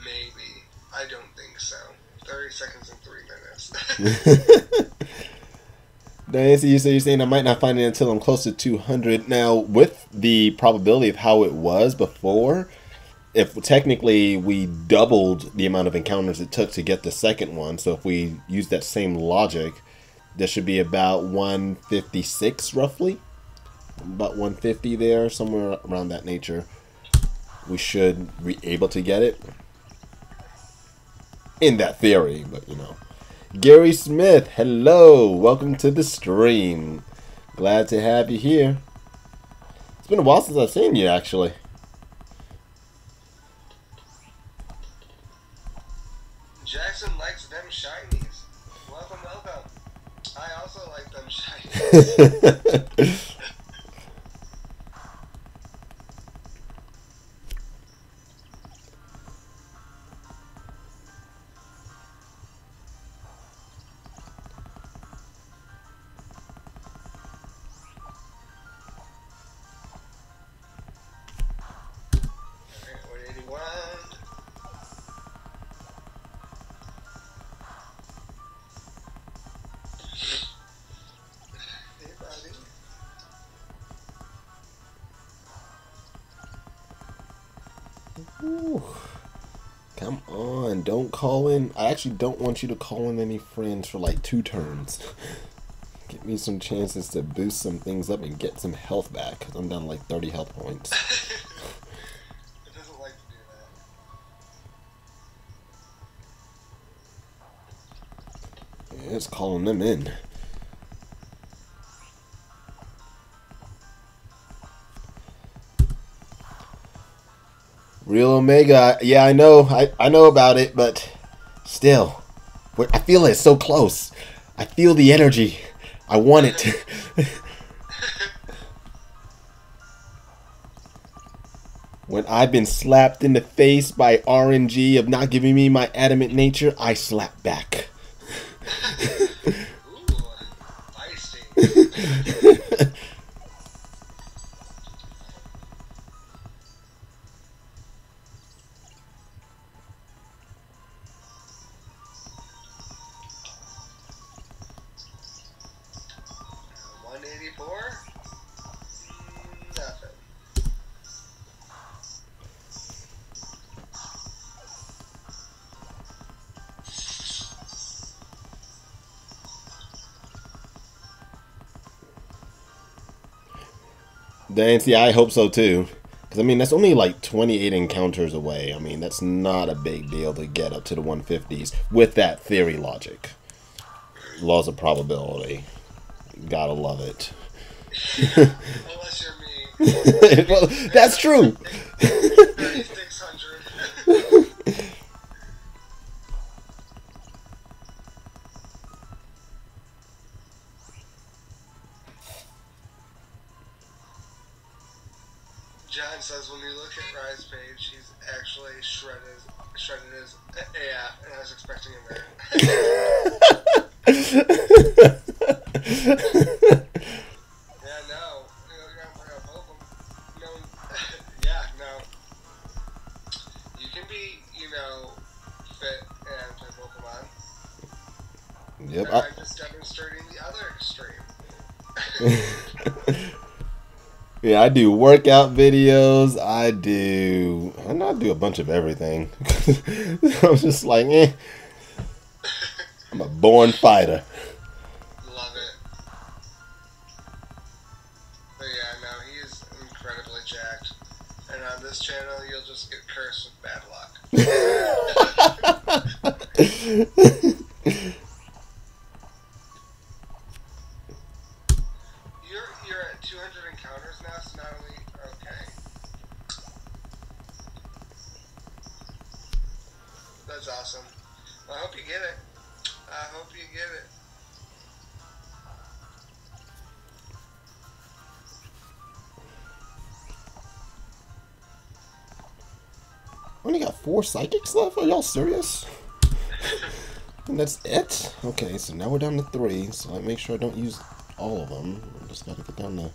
Maybe. I don't think so. 30 seconds and 3 minutes. Nancy, so you're saying I might not find it until I'm close to 200. Now, with the probability of how it was before, if technically we doubled the amount of encounters it took to get the second one, so if we use that same logic, there should be about 156 roughly. About 150 there, somewhere around that nature. We should be able to get it. In that theory, but you know. Gary Smith, hello. Welcome to the stream. Glad to have you here. It's been a while since I've seen you, actually. Jackson likes them shinies. Welcome, welcome. I also like them shinies. Ooh. Come on, don't call in. I actually don't want you to call in any friends for like 2 turns. Give me some chances to boost some things up and get some health back, because I'm down like 30 health points. It doesn't like to do that. Yeah, it's calling them in. Real Omega, yeah, I know, I know about it, but still, I feel it so close. I feel the energy. I want it. When I've been slapped in the face by RNG of not giving me my adamant nature, I slap back. Ooh, feisty. Nothing. Nancy, I hope so too. Because, I mean, that's only like 28 encounters away. I mean, that's not a big deal to get up to the 150s with that theory logic. Laws of probability. Gotta love it. Unless you're me. Well, that's true. 3,600. John says when you look at Rye's page, he's actually shredded as AF, and I was expecting him there. Yeah, no. You're gonna poke him. No. Yeah, no. You can be, fit and play Pokemon. Yep. I'm just demonstrating the other extreme. Yeah, I do workout videos. I do a bunch of everything. I'm just like, I'm a born fighter. Love it. But yeah, no, he is incredibly jacked. And on this channel, you'll just get cursed with bad luck. You're at 200 encounters now, so not only okay. That's awesome. Well, I hope you get it. I hope you get it. Only got 4 psychics left? Are y'all serious? And that's it? Okay, so now we're down to 3, so I make sure I don't use all of them. I just gotta get down to...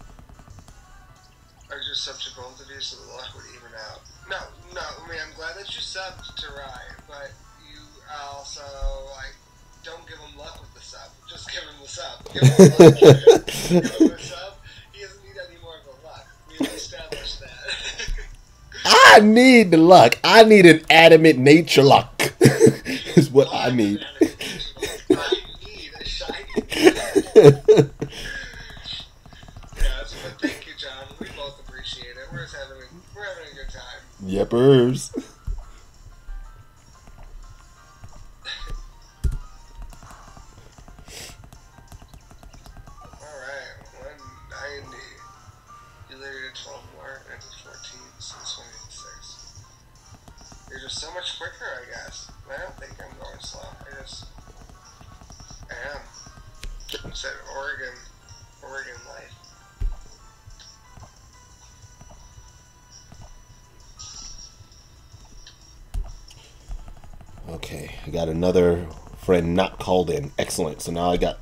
I just subbed to both of you so the luck would even out. No, I mean, I'm glad that you subbed to Ryan, but you also, like, don't give him luck with the sub. Just give him the sub. Give him the luck. Give him the sub. He doesn't need any more of the luck. We've established that. I need the luck. I need an adamant nature luck. Is what I need. I need a shiny. Yes, but thank you, John. We both appreciate it. We're having a good time. Yepers. Alright, 190. You literally did 12 more, and I did 14, so it's 26. You're just so much quicker, I guess. I don't think I'm going slow. I am. It's that Oregon life. Okay, I got another friend not called in. Excellent. So now I got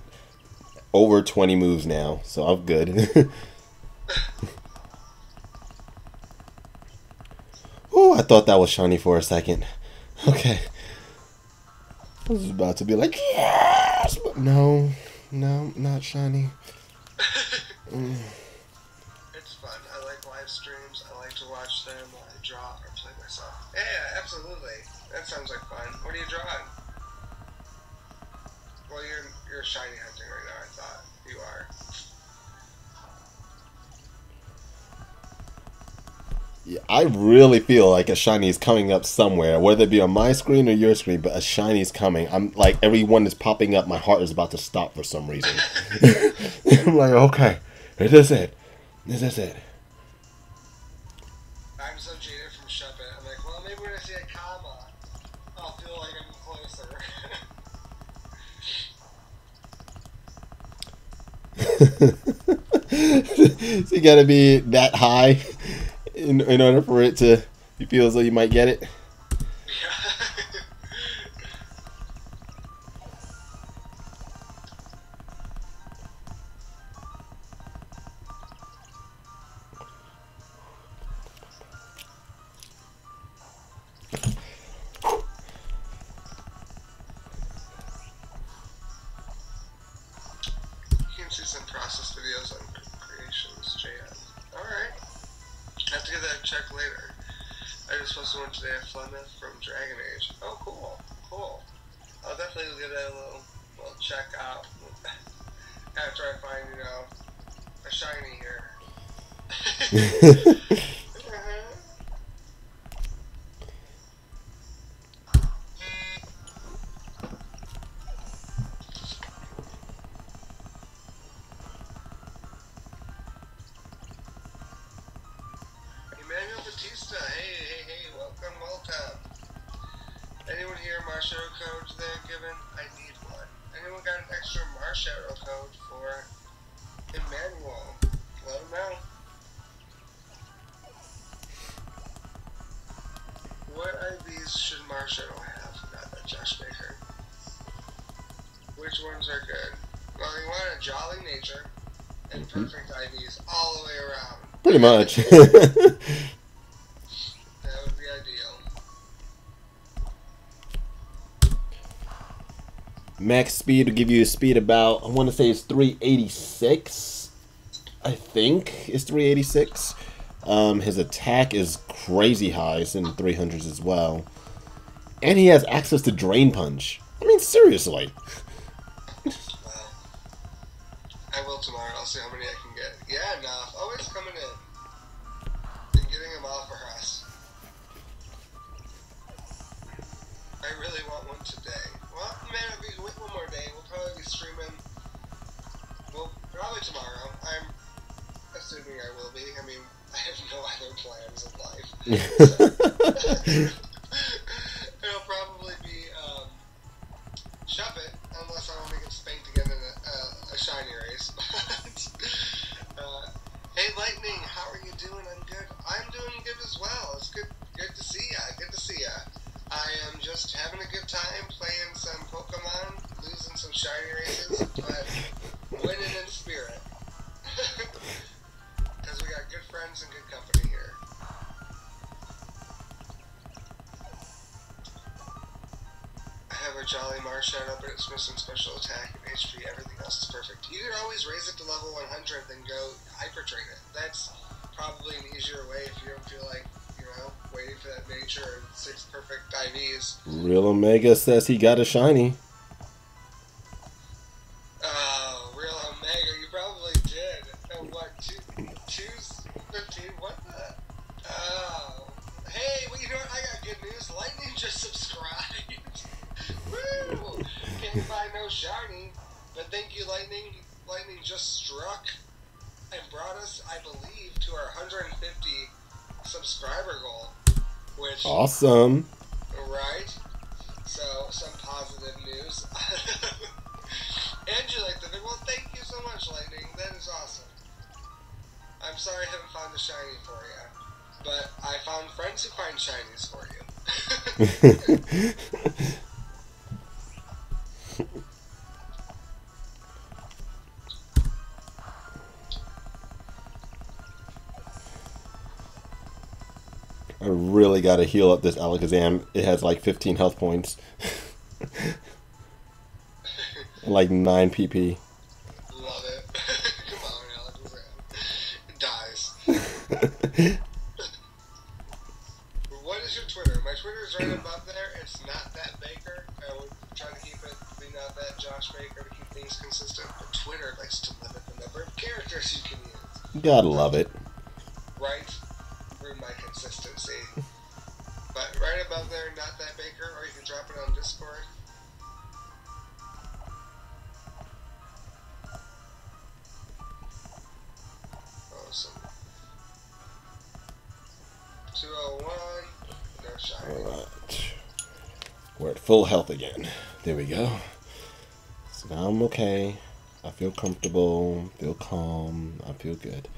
over 20 moves now, so I'm good. Oh, I thought that was shiny for a second. Okay. I was about to be like, yes! But no, not shiny. It's fun. I like live streams. I like to watch them while I draw or play myself. Yeah, absolutely. That sounds like fun. What are you drawing? Well, you're shiny hunting right now, I thought. You are. Yeah, I really feel like a shiny is coming up somewhere, whether it be on my screen or your screen, but a shiny is coming. I'm like, everyone is popping up, my heart is about to stop for some reason. I'm like, okay, is this it? Is this it? I'm so jaded from Shove It. I'm like, well, maybe when I see a comma, I'll feel like I'm closer. So you gotta be that high in order for it to, you feel as though you might get it. You can see some process videos on Creations JN. Alright. I have to get that check later. I just posted one today at Flemeth from Dragon Age. Oh, cool. I'll definitely give that a little check out after I find, a shiny here. Emmanuel Batista, hey, welcome. Anyone here Marshadow codes they're given? I need one. Anyone got an extra Marshadow code for Emmanuel? Let him know. What IVs should Marshadow have? Not that Josh Baker. Which ones are good? Well, you want a jolly nature and perfect IVs all the way around. Pretty much. That would be ideal. Max speed will give you a speed about, I want to say it's 386. I think is 386. His attack is crazy high. It's in 300s as well. And he has access to Drain Punch. I mean, seriously. Well, I will tomorrow. I'll see how many I can get. Yeah, enough. Always coming in. And getting them all for us. I really want one today. Well, man, if we wait one more day, we'll probably be streaming. Well, probably tomorrow. I'm assuming I will be. I mean, I have no other plans in life. So, it'll probably be Shove It, unless I want to get spanked again in a shiny race. Hey, Lightning, how are you doing? I'm good. I'm doing good as well. It's good to see ya. Good to see ya. I am just having a good time playing some Pokemon, losing some shiny races, but winning in spirit. Because we got good friends and good company here. I have a Jolly Marshadow, but it's missing special attack and HP. Everything else is perfect. You can always raise it to level 100, then go Hyper Train it. That's probably an easier way if you don't feel like, waiting for that nature and 6 perfect IVs. Real Omega says he got a shiny. Oh, Real Omega, you probably did. And what, 215? What the? Oh. Hey, well, you know what? I got good news. Lightning just subscribed. Woo! Can't find no shiny. But thank you, Lightning. Lightning just struck and brought us, I believe, to our 150 subscriber goal. Which, awesome. Right? So, some positive news. And you like the video. Well, thank you so much, Lightning. That is awesome. I'm sorry I haven't found a shiny for you. But I found friends who find shinies for you. I really got to heal up this Alakazam. It has like 15 health points. And like 9 PP. Love it. Come on, Alakazam. It dies. What is your Twitter? My Twitter is right above there. It's Not That Baker. I would try to keep it be Not That Josh Baker to keep things consistent. But Twitter likes to limit the number of characters you can use. Gotta love it. Right? Ruin my consistency. But right above there, Not That Baker, or you can drop it on Discord. Awesome. 201. No shiny. Alright. We're at full health again. There we go. So now I'm okay. I feel comfortable. Feel calm. I feel good.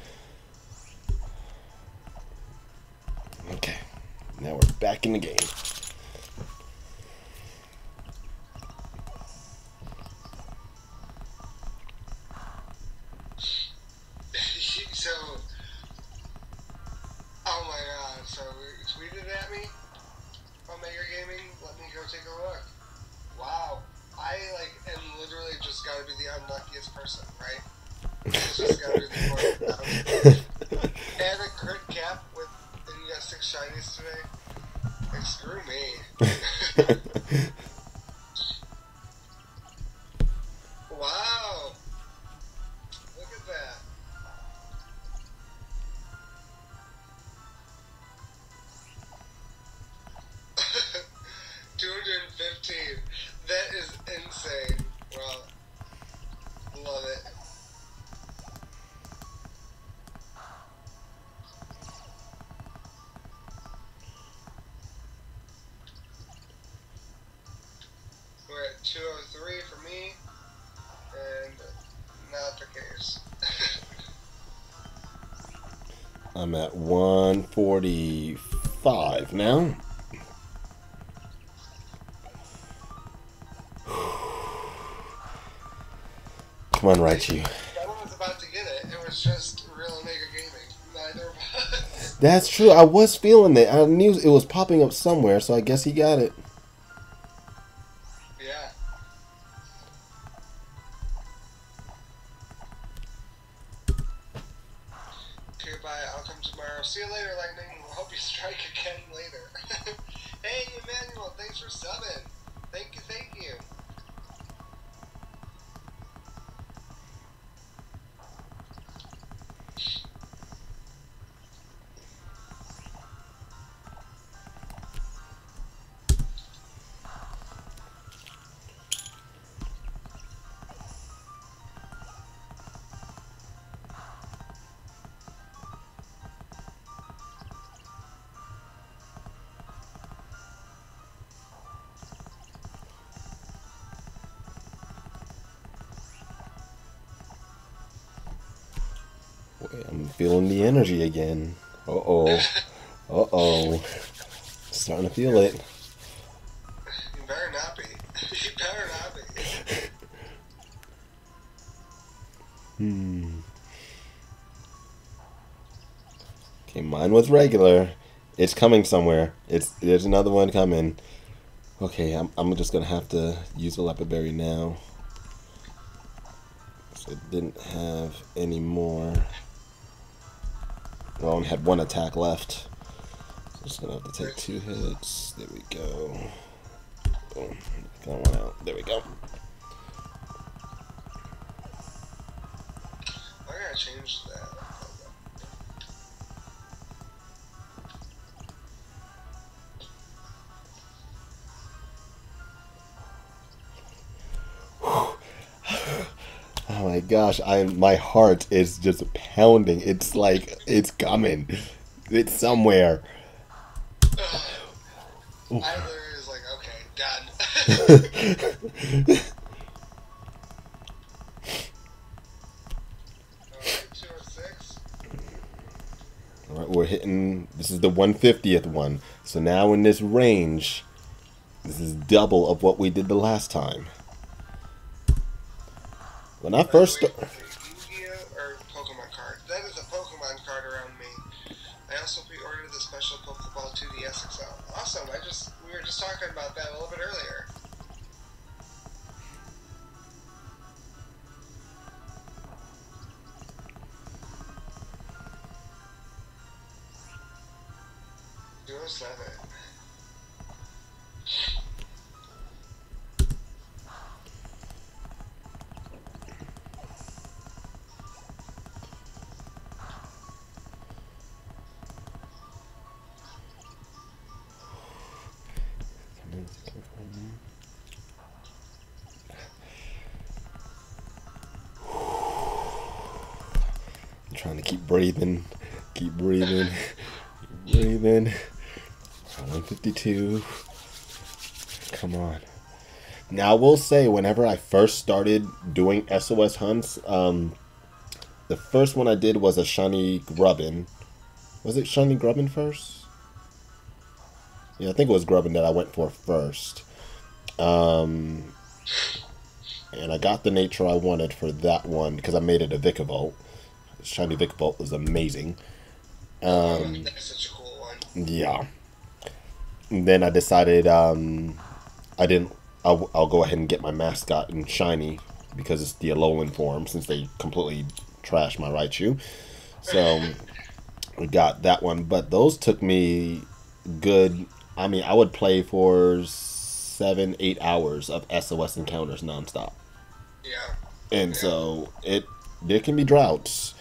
Okay. Now we're back in the game. So, oh my god, so you tweeted at me? Omega Gaming? Let me go take a look. Wow. I, am literally just gotta be the unluckiest person, right? It's just gotta be the one. And a crit cap and you got 6 shinies today? Like, screw me. Wow. Look at that. $215. That is insane. Well, love it. We're at 203 for me, and not the case. I'm at 145 now. Come on, Raichu. I was about to get it. It was just Real Omega Gaming. Neither of us. That's true. I was feeling it. I knew it was popping up somewhere, so I guess he got it. Yeah. bye. I'll come tomorrow. See you later, Lightning. Hope you strike again later. Hey, Emmanuel, thanks for subbing. Thank you, thank you. I'm feeling the energy again. Uh-oh. Uh-oh. Starting to feel it. You better not be. You better not be. Okay, mine was regular. It's coming somewhere. There's another one coming. Okay, I'm just gonna have to use a leopard berry now. So I didn't have any more. Well, I only had one attack left. So just gonna have to take 2 hits. There we go. Boom. Got one out. There we go. I gotta change that. Oh my gosh, my heart is just pounding. It's like it's coming. It's somewhere. I literally was like, okay, done. Alright, 206. Alright, we're hitting, this is the 150th one. So now in this range, this is double of what we did the last time. When I first Yu-Gi-Oh or Pokemon card? That is a Pokemon card around me. I also pre-ordered the special Pokeball 2DS XL. Awesome! We were just talking about that a little bit earlier. Duos love it. I'm trying to keep breathing. Keep breathing. Keep breathing. 152. Come on. Now, I will say, whenever I first started doing SOS hunts, the first one I did was a shiny Grubbin. Was it shiny Grubbin first? Yeah, I think it was Grubbin that I went for first. And I got the nature I wanted for that one because I made it a Vikavolt. Shiny Vikavolt was amazing. That's such a cool one. Yeah. And then I decided I'll go ahead and get my mascot in shiny because it's the Alolan form since they completely trashed my Raichu. So we got that one, but those took me good. I mean, I would play for 7-8 hours of SOS encounters nonstop. Yeah. And so there can be droughts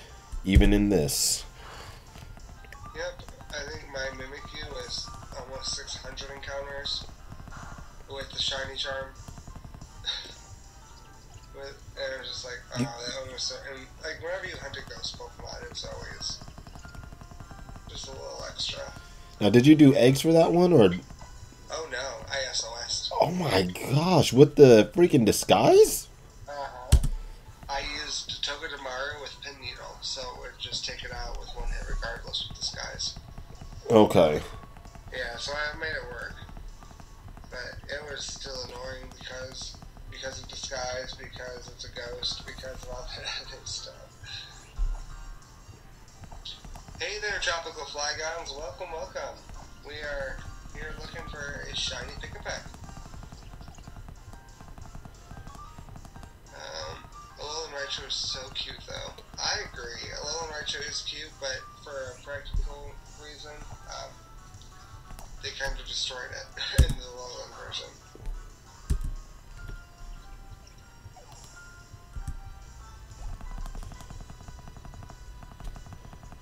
even in this. Yep. I think my Mimikyu is almost 600 encounters with the shiny charm. And it was just like, oh, that one was so. And like whenever you hunt a ghost Pokemon, it's always just a little extra. Now, did you do eggs for that one, or? Oh no, I SOS. Oh my gosh, with the freaking disguise? I used Togedemaru with Pin Needle, so it would just take it out with one hit regardless with disguise. Okay. Yeah, so I made it work. But it was still annoying because of disguise, because it's a ghost, because of all that other stuff. Hey there, Tropical Flygons. Welcome, welcome. We are here looking for a shiny Pikipek. Alolan Raichu is so cute, though. I agree. Alolan Raichu is cute, but for a practical reason, they kind of destroyed it in the low-end version.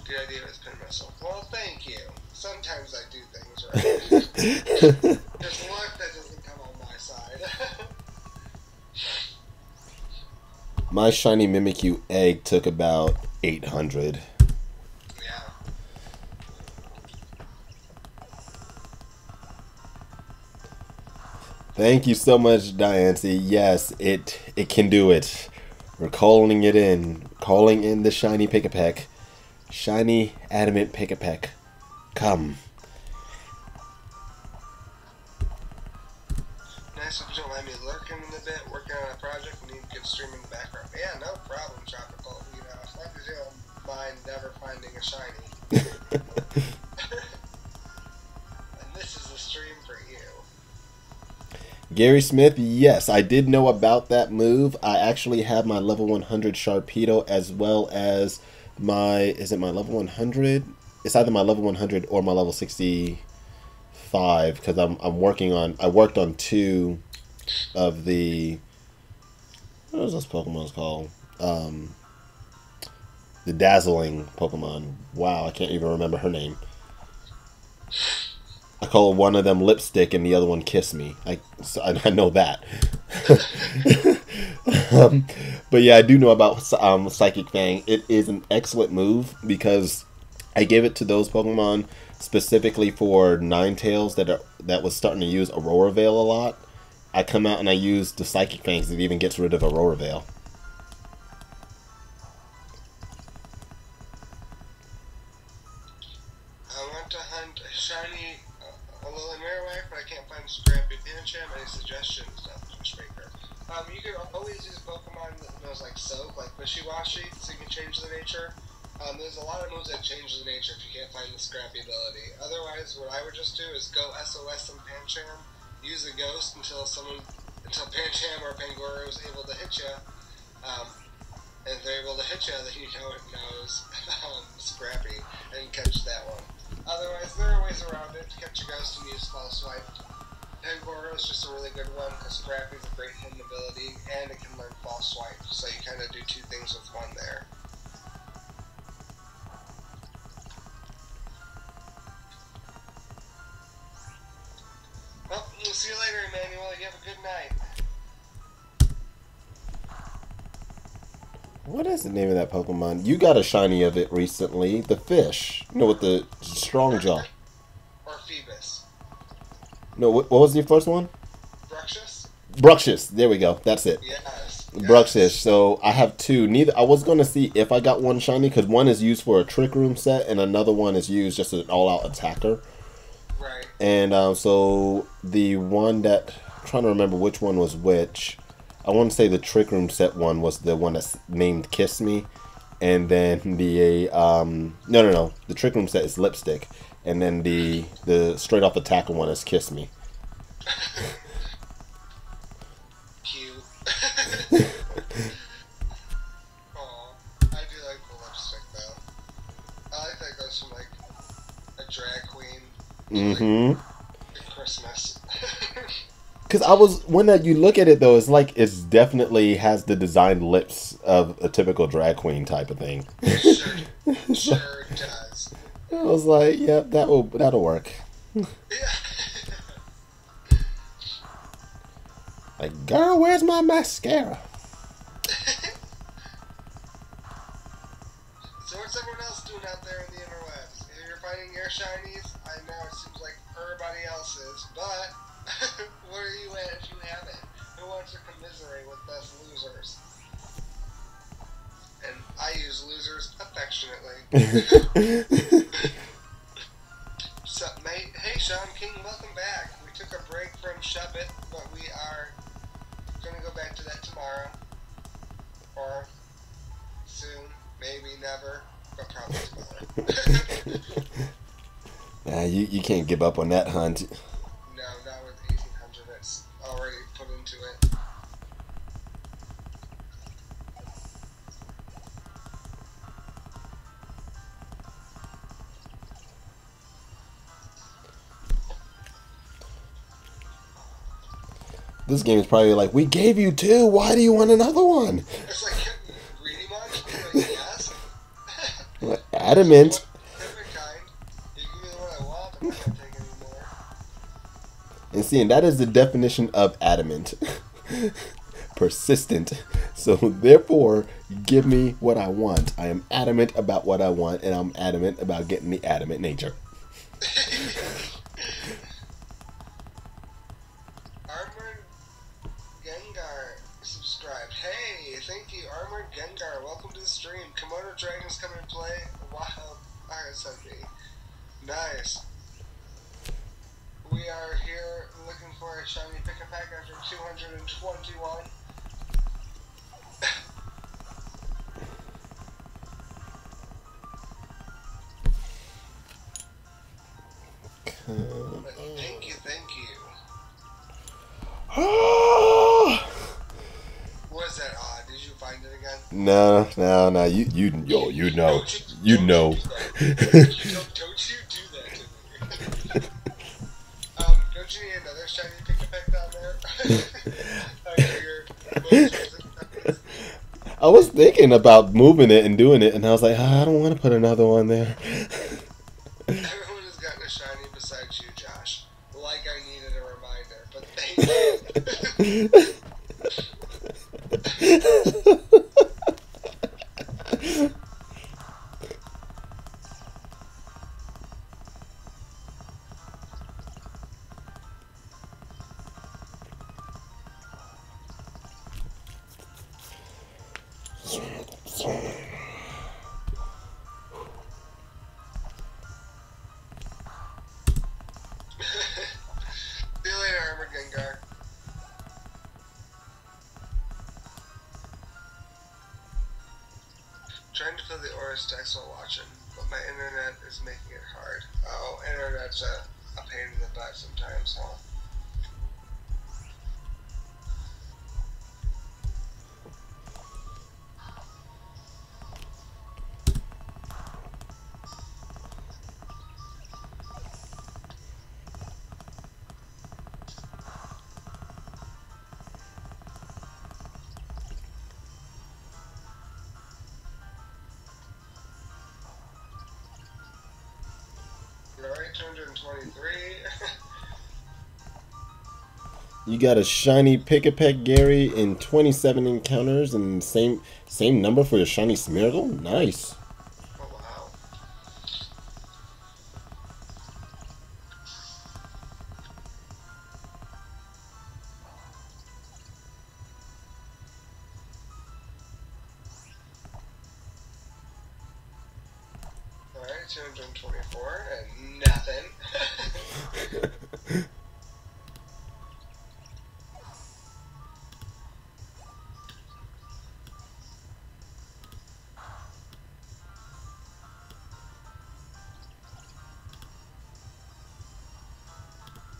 Good idea with pin myself. Well, thank you. Sometimes I do things right. There's luck that doesn't come on my side. My shiny Mimikyu egg took about 800. Yeah. Thank you so much, Diancy. Yes, it can do it. We're calling it in. Calling in the shiny Pikipek. Shiny adamant Pikipek. Come. Nice if you don't mind me lurking in a bit, working on a project, and need good stream in the background. Yeah, no problem, Tropical. You know, as long as you don't mind never finding a shiny. And this is the stream for you. Gary Smith, yes, I did know about that move. I actually have my level 100 Sharpedo as well as my, is it my level 100? It's either my level 100 or my level 65 because I'm working on, I worked on 2 of the, what was those Pokemon's called? The dazzling Pokemon. Wow, I can't even remember her name. I call one of them Lipstick and the other one Kiss Me. I know that. But yeah, I do know about Psychic Fang. It is an excellent move because I gave it to those Pokemon specifically for Ninetales that was starting to use Aurora Veil a lot. I come out and I use the Psychic Fangs. It even gets rid of Aurora Veil. I want to hunt a shiny Alolan Marowak, but I can't find Scrappy Pancham. Any suggestions? No, Maker. You can always use Pokemon that knows like Soak, like Wishy-Washy, so you can change the nature. There's a lot of moves that change the nature if you can't find the Scrappy ability. Otherwise, what I would just do is go SOS and Pancham, use the Ghost until Pancham or Pangoro is able to hit you. And if they're able to hit you, then you know it knows Scrappy and catch that one. Otherwise, there are ways around it to catch a Ghost and use False Swipe. Pangoro is just a really good one because Scrappy is a great hidden ability and it can learn False Swipe, so you kind of do 2 things with one there. Well, we'll see you later, Emmanuel. You have a good night. What is the name of that Pokemon? You got a shiny of it recently. The fish. No, with the strong jaw. Or Phoebus. No, what was your first one? Bruxious? Bruxious. There we go. That's it. Yes. Bruxious. So I have 2. Neither. I was going to see if I got one shiny because one is used for a Trick Room set and another one is used just as an all-out attacker. Right. And so the one that, I'm trying to remember which one was which. I want to say the Trick Room set one was the one that's named Kiss Me. And then the, no. The Trick Room set is Lipstick. And then the straight off attacker one is Kiss Me. Cute. Aw, I do like the Lipstick though. I like that goes from like a drag queen to like Christmas. Because when you look at it though, it's like it's definitely has the designed lips of a typical drag queen type of thing. Sure does. I was like, yeah, that'll work. Yeah. Like, girl, where's my mascara? So what's everyone else doing out there in the interwebs? If you're finding your shinies, I know it seems like everybody else is, but where are you at if you haven't? Who wants to commiserate with us losers? And I use losers affectionately. So, mate, hey Sean King, welcome back. We took a break from Shove It, but we are gonna go back to that tomorrow. Or soon, maybe never, but probably tomorrow. Nah, you can't give up on that hunt. No, not with 1800. That's already put into it. This game is probably like, we gave you 2. Why do you want another one? It's like, greedy much? Like, yes. Adamant. Different kind. You give me the one I want, I'm not gonna take any more. And seeing that is the definition of adamant. Persistent. So therefore, give me what I want. I am adamant about what I want, and I'm adamant about getting the adamant nature. Armored Gengar subscribed. Hey, thank you, Armored Gengar. Welcome to the stream. Komodo dragons come and play. Wow, RSMB. Nice. We are here looking for a shiny Pikipek after 221. Thank you, thank you. Was that odd? Did you find it again? No. You know. You know. Don't you do that to me. Don't you need another shiny Pikipek down there? I was thinking about moving it and doing it, and I was like, I don't want to put another one there. Everyone has gotten a shiny besides you, Josh. Like I needed a reminder, but thank you. See you later, Armored Gengar. Trying to fill the aura stacks while watching, but my internet is making it hard. Oh, internet's a pain in the butt sometimes, huh? Alright, 223. You got a shiny Pikipek, Gary, in 27 encounters, and same number for your shiny Smeargle? Nice. Oh, wow. Alright, 224, and nothing.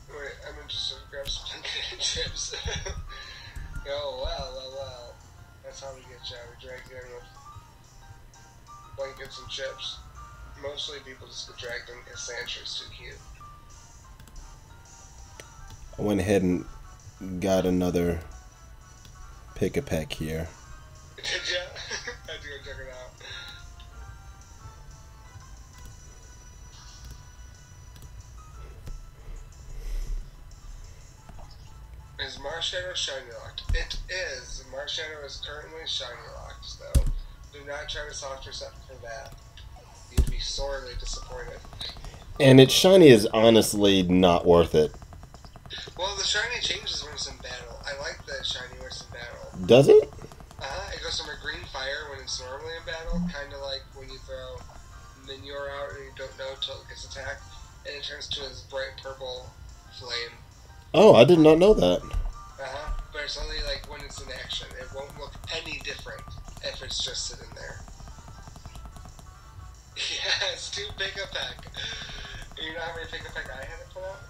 Wait, I'm interested to grab some blanket chips. Oh, well. That's how we get you. We drag you in with blankets and chips. Mostly people just get dragged in because Sandra's too cute. I went ahead and got another Pikipek here. Did ya? I had to go check it out. Is Marshadow shiny locked? It is. Marshadow is currently shiny locked, though. Do not try to soft reset for that. You'd be sorely disappointed. And its shiny is honestly not worth it. Well, the shiny changes when it's in battle. I like the shiny when it's in battle. Does it? It goes from a green fire when it's normally in battle, kind of like when you throw Manure out and you don't know until it gets attacked, and it turns to this bright purple flame. Oh, I did not know that. But it's only like when it's in action. It won't look any different if it's just sitting there. Yeah, it's too big a pack. You know how many Pikipek I had to put out?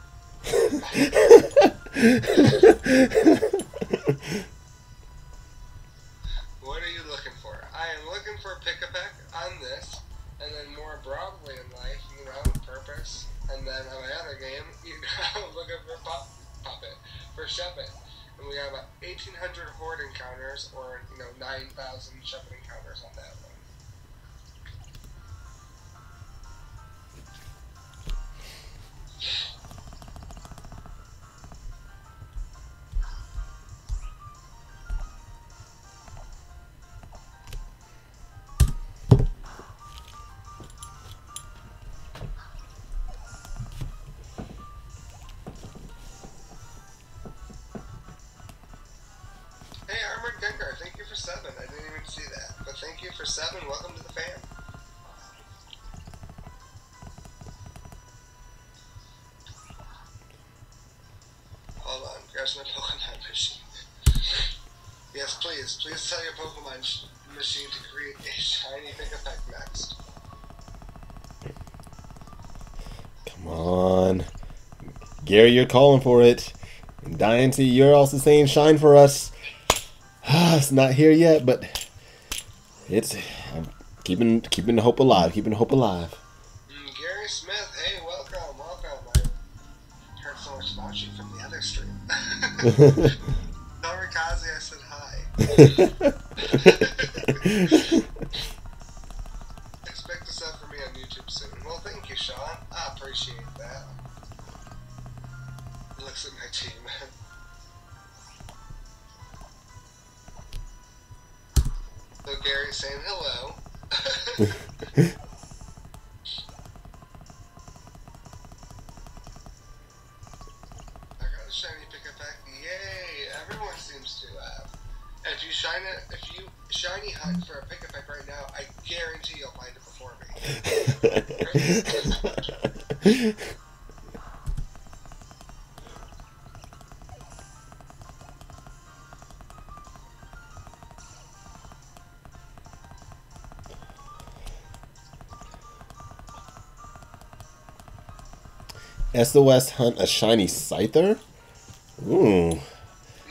What are you looking for? I am looking for a Pikipek on this, and then more broadly in life, you know, purpose. And then on my other game, you know, looking for Puppet, for Shuppet. And And we got about 1,800 horde encounters, or 9,000 shepherd encounters on that one. Hey, Armored Gengar, thank you for 7. I didn't even see that. But thank you for 7. Welcome to the fam. Hold on, grab my Pokemon machine. Yes, please. Please tell your Pokemon machine to create a shiny Pikipek next. Come on. Gary, you're calling for it. And Diancie, you're also saying shine for us. It's not here yet, but I'm keeping the hope alive. Keeping the hope alive. Gary Smith, hey, welcome. I heard so much about you from the other stream. Tell Rikazi I said hi. Expect a sub for me on YouTube soon. Well, thank you, Sean. I appreciate that. He looks at my team. So Gary's saying hello. I got a shiny Pikipek. Yay! Everyone seems to have. And if you shiny hunt for a Pikipek right now, I guarantee you'll find it before me. SOS hunt a shiny Scyther? Ooh. You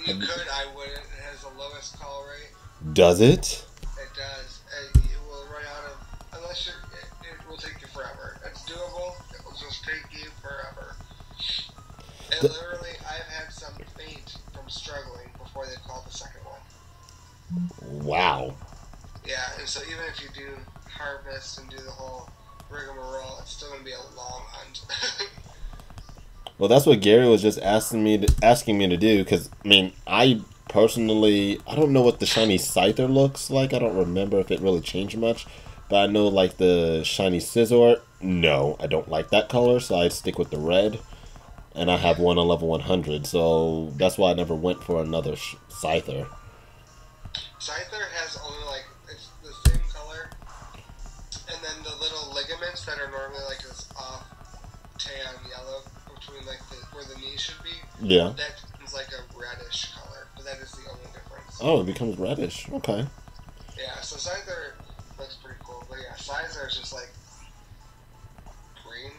could, I wouldn't. It has the lowest call rate. Does it? It does. It will run out of, unless it will take you forever. It's doable. It will just take you forever. And literally, I've had some faint from struggling before they called the second one. Wow. Yeah, and so even if you do harvest and do the whole rigmarole, it's still going to be a long hunt. Well, that's what Gary was just asking me to do. Because I mean, I personally, I don't know what the shiny Scyther looks like. I don't remember if it really changed much. But I know like the shiny Scizor. No, I don't like that color, so I stick with the red. And I have one on level 100, so that's why I never went for another Scyther. Scyther has only like, it's the same color, and then the little ligaments that are normally like this off tan yellow between like where the knee should be. Yeah. That becomes like a reddish color, but that is the only difference. Oh, it becomes reddish. Okay. Yeah, so Scyther looks pretty cool, but yeah, Scyther is just like green.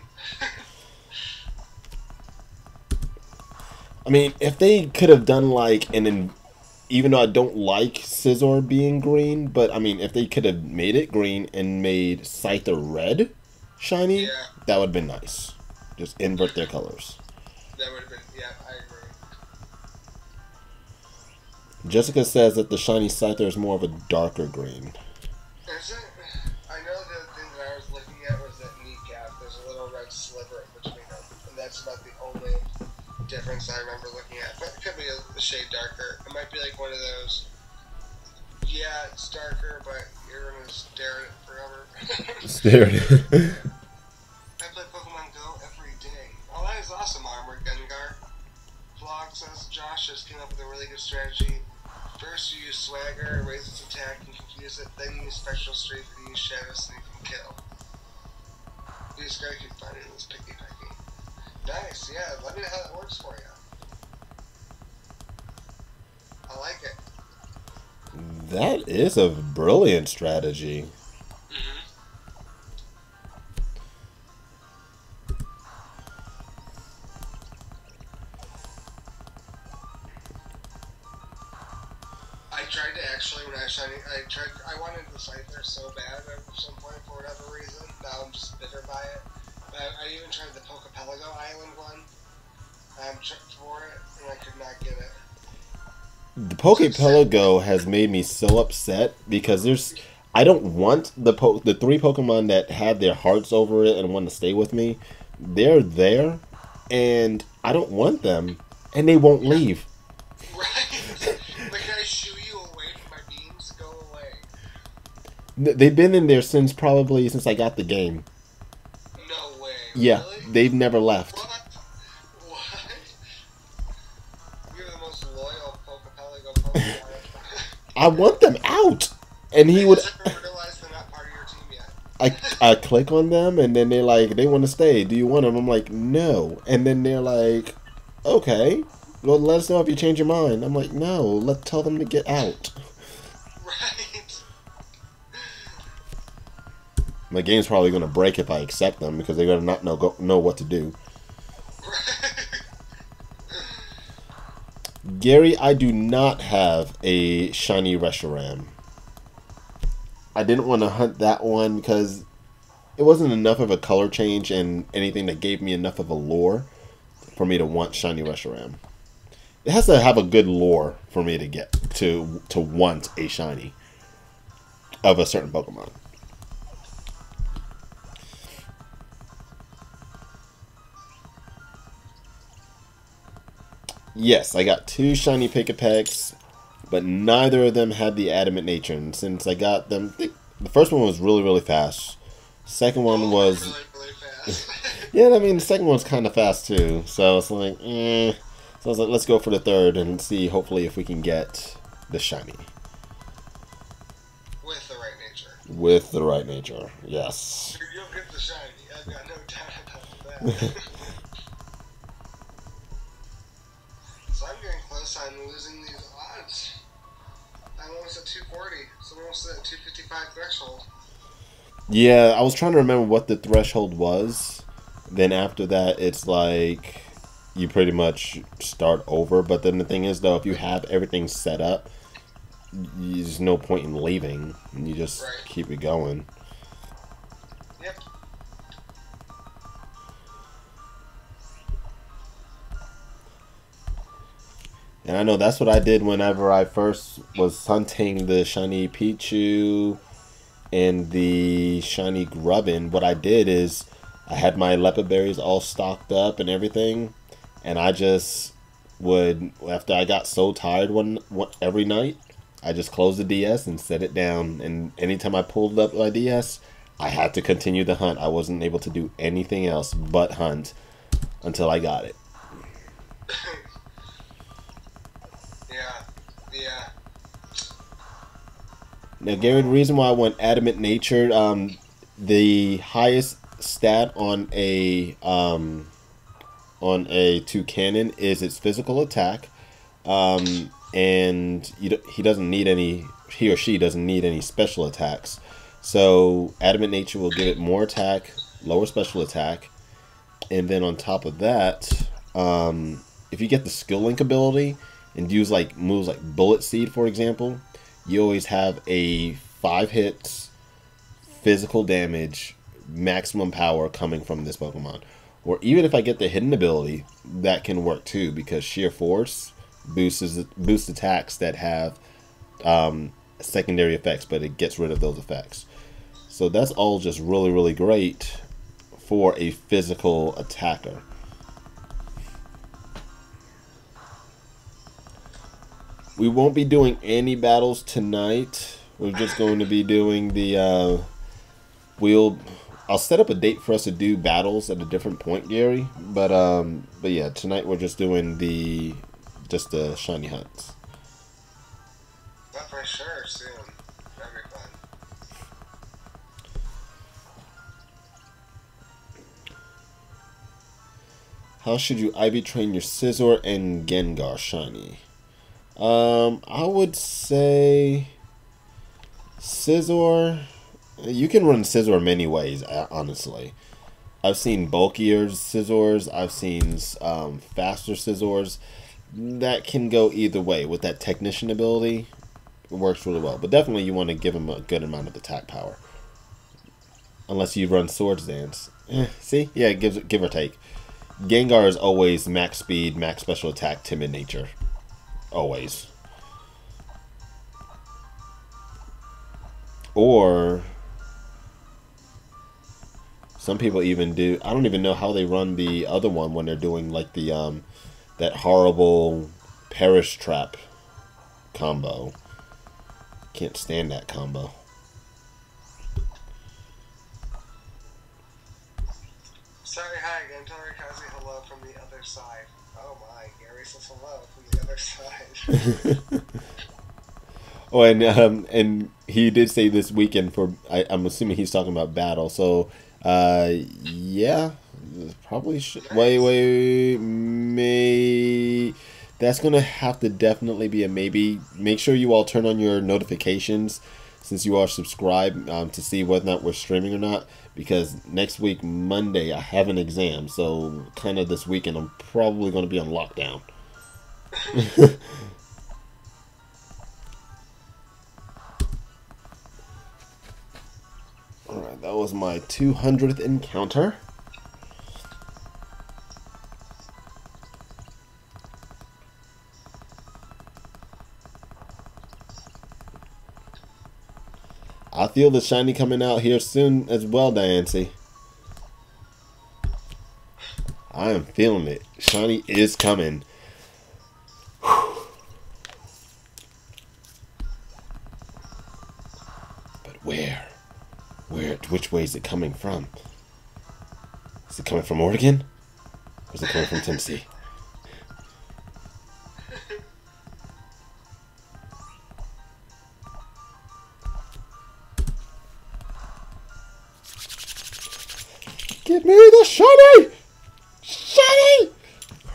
I mean, if they could have done like even though I don't like Scizor being green, but I mean, if they could have made it green and made Scyther red shiny, Yeah. that would have been nice. Just invert their colors. That would have been, yeah, I agree. Jessica says that the shiny Scyther is more of a darker green. Is it? I know the thing that I was looking at was that kneecap. There's a little red sliver in between them, and that's about the only difference I remember looking at. But it could be a shade darker. It might be like one of those, yeah, it's darker, but you're going to stare at it forever. Stare. I play Pokemon Go every day. Oh, that is awesome, Armored Gengar. Vlog says Josh just came up with a really good strategy. First, you use Swagger, raise its attack, and confuse it. Then you use Spectral Strength and use Shadow Sneak and kill. This guy can find it in this Pikipek. Nice, yeah. Let me know how that works for you. I like it. That is a brilliant strategy. I tried to actually, when I was shiny, I wanted the Scyther so bad at some point for whatever reason. Now I'm just bitter by it. But I even tried the Pokepelago Island one for it, and I could not get it. The Pokepelago has made me so upset because I don't want the three Pokemon that had their hearts over it and want to stay with me. They're there, and I don't want them, and they won't leave. Right? Like, can I shoo you away from my beams? Go away. They've been in there since I got the game. No way. Yeah, Really? they've never left. What? You're the most loyal Pokepelago Pokemon. I want them out, and he would. Realize they're not part of your team yet. I click on them, and then they're like, they want to stay. Do you want them? I'm like, no. And then they're like, okay, well, let us know if you change your mind. I'm like, no, tell them to get out. Right. My game's probably going to break if I accept them because they're going to not know what to do. Gary, I do not have a shiny Reshiram. I didn't want to hunt that one because it wasn't enough of a color change and anything that gave me enough of a lore for me to want shiny Reshiram. It has to have a good lore for me to get to want a shiny of a certain Pokemon. Yes, I got 2 shiny Pikipeks, but neither of them had the adamant nature. And since I got them, the first one was really, really fast. Second one was really fast. yeah, I mean the second one's kind of fast too. So it's like, So I was like, let's go for the third and see, hopefully, if we can get the shiny. With the right nature. With the right nature, yes. You'll get the shiny. I've got no doubt about that. So I'm getting close on losing these odds. I'm almost at 240, so I'm almost at 255 threshold. Yeah, I was trying to remember what the threshold was. Then after that, it's like you pretty much start over. But then the thing is, though, if you have everything set up, there's no point in leaving. You just keep it going. Yep. And I know that's what I did whenever I first was hunting the shiny Pichu and the shiny Grubbin. What I did is I had my leopard berries all stocked up and everything, and I just would, after I got so tired every night, I just closed the DS and set it down. And anytime I pulled up my DS, I had to continue the hunt. I wasn't able to do anything else but hunt until I got it. Yeah. Now, Gary, the reason why I went adamant nature, the highest stat on a Toucanon is its physical attack, and he or she doesn't need any special attacks. So adamant nature will give it more attack, lower special attack, and then on top of that, if you get the skill link ability and use like moves like Bullet Seed, for example, you always have a 5 hits, physical damage, maximum power coming from this Pokemon. Or even if I get the hidden ability, that can work too, because Sheer Force boosts attacks that have secondary effects, but it gets rid of those effects. So that's all just really, really great for a physical attacker. We won't be doing any battles tonight. We're just going to be doing the I'll set up a date for us to do battles at a different point, Gary. But yeah, tonight we're just doing the shiny hunts. But for sure, soon. That'd be fun. How should you Ivy train your Scizor and Gengar shiny? I would say Scizor. You can run Scizor many ways, honestly. I've seen bulkier Scizors. I've seen faster Scizors. That can go either way. With that Technician ability, it works really well. But definitely you want to give him a good amount of attack power. Unless you run Swords Dance. See? Yeah, it gives give or take. Gengar is always max speed, max special attack, timid nature. Always. Or some people even do. I don't even know how they run the other one when they're doing like the that horrible Perish Trap combo. Can't stand that combo. Sorry, hi again. Tell Rikazi hello from the other side. Oh my, Gary says hello from the other side. Oh, and he did say this weekend for. I'm assuming he's talking about battle. So, yeah, probably should. Nice. Wait, may. That's gonna have to definitely be a maybe. Make sure you all turn on your notifications since you are subscribed to see whether or not we're streaming or not. Because next week, Monday, I have an exam. So, kind of this weekend, I'm probably going to be on lockdown. Alright, that was my 200th encounter. I feel the shiny coming out here soon as well, Diancy. I am feeling it. Shiny is coming. Whew. But where? Which way is it coming from? Is it coming from Oregon? Or is it coming from Tennessee? Give me the shiny! Shiny!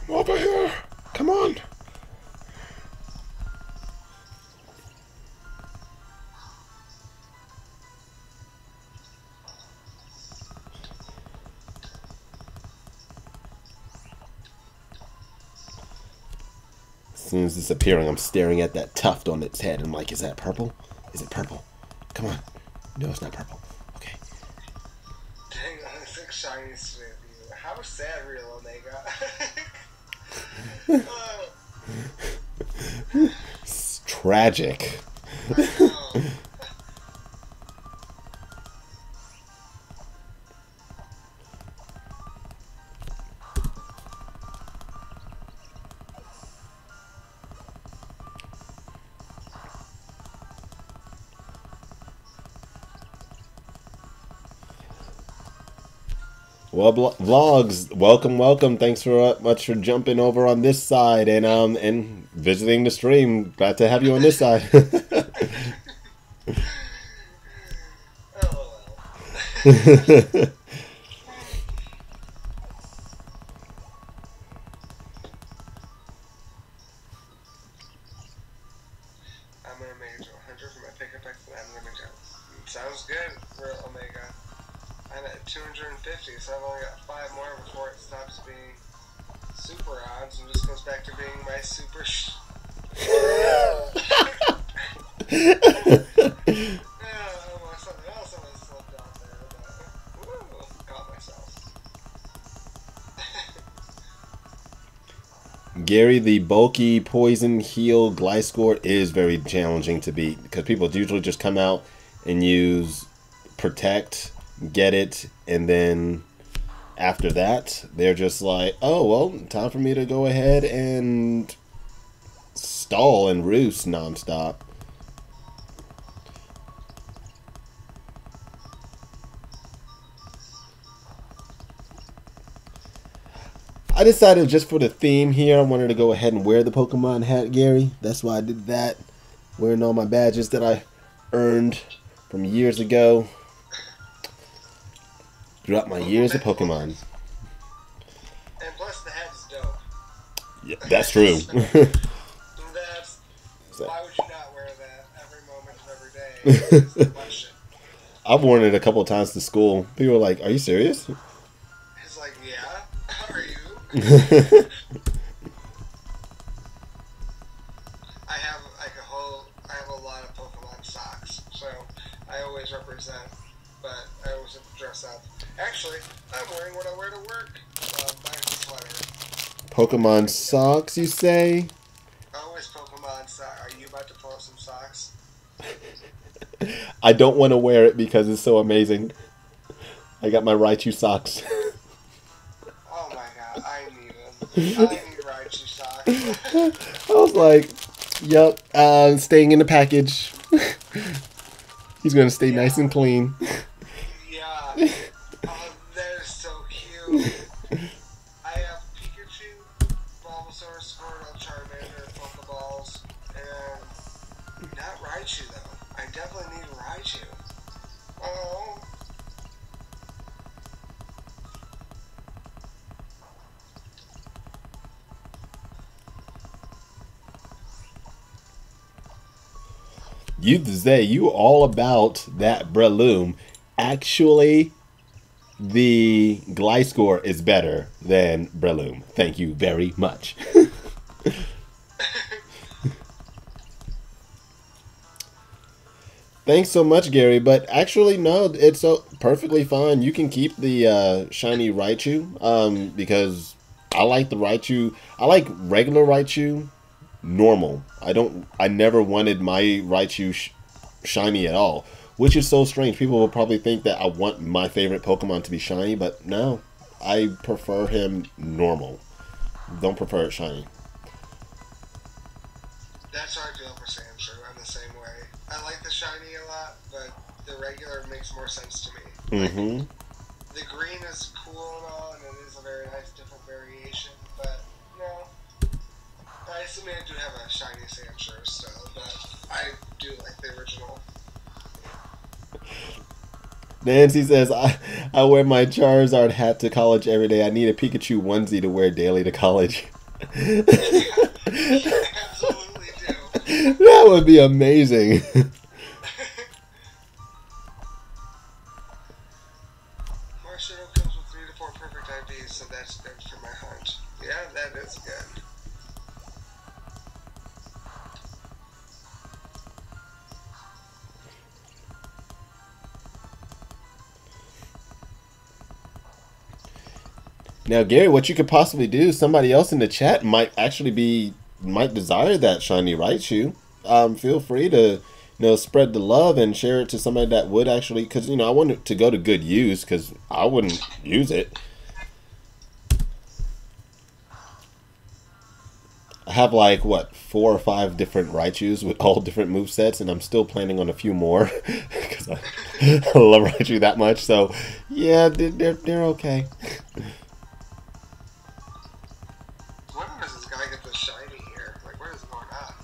Come over here. Come on. As soon as it's appearing, I'm staring at that tuft on its head. I'm like, is that purple? Is it purple? Come on. No, it's not purple. Okay. Dang, I think shinies with you. How sad, real Omega. It's tragic. I know. Well, vlogs, welcome. Thanks for much for jumping over on this side and visiting the stream. Glad to have you on this side. LOL. I'm gonna make it to 100 for my Pikipek, and I'm gonna go. Sounds good for Omega. I'm at 250, so I've only got 5 more before it stops being super odds and just goes back to being my super almost slipped out there, but woo, caught myself. Gary, the bulky poison heal Gliscor is very challenging to beat because people usually just come out and use protect, get it, and then after that they're just like, oh well, time for me to go ahead and stall and roost nonstop. I decided just for the theme here, I wanted to go ahead and wear the Pokemon hat, Gary. That's why I did that. Wearing all my badges that I earned from years ago. Throughout my years of Pokemon. And plus the hat's dope. Yeah, that's true. That's, why would you not wear that every moment of every day? Is the question. I've worn it a couple of times to school. People are like, are you serious? It's like, yeah, are you? I have a lot of Pokemon socks, so I always represent, but I always have to dress up. Actually, I'm wearing what I wear to work, my sweater. Pokemon socks, you say? Always Pokemon socks. Are you about to pull up some socks? I don't want to wear it because it's so amazing. I got my Raichu socks. Oh my god, I need them. I need Raichu socks. I was like, yep, staying in the package. He's going to stay nice and clean. Yeah. Oh, that is so cute. I have Pikachu, Bulbasaur, Squirtle, Charmander, Pokeballs, and not Raichu though. I definitely need Raichu. Oh. You say you all about that Breloom. Actually, the Gliscor is better than Breloom. Thank you very much. Thanks so much, Gary. But actually, no, it's so perfectly fine. You can keep the shiny Raichu because I like the Raichu. I like regular Raichu normal. I never wanted my Raichu shiny at all, which is so strange. People will probably think that I want my favorite Pokemon to be shiny, but no, I prefer him normal. Don't prefer it shiny. That's how I feel for Sandshrew. I'm the same way. I like the shiny a lot, but the regular makes more sense to me. Mm-hmm. The green is cool and all, and it is a very nice different variation, but no. I assume I do have a shiny Sandshrew still, but I do like the original. Nancy says, I wear my Charizard hat to college every day. I need a Pikachu onesie to wear daily to college. Yeah, I absolutely do. That would be amazing. Marshadow comes with 3 to 4 perfect IVs, so that's good for my hunt. Yeah, that is good. Now, Gary, what you could possibly do, somebody else in the chat might desire that shiny Raichu. Feel free to, spread the love and share it to somebody that would actually, because, I want it to go to good use, because I wouldn't use it. I have like, what, 4 or 5 different Raichus with all different movesets, and I'm still planning on a few more, because I love Raichu that much, so, yeah, they're okay. When does this guy get the shiny here? Like, what is going on?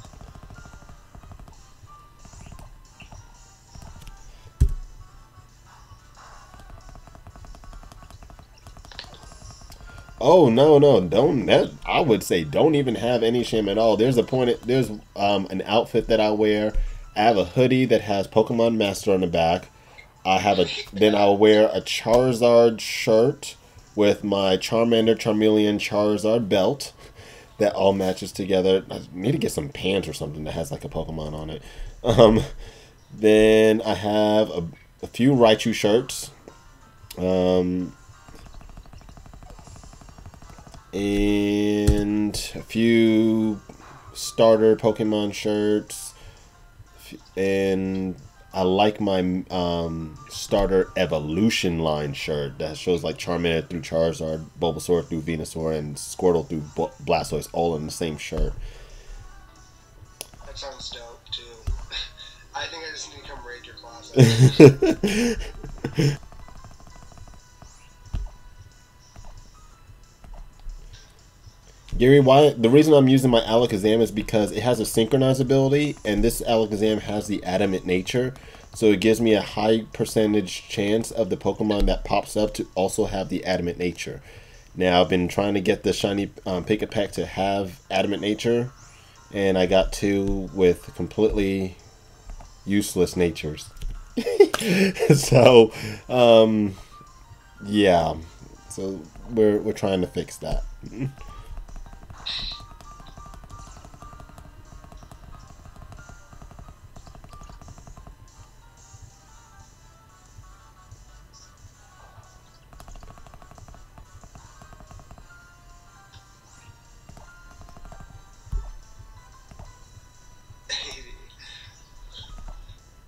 Oh no, don't that I would say don't even have any shame at all. There's an outfit that I wear. I have a hoodie that has Pokemon Master on the back. Then I'll wear a Charizard shirt with my Charmander, Charmeleon, Charizard belt that all matches together. I need to get some pants or something that has like a Pokemon on it. Then I have a few Raichu shirts. And a few starter Pokemon shirts, and I like my starter evolution line shirt that shows like Charmander through Charizard, Bulbasaur through Venusaur, and Squirtle through Blastoise all in the same shirt. That sounds dope too. I think I just need to come raid your closet. Gary, the reason I'm using my Alakazam is because it has a synchronize ability, and this Alakazam has the adamant nature, so it gives me a high percentage chance of the Pokemon that pops up to also have the adamant nature. Now, I've been trying to get the shiny Pikipek to have adamant nature, and I got 2 with completely useless natures. So, yeah. So we're trying to fix that.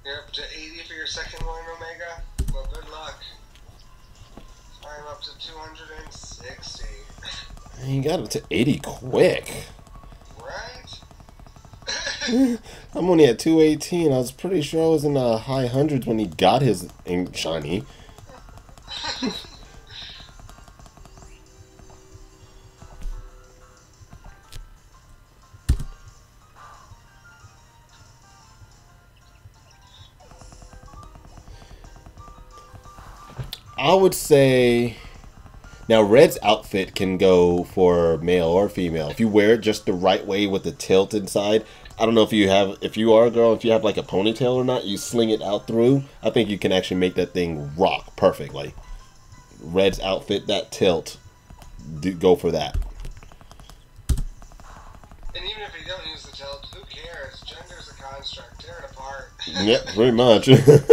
You're up to 80 for your second one, Omega. Well, good luck. I'm up to 260. You got up to 80 quick. Right? I'm only at 218. I was pretty sure I was in the high hundreds when he got his shiny. I would say now Red's outfit can go for male or female. If you wear it just the right way with the tilt inside, I don't know if you are a girl, if you have like a ponytail or not, you sling it out through. I think you can actually make that thing rock perfectly. Red's outfit, that tilt, go for that. And even if you don't use the tilt, who cares? Gender's a construct. Tear it apart. Yep, pretty much. You can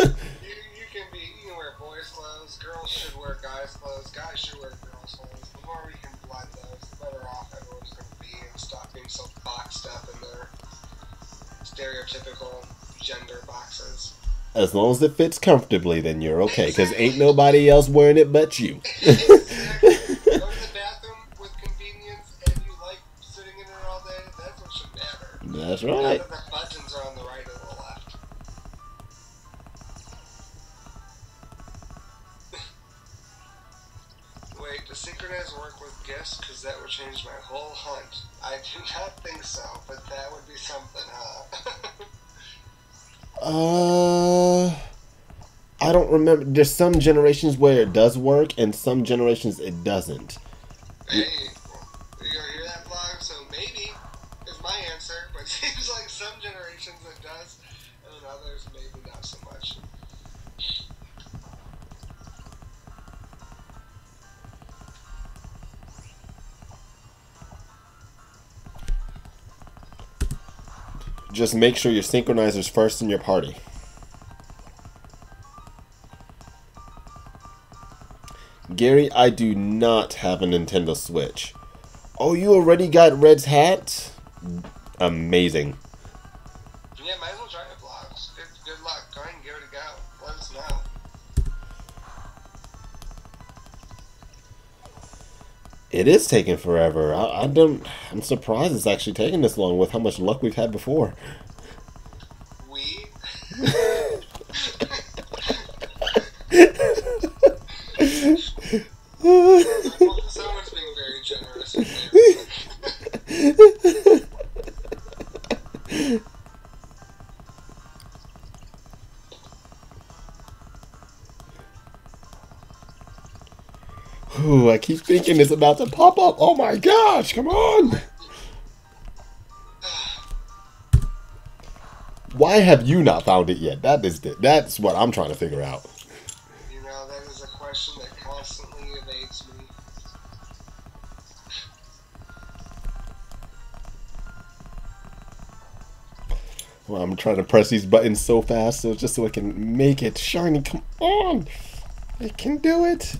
wear boys' clothes. Girls should wear guys' clothes. Guys should wear girls' clothes. The more we can blend those, the better off everyone's going to be and stop being so boxed up in their stereotypical gender boxes. As long as it fits comfortably, then you're okay, because ain't nobody else wearing it but you. Exactly. Go to the bathroom with convenience and you like sitting in it all day, that's what should matter. That's right. Not that the buttons are on the right or the left. Wait, does synchronize work with gifts? Because that would change my whole hunt. I do not think so, but that would be something, huh? I don't remember. There's some generations where it does work, and some generations it doesn't. Hey, you gonna hear that, vlog? So maybe is my answer, but it seems like some generations it does, and then others maybe not so much. Just make sure your synchronizer's first in your party. Gary, I do not have a Nintendo Switch. Oh, you already got Red's hat? Amazing. Yeah, might as well try it, vlogs. Good luck. Go ahead and give it a go. Let us know. It is taking forever. I'm surprised it's actually taking this long with how much luck we've had before. Someone's being very generous. Ooh, I keep thinking it's about to pop up. Oh my gosh, come on! Why have you not found it yet? That's what I'm trying to figure out. You know, that is a question that constantly evades me. Well, I'm trying to press these buttons so fast just so I can make it shiny. Come on! I can do it!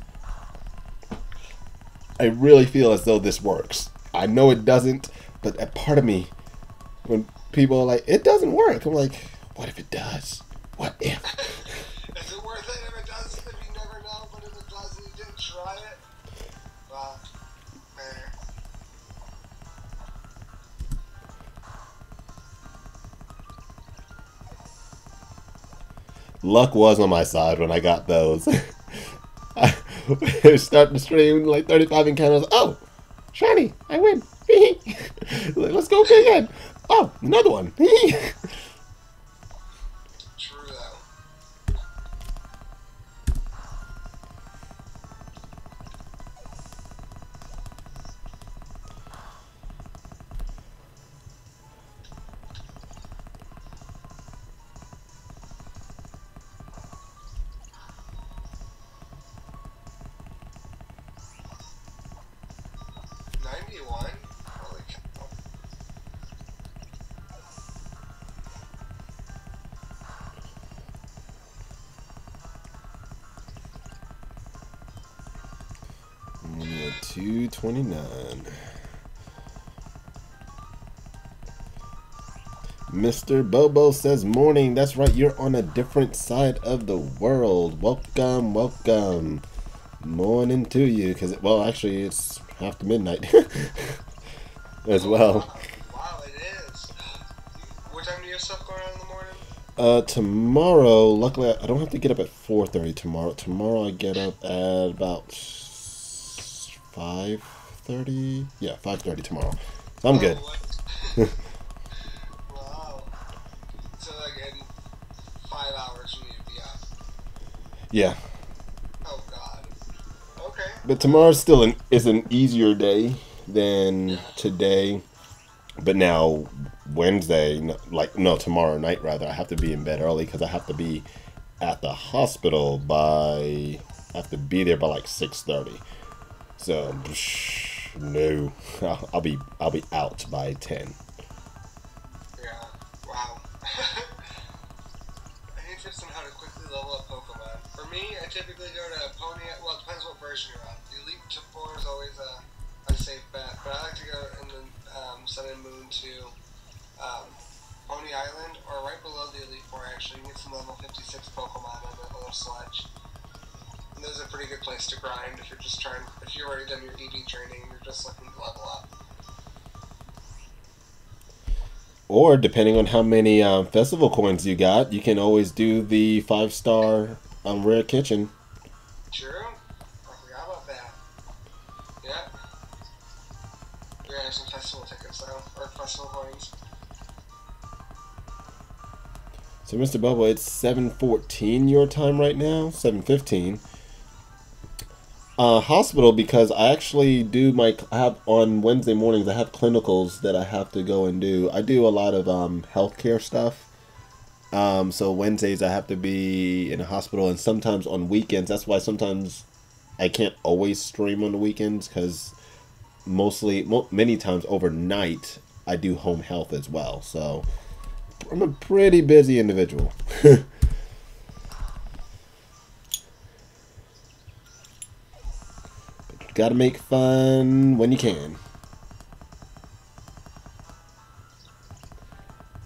I really feel as though this works. I know it doesn't, but a part of me, when people are like, it doesn't work, I'm like, what if it does? What if? Is it worth it if it does? If you never know, but if it does and you didn't try it? Well, Luck was on my side when I got those. I was starting to stream like 35 encounters. Oh, shiny! I win. Like, let's go again. Oh, another one. true though. Holy cow. Yeah, 229. Mr. Bobo says morning. That's right, you're on a different side of the world. Welcome, welcome. Morning to you, because, well, actually, it's after midnight as Oh, well. wow. Wow, it is. What time do you have stuff going on in the morning? Tomorrow, luckily, I don't have to get up at 4:30 tomorrow. Tomorrow, I get up at about 5:30. Yeah, 5:30 tomorrow. So I'm good. Oh, what? Wow. So, like, in 5 hours, you need to be up. Yeah, Oh, God. Okay. but tomorrow still is an easier day than Yeah. today. But now Wednesday, like no, tomorrow night rather, I have to be in bed early because I have to be at the hospital by. I have to be there by like 6:30. So no, I'll be out by 10. Yeah. Wow. I need to know how to quickly level up Pokemon. For me, I typically go to Pony. Well, it depends what version you're on. The Elite Four is always a safe bet, but I like to go in the Sun and Moon to Pony Island, or right below the Elite Four. Actually, you can get some level 56 Pokemon on that little sledge. And those are a pretty good place to grind if you're just trying. If you've already done your EV training, and you're just looking to level up. Or depending on how many festival coins you got, you can always do the 5-star rare kitchen. True. I forgot about that. Yeah. You're gonna have some festival tickets though, or festival coins. So, Mr. Bubba, it's 7:14 your time right now. 7:15. Hospital, because I actually do I have on Wednesday mornings I have clinicals that I have to go and do. I do a lot of healthcare stuff. So Wednesdays I have to be in a hospital, and sometimes on weekends. That's why sometimes I can't always stream on the weekends because many times overnight I do home health as well. So I'm a pretty busy individual. Gotta make fun when you can.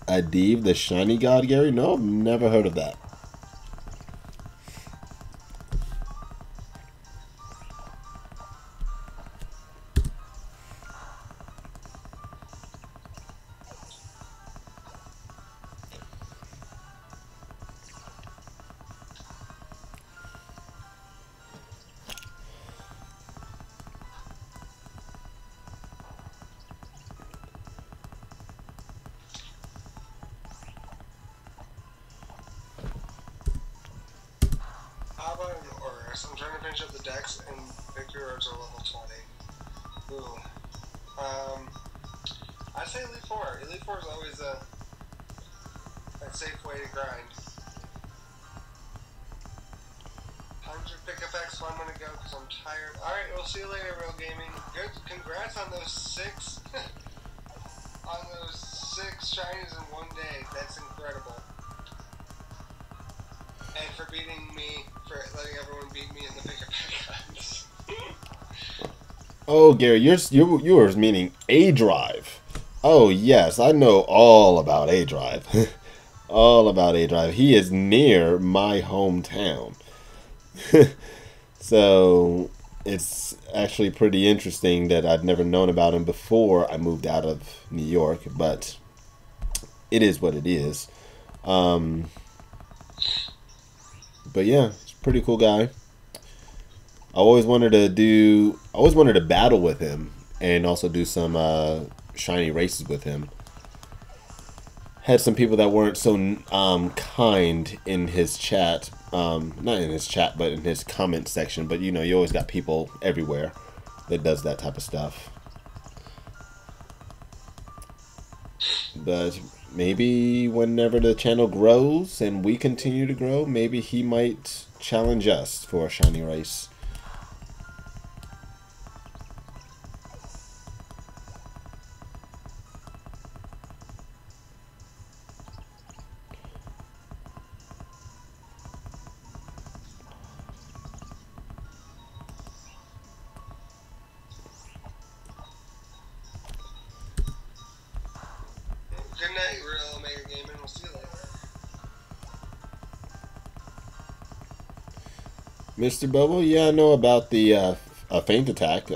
Adeve, the shiny god, Gary? No, I've never heard of that. How about an Oris? I'm trying to finish up the decks, and victory roads are level 20. Ooh. I'd say Elite Four. Elite Four is always a safe way to grind. 100 Pikipek, so I'm gonna go because I'm tired. Alright, we'll see you later, Real Gaming. Good, congrats on those 6 on those 6 shinies in one day. That's incredible. And for beating me, for letting everyone beat me in the Pikipek guns. Oh, Gary, yours meaning A Drive. Oh yes, I know all about A Drive. All about A Drive. He is near my hometown. So it's actually pretty interesting that I'd never known about him before I moved out of New York, but it is what it is. But yeah, he's a pretty cool guy. I always wanted to battle with him and also do some shiny races with him. Had some people that weren't so kind in his chat, not in his chat, but in his comment section. But you know, you always got people everywhere that does that type of stuff. But maybe whenever the channel grows and we continue to grow, maybe he might challenge us for a shiny race. Good night, Real Omega Gaming. We'll see you later. Mr. Bobo, yeah, I know about the feint attack.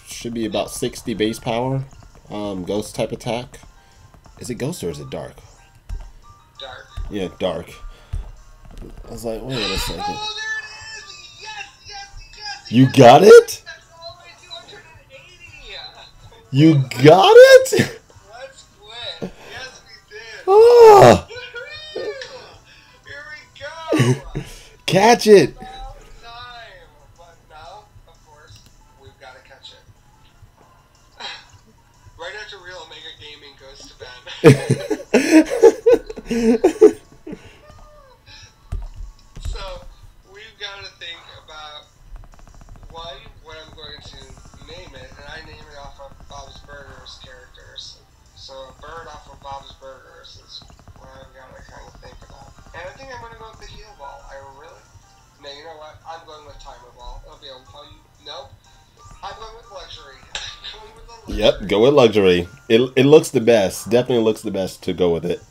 Should be about 60 base power. Ghost type attack. Is it ghost or is it dark? Dark. Yeah, dark. I was like, wait a second. Oh, there it is! Yes, yes, yes! You yes. got it? That's all the way 280! You got it? Let's quit. Yes, we did. Ah, Here we go! catch it. About time. But now, of course, we've got to catch it. Right after Real Omega Gaming goes to bed. So, we've got to think about, one, what I'm going to name it, and I name it off of Bob's Burgers characters. So, a bird off of Bob's Burgers is what I've got to kind of think about. And I think I'm going to go with the heel ball. I really... No, you know what? I'm going with timer ball. It'll be a fun... Nope. I'm going with luxury. I'm going with the luxury. Yep, go with luxury. It looks the best. Definitely looks the best to go with it.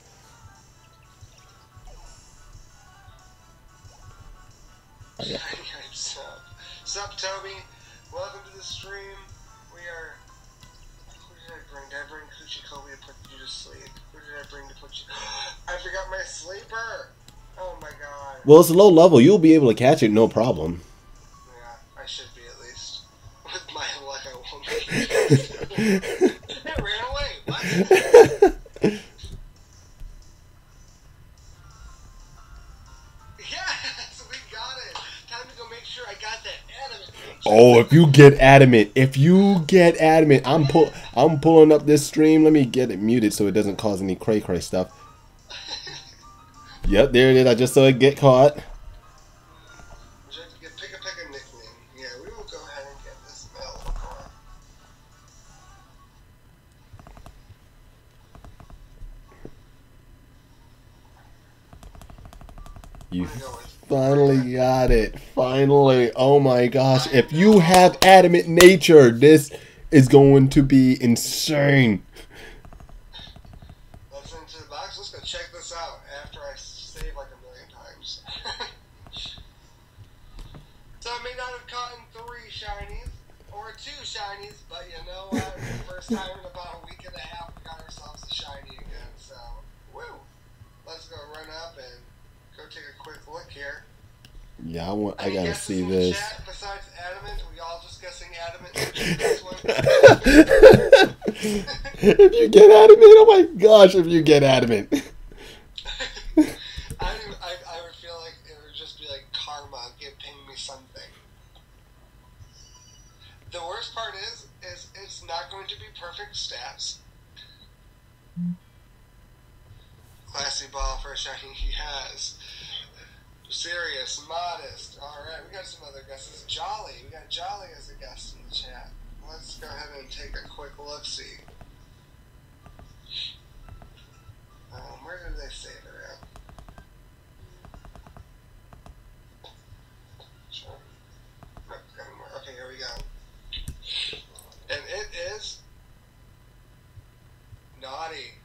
Sup, Toby? Welcome to the stream. We are... Who did I bring? Did I bring Coochie Kobe to put you to sleep? Who did I bring to put you... I forgot my sleeper! Oh my god. Well, it's low level. You'll be able to catch it, no problem. Yeah, I should be at least. With my luck, I won't be. It ran away. What? Yes, we got it. Time to go make sure I got that adamant. Oh, if you get adamant, I'm pulling up this stream. Let me get it muted so it doesn't cause any cray stuff. Yep, there it is. I just saw it get caught. Would you like to get Pikipek a nickname? Yeah, we will go ahead and get this mail. You finally got it. Finally. Oh my gosh. If you have adamant nature, this is going to be insane. Let's into the box. Let's go check this out after I save like a million times. So I may not have caught in 3 shinies or 2 shinies, but you know what? For the first time in about a week and a half, we got ourselves a shiny again. So, woo! Let's go run up and go take a quick look here. Yeah, I gotta guesses see in the this. Chat besides adamant, we all just guessing adamant. If you get adamant, oh my gosh, if you get adamant. I would feel like it would just be like karma paying me something. The worst part is it's not going to be perfect stats. Classy ball for a shiny he has. Serious, modest. Alright, we got some other guesses. Jolly. We got Jolly as a guest in the chat. Let's go ahead and take a quick look-see. Where did they save it at? Sure. Nope, got more. Okay, here we go. And it is... naughty.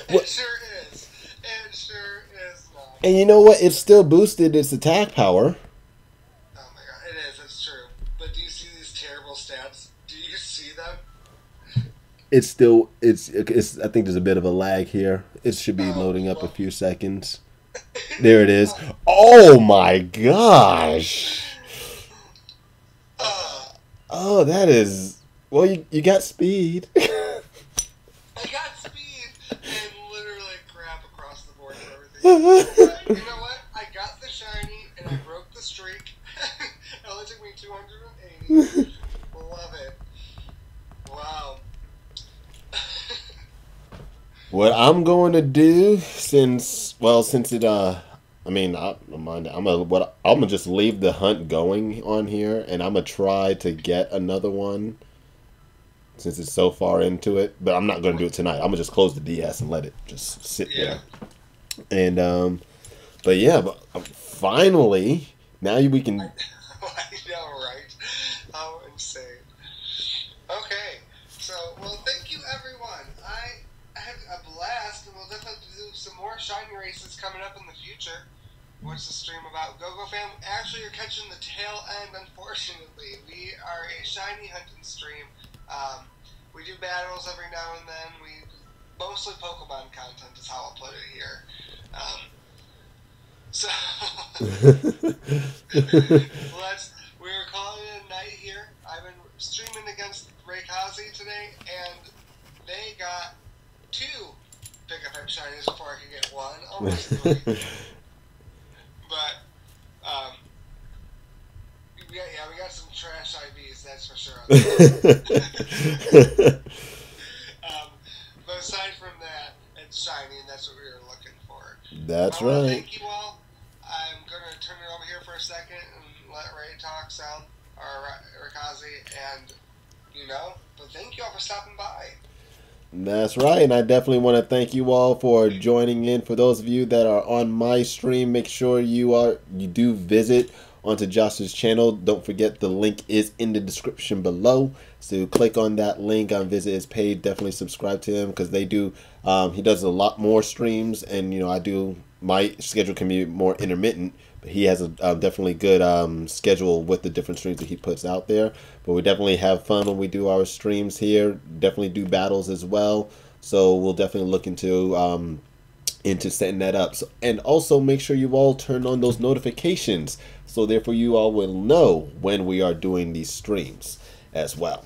It sure is. It sure is naughty. And you know what? It still boosted its attack power. Oh my god, it is, it's true. But do you see these terrible stats? Do you see them? It's still, it's I think there's a bit of a lag here. It should be loading up a few seconds. There it is. Oh my gosh. Oh, that is, well, you got speed. I got speed and literally crap across the board for everything. But you know what? I got the shiny and I broke the streak. It only took me 280. Love it. Wow. What I'm going to do, since it, I'm gonna just leave the hunt going on here, and I'm gonna try to get another one since it's so far into it. But I'm not gonna do it tonight. I'm gonna just close the DS and let it just sit there. And but yeah, finally now we can. I know, right? How insane. Okay, So, well, thank you, everyone. I had a blast, and we'll definitely do some more shiny races coming up in the future. What's the stream about? Go fam. Actually, you're catching the tail end, unfortunately. We are a shiny hunting stream. We do battles every now and then. We mostly Pokemon content is how I'll put it here. So we're calling it a night here. I've been streaming against Raykazi today, and they got 2 Pikipek shinies before I could get 1. Almost 3. But we got some trash IVs, that's for sure. But aside from that, it's shiny, and that's what we were looking for. That's right. right. Thank you all. I'm gonna turn it over here for a second and let Ray talk some, or Raykazi, and but thank you all for stopping by. That's right, and I definitely want to thank you all for joining in. For those of you that are on my stream, make sure you do visit onto Josh's channel. Don't forget the link is in the description below. So click on that link and visit his page. Definitely subscribe to him because they do. He does a lot more streams, and I do. My schedule can be more intermittent, but he has a definitely good schedule with the different streams that he puts out there. But we definitely have fun when we do our streams here. Definitely do battles as well. So we'll definitely look into setting that up. So, and also make sure you all turn on those notifications, so therefore you all will know when we are doing these streams as well.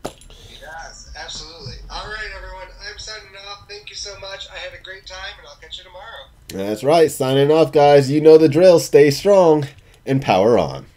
Yes, absolutely. All right, everyone. I'm signing off. Thank you so much. I had a great time, and I'll catch you tomorrow. That's right. Signing off, guys. You know the drill. Stay strong and power on.